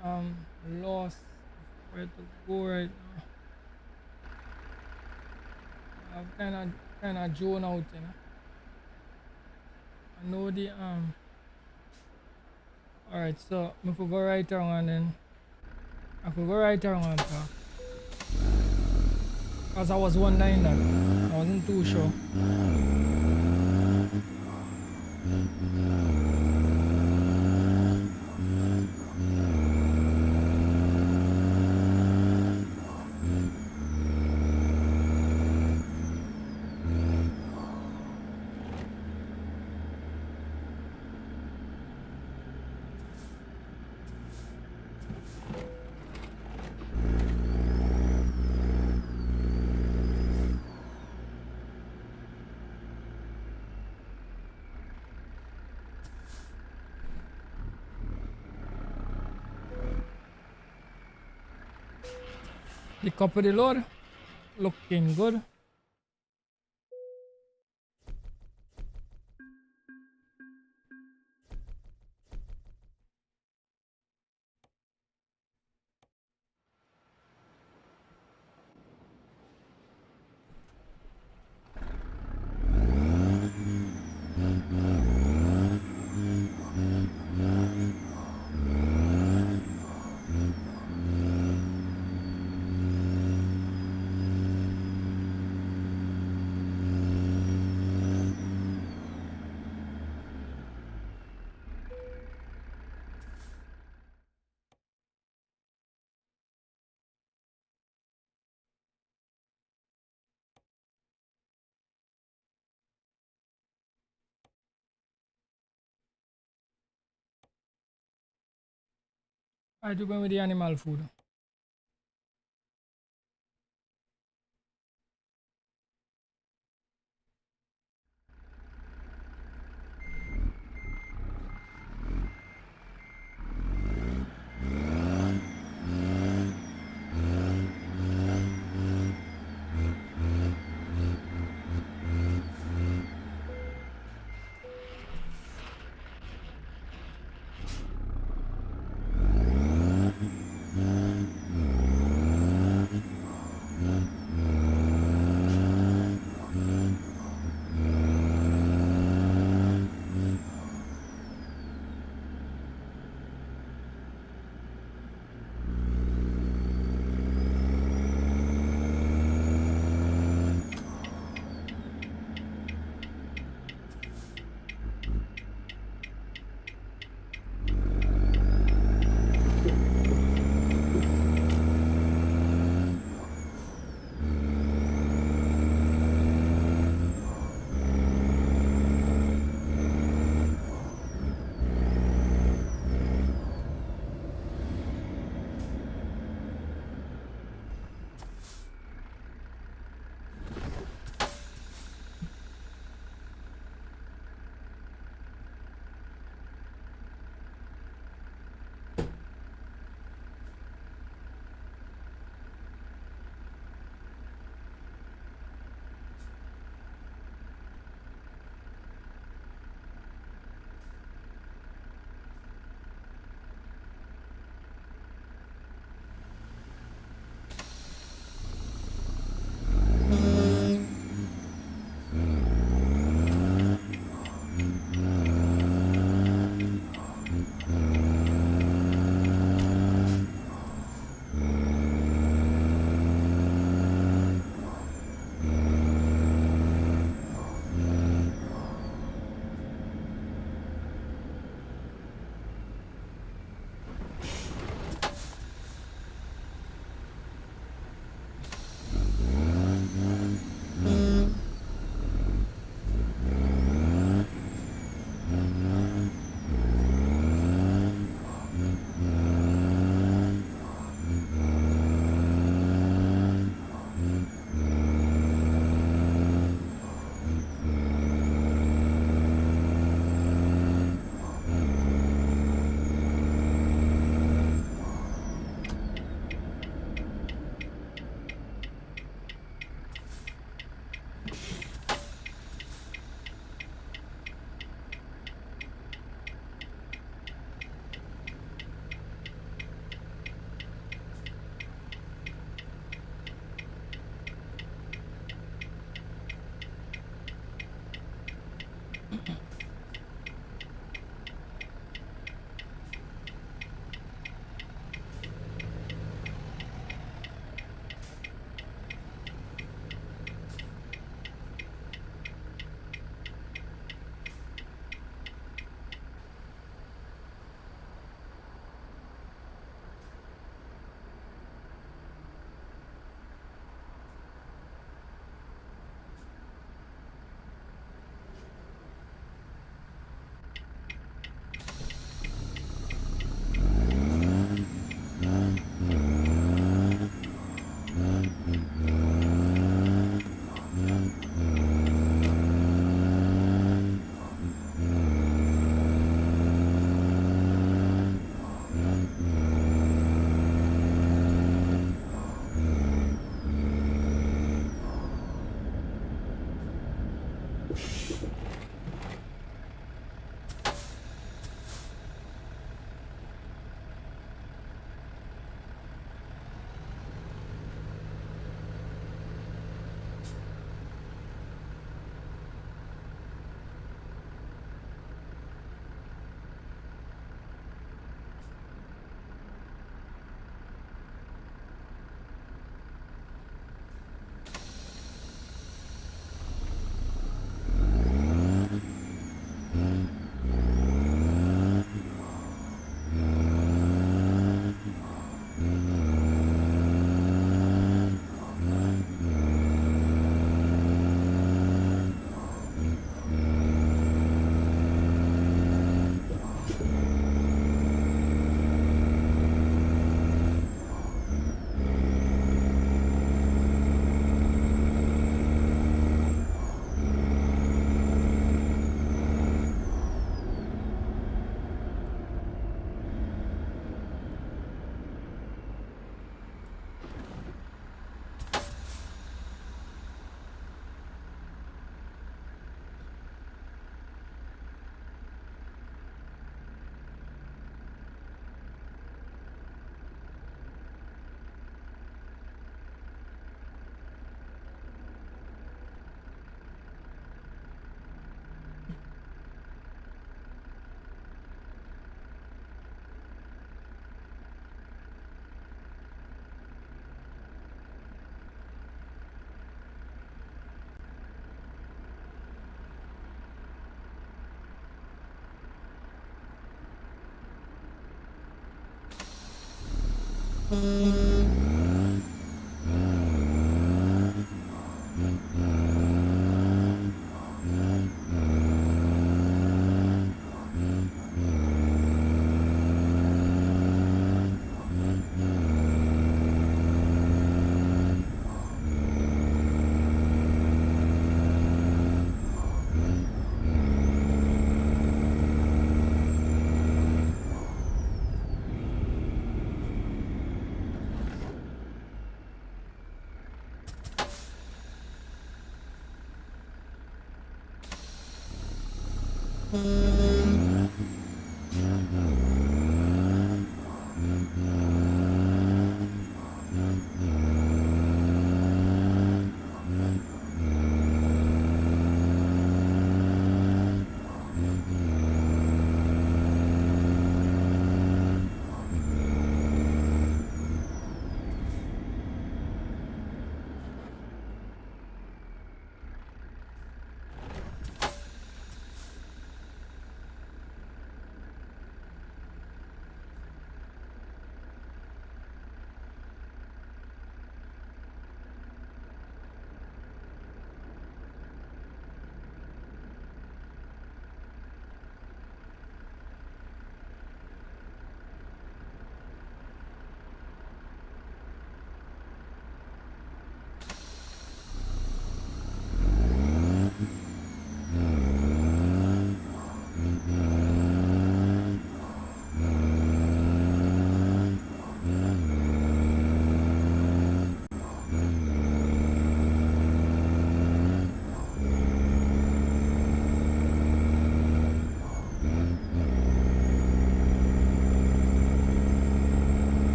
lost where to go right now. I've kind of drawn out, you know. I know the all right, so I could go right around and then I could go right around and park. Cause I was wondering that I wasn't too sure. The cup of the Lord looking good. I do go with the animal food.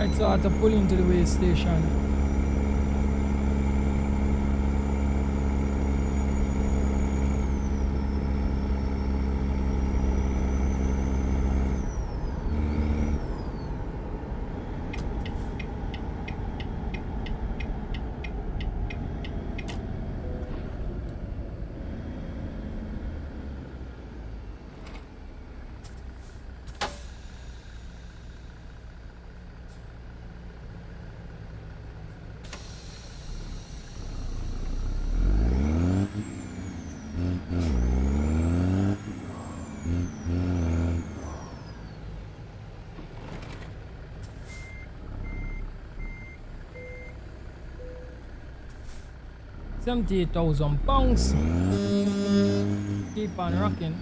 Alright, so I have to pull into the way station. £78,000. Keep on rocking.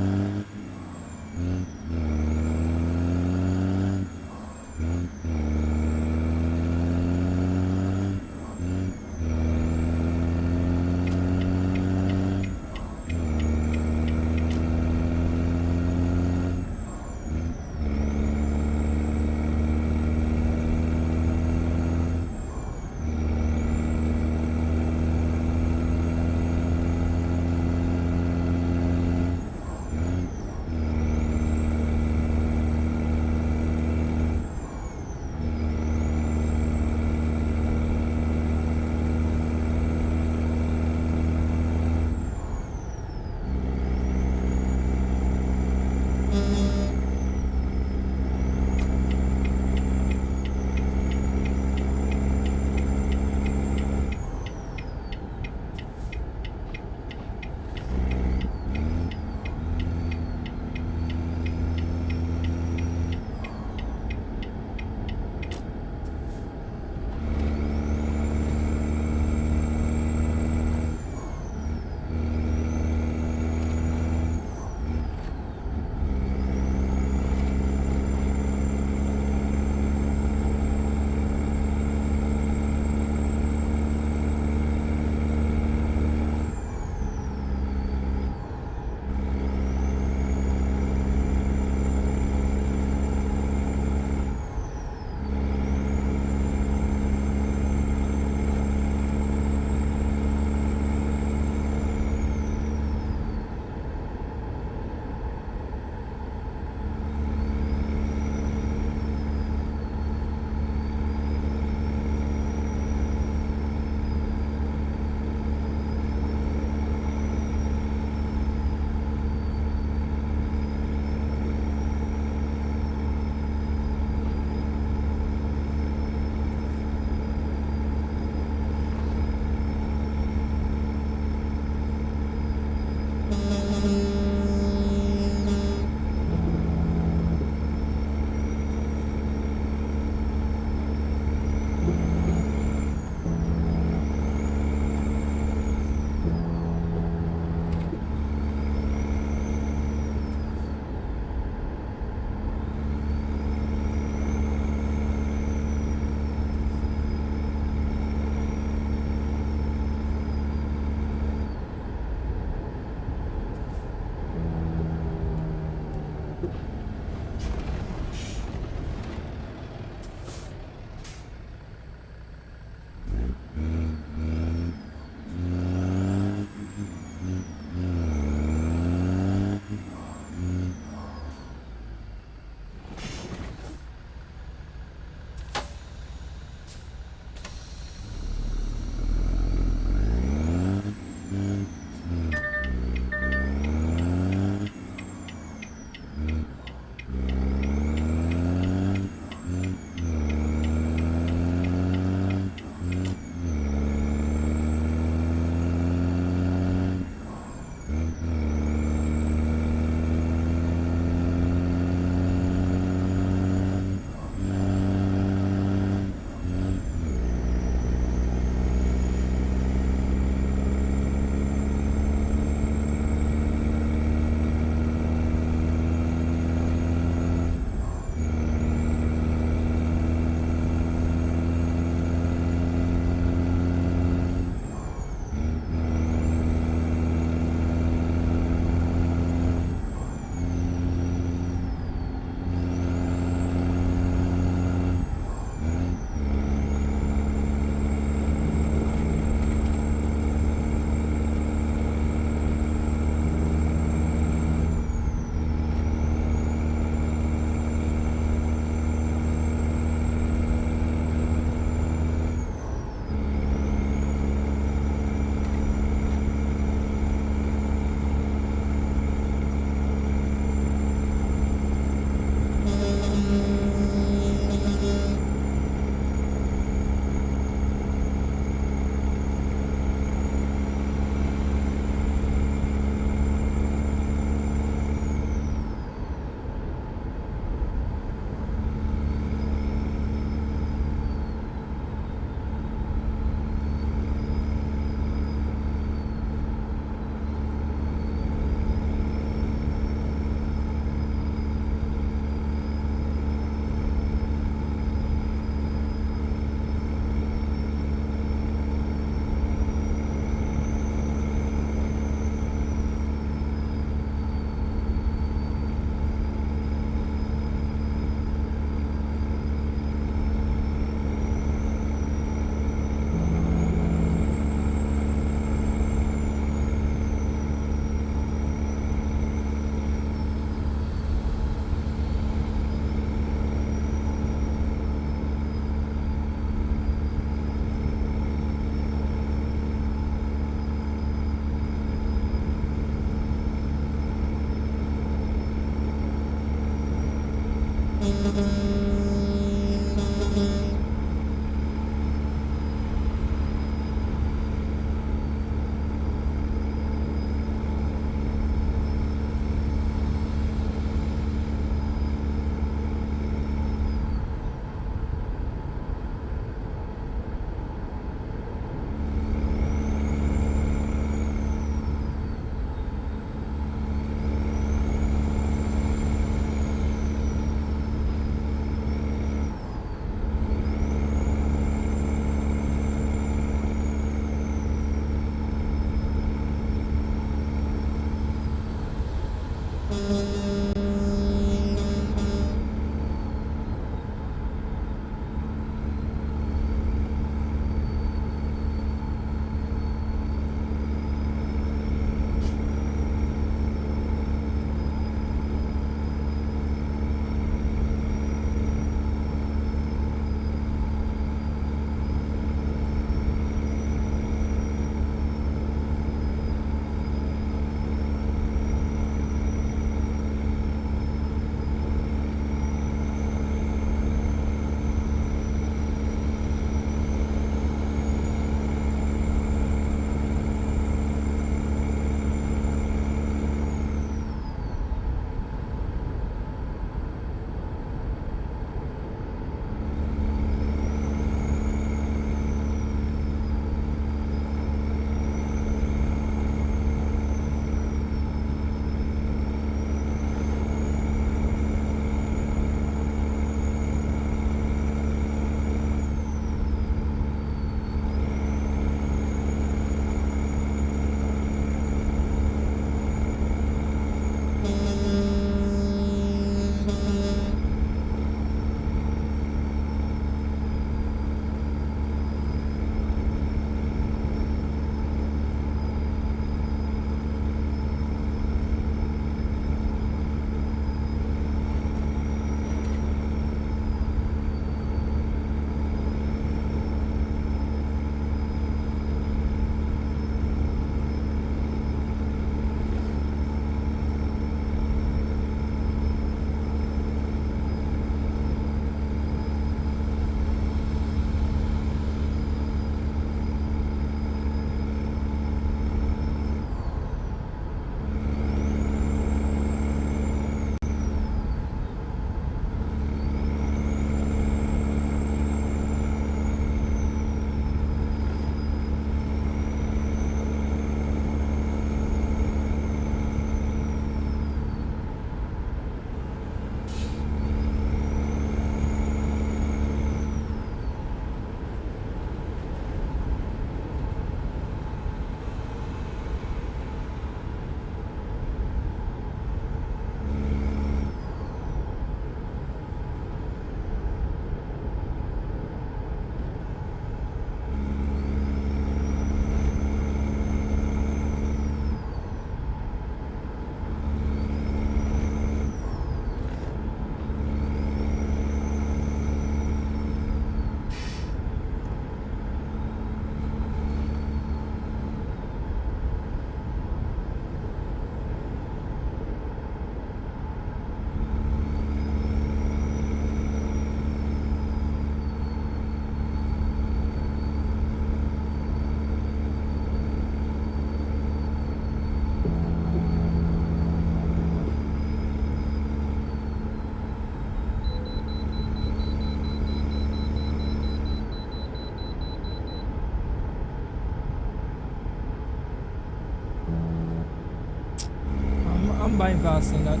bypassing that.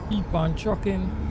Keep on trucking.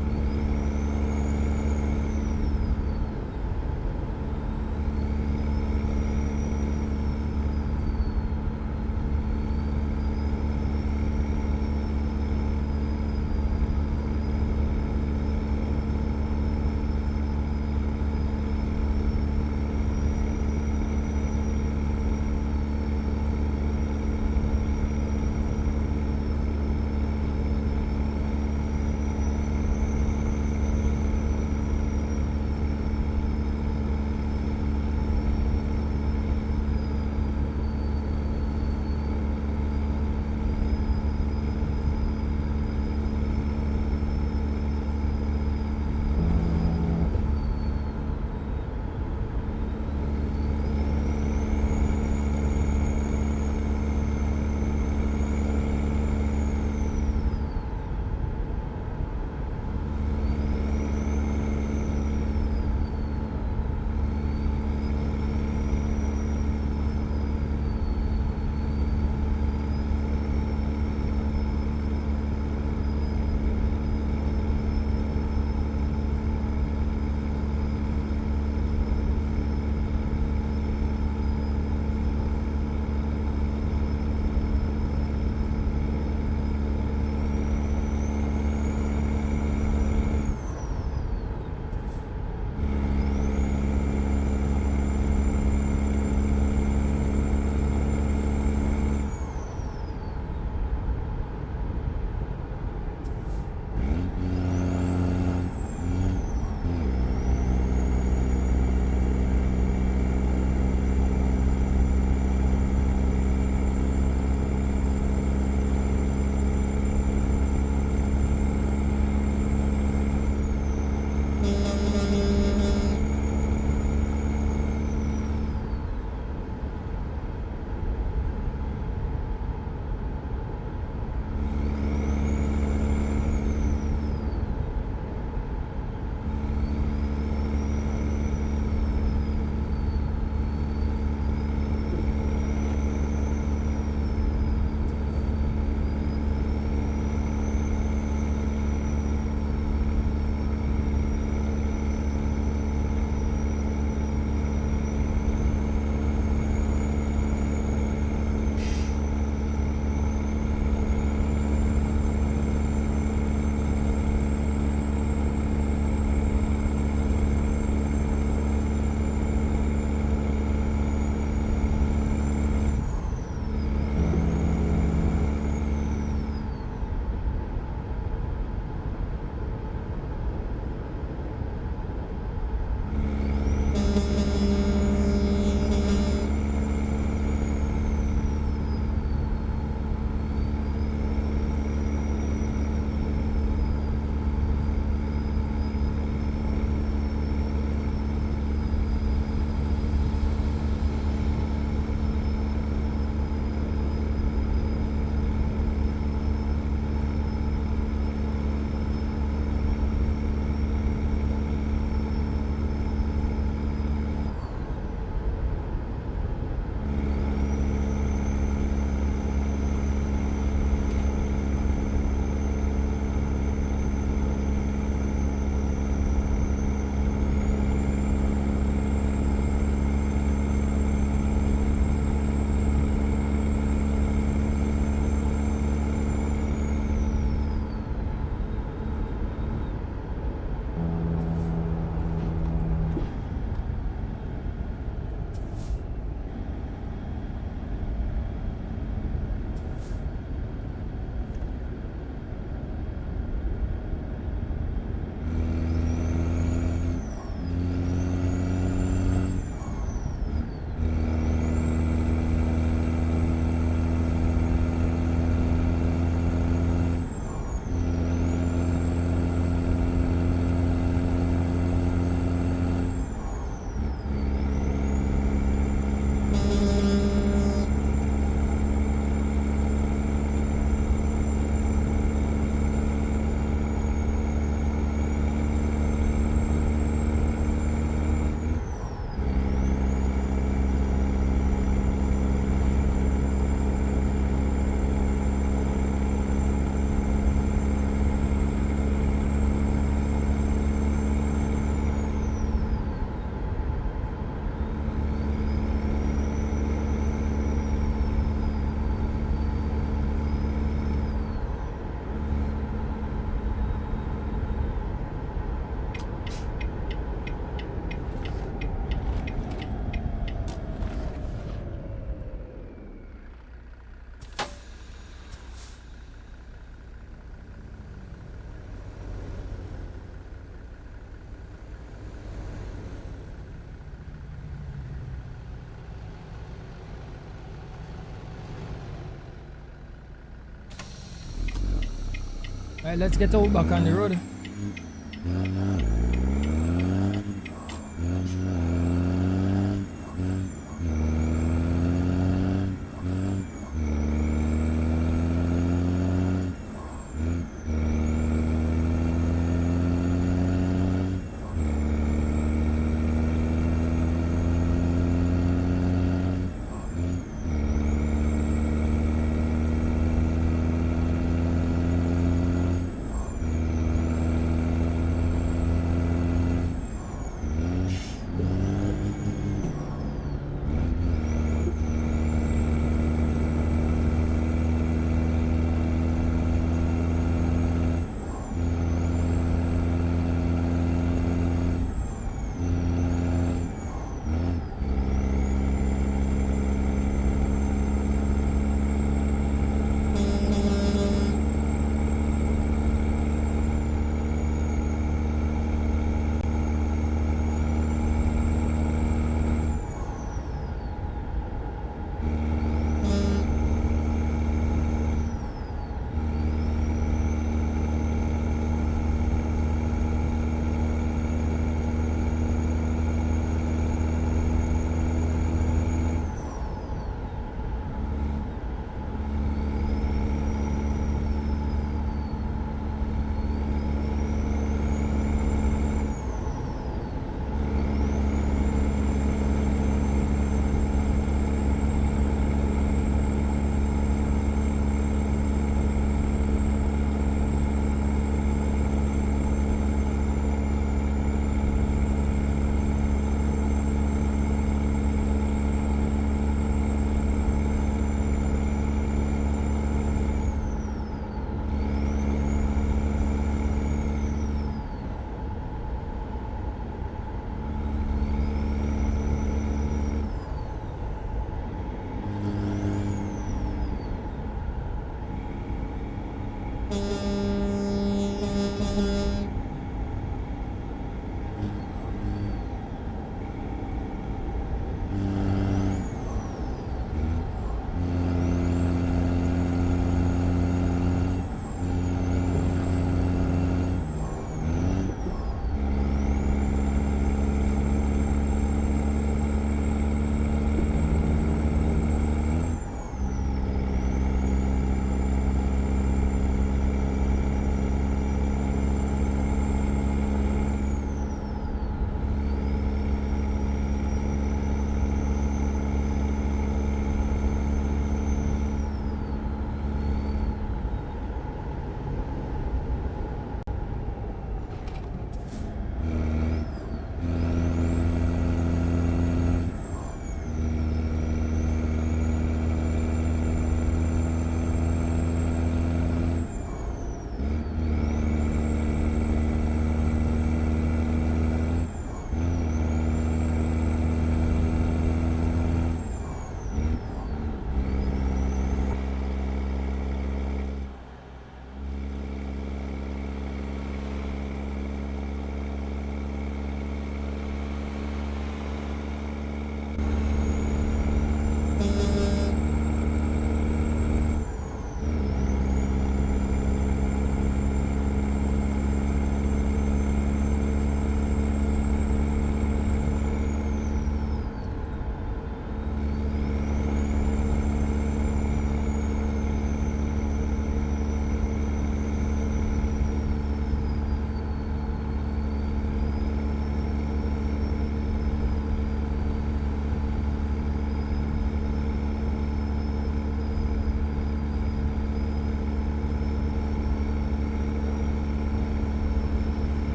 Alright, let's get out back on the road.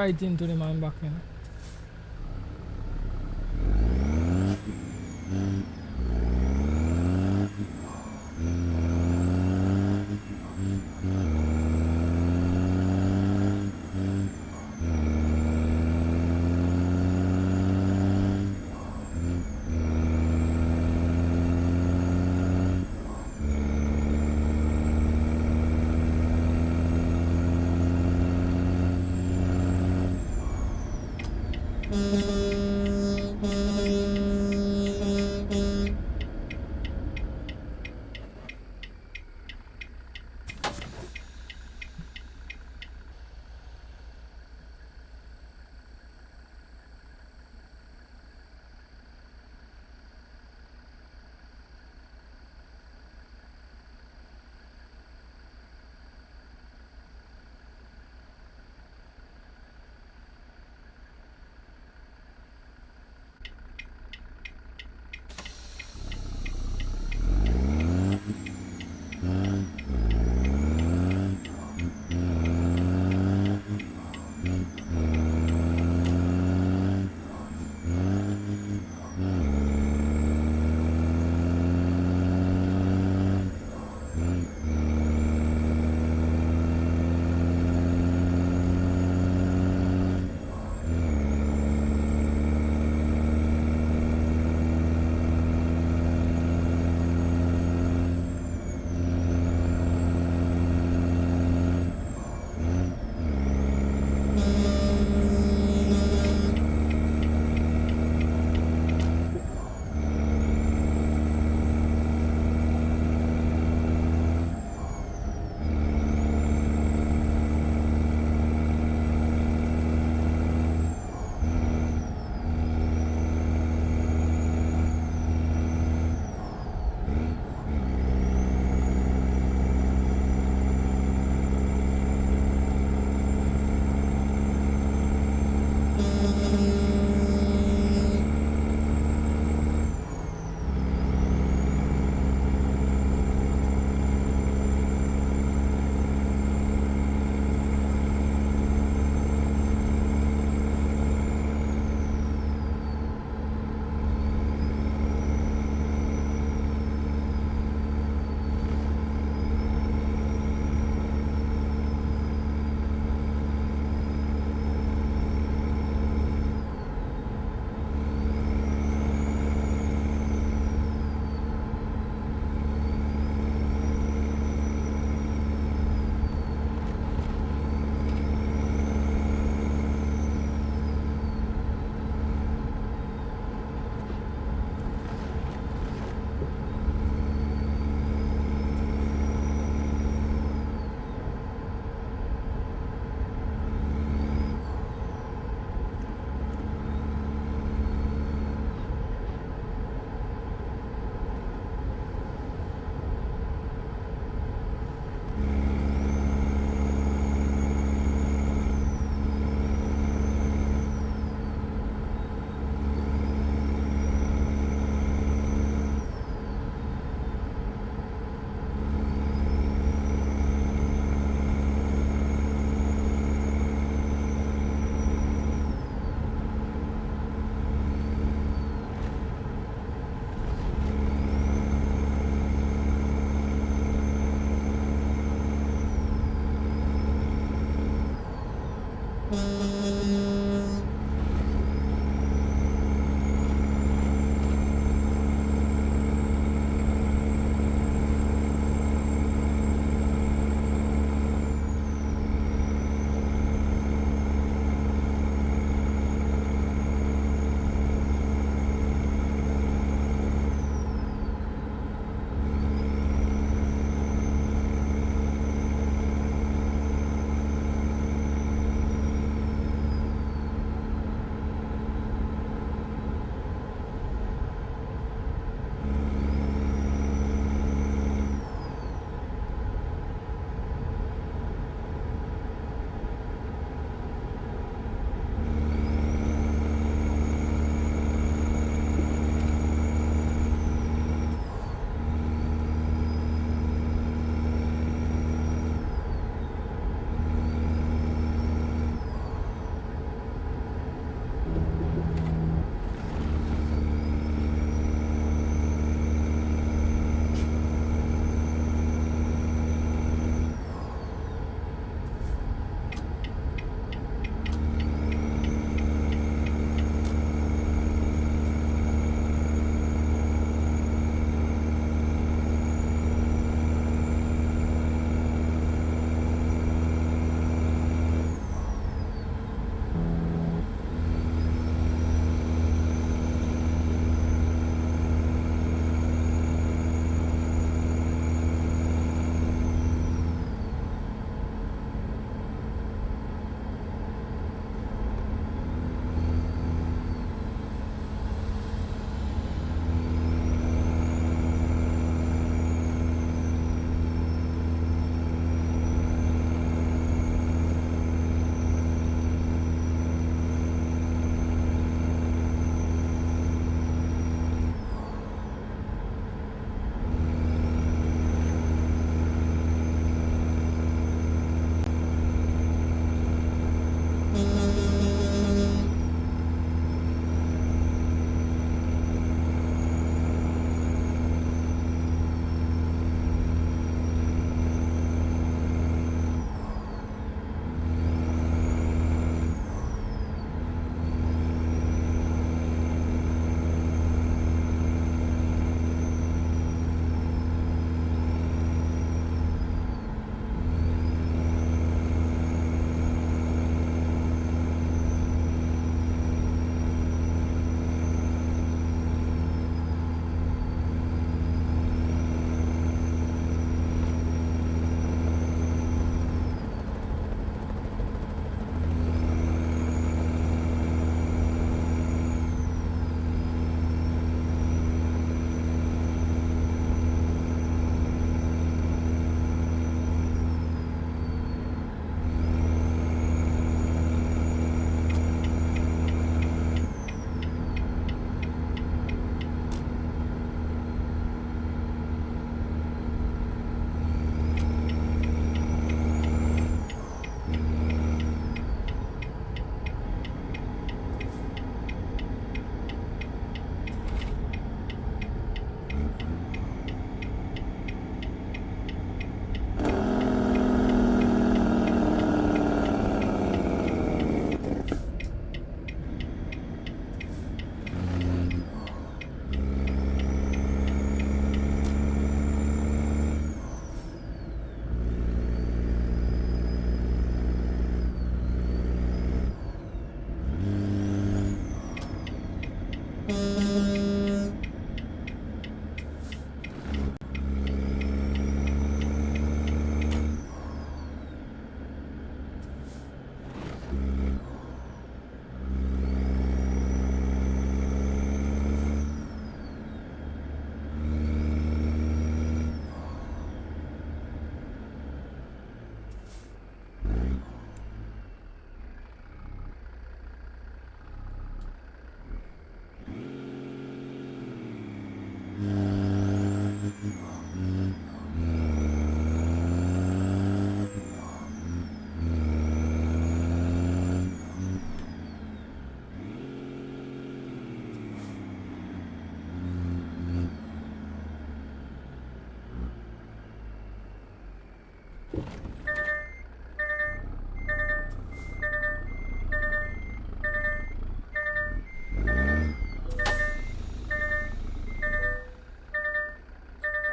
right into the man back, you know.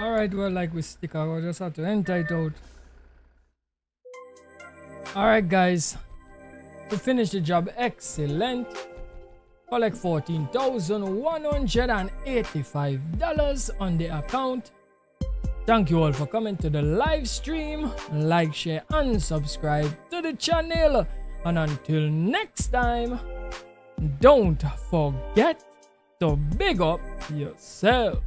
Alright, well, like we stick out, I just have to enter it out. Alright, guys, to finish the job excellent. Collect $14,185 on the account. Thank you all for coming to the live stream. Like, share, and subscribe to the channel. And until next time, don't forget to big up yourself.